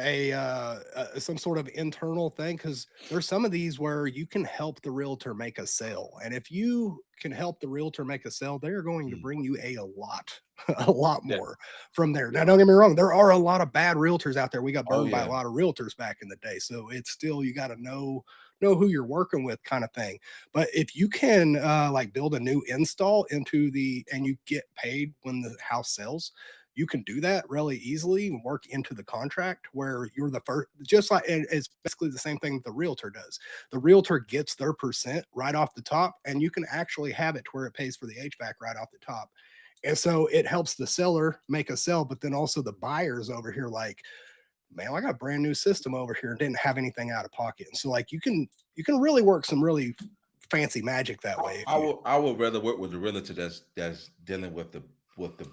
some sort of internal thing, because there's some of these where you can help the realtor make a sale, and if you can help the realtor make a sale, they are going to bring you a lot Yeah. more from there. Now, don't get me wrong, there are a lot of bad realtors out there. We got burned by yeah. a lot of realtors back in the day, so it's still you got to know who you're working with, kind of thing. But if you can like build a new install into and you get paid when the house sells, you can do that really easily and work into the contract where you're the first, just like, and it's basically the same thing the realtor does. The realtor gets their percent right off the top, and you can actually have it to where it pays for the HVAC right off the top. And so it helps the seller make a sale, but then also the buyers over here, like, man, I got a brand new system over here and didn't have anything out of pocket. And so like you can really work some really fancy magic that way. I would rather work with the realtor that's dealing with the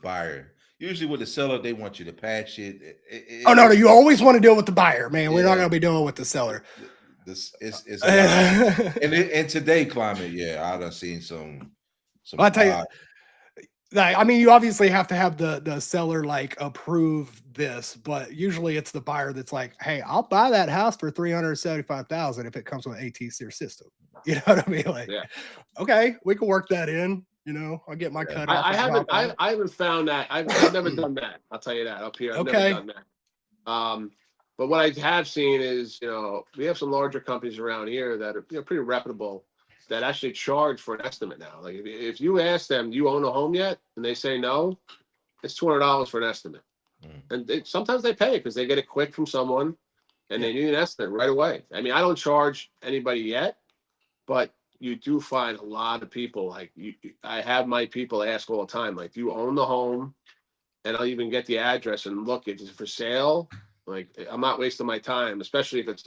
buyer. Usually with the seller, they want you to patch it. Oh no, you always want to deal with the buyer, man. We're not going to be dealing with the seller. This is in today climate. Yeah, I done seen some. Well, I tell you, I mean, you obviously have to have the seller like approve this, but usually it's the buyer that's like, "Hey, I'll buy that house for $375,000 if it comes with an AT-SEER system." You know what I mean? Like, okay, we can work that in. You know, I'll get my cut off. I haven't found that. I've never done that. I'll tell you that up here. I've never done that. But what I have seen is, we have some larger companies around here that are pretty reputable that actually charge for an estimate now. Like if you ask them, do you own a home yet? And they say no, it's $200 for an estimate. And sometimes they pay because they get it quick from someone and they need an estimate right away. I mean, I don't charge anybody yet, but you do find a lot of people like I have my people ask all the time, like, do you own the home? And I'll even get the address and look, is it for sale? Like, I'm not wasting my time, especially if it's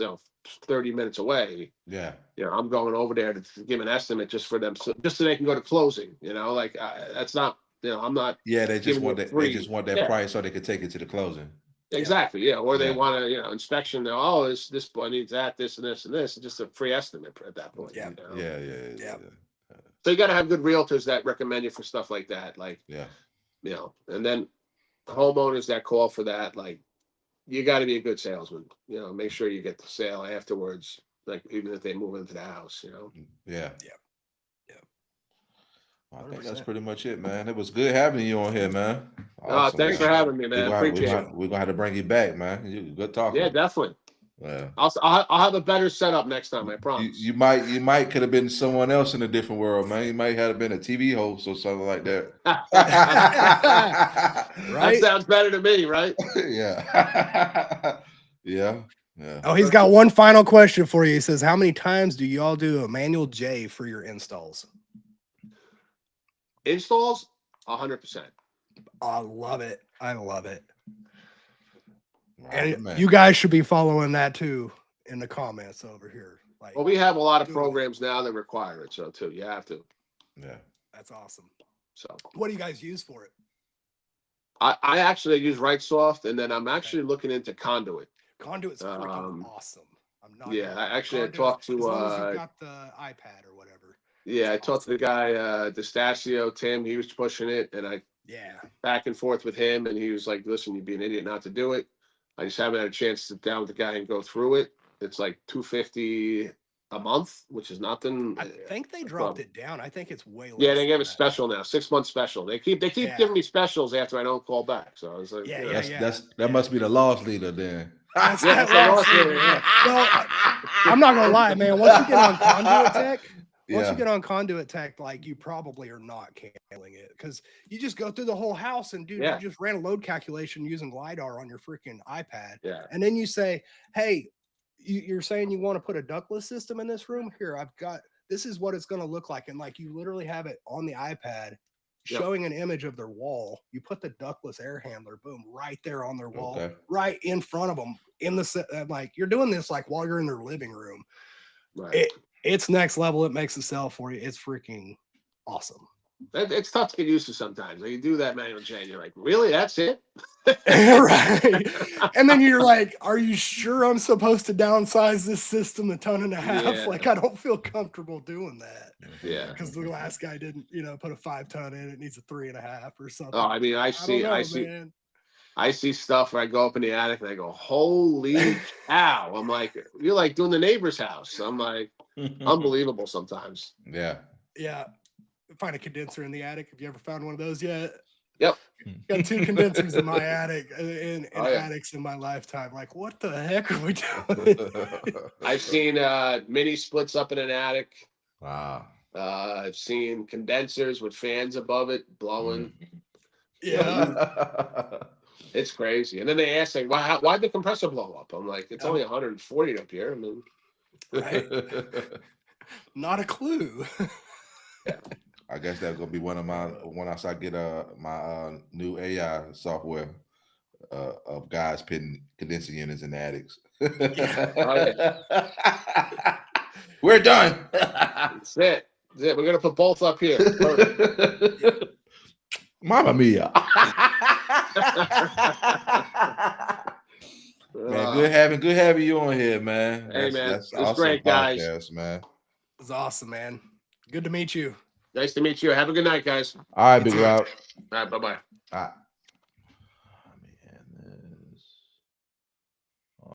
30 minutes away. Yeah. I'm going over there to give an estimate just for them, just so they can go to closing. Like that's not, I'm not. Yeah, they just want that price so they could take it to the closing. Exactly. Yeah. Or they want to, inspection. Oh, this boy needs that, this and this and this. It's just a free estimate at that point. Yeah. Yeah. So you got to have good realtors that recommend you for stuff like that. Like, and then homeowners that call for that, like, you got to be a good salesman. Make sure you get the sale afterwards. Like, even if they move into the house, Yeah. Well, I think that's pretty much it, man. It was good having you on here, man. Awesome, thanks for having me, man. Appreciate it. We're gonna have to bring you back, man. You good talking. Yeah, definitely. Yeah. I'll have a better setup next time. I promise. You might could have been someone else in a different world, man. You might have been a TV host or something like that. Right? That sounds better to me, right? Yeah. Yeah. Oh, he's got one final question for you. He says, "How many times do y'all do a manual J for your installs?" Installs, 100%. I love it. Right, and man. You guys should be following that too in the comments over here. Like, well, we have a lot of programs now that require it, so too. You have to. Yeah, that's awesome. So, what do you guys use for it? I actually use RightSoft, and then I'm actually looking into Conduit. Conduit's freaking awesome. I'm not. Yeah, I talked to. As long as you've got the iPad or whatever. Yeah, I talked to the guy, Destasio, Tim. He was pushing it, and I back and forth with him, and he was like, "Listen, you'd be an idiot not to do it." I just haven't had a chance to sit down with the guy and go through it. It's like $250 a month, which is nothing. I think they dropped it down. I think it's way less. Yeah, they gave a special now, 6-month special. They keep giving me specials after I don't call back. So I was like, that must be the loss leader then. Well, I'm not gonna lie, man. Once you get on Conduit Tech. Once you get on Conduit Tech, like, you probably are not handling it because you just go through the whole house and you just ran a load calculation using LiDAR on your freaking iPad. Yeah. And then you say, hey, you're saying you want to put a ductless system in this room? Here, this is what it's going to look like. And like, you literally have it on the iPad showing an image of their wall. You put the ductless air handler, boom, right there on their wall, right in front of them in the set. Like, you're doing this like while you're in their living room. Right. It's next level. It makes it sell for you. It's freaking awesome. It's tough to get used to sometimes. Like you do that manual chain, you're like, really? That's it? Right. And then you're like, are you sure I'm supposed to downsize this system a ton and a half? Yeah. Like, I don't feel comfortable doing that. Yeah. Because the last guy didn't, put a 5-ton in. It needs a 3.5 or something. Oh, I mean, I see stuff where I go up in the attic and I go, holy cow. I'm like, you're like doing the neighbor's house. I'm like, unbelievable sometimes. Yeah. Yeah. Find a condenser in the attic. Have you ever found one of those yet? Yep. Got 2 condensers in my attic, in attics in my lifetime. Like, what the heck are we doing? I've seen mini splits up in an attic. Wow. I've seen condensers with fans above it blowing. Yeah. It's crazy. And then they ask, like, why'd the compressor blow up? I'm like, it's only 140 up here. I mean, right. Not a clue. Yeah. I guess that's gonna be one of my when I start get my new AI software of guys putting condenser units in the attics. We're done. That's it. We're gonna put both up here. Mamma mia. Man, good having you on here, man. Hey, man, that's it's awesome great, podcast, guys. man. It's awesome, man. Good to meet you. Nice to meet you. Have a good night, guys. All right, Big Rob. All right, bye-bye. All right.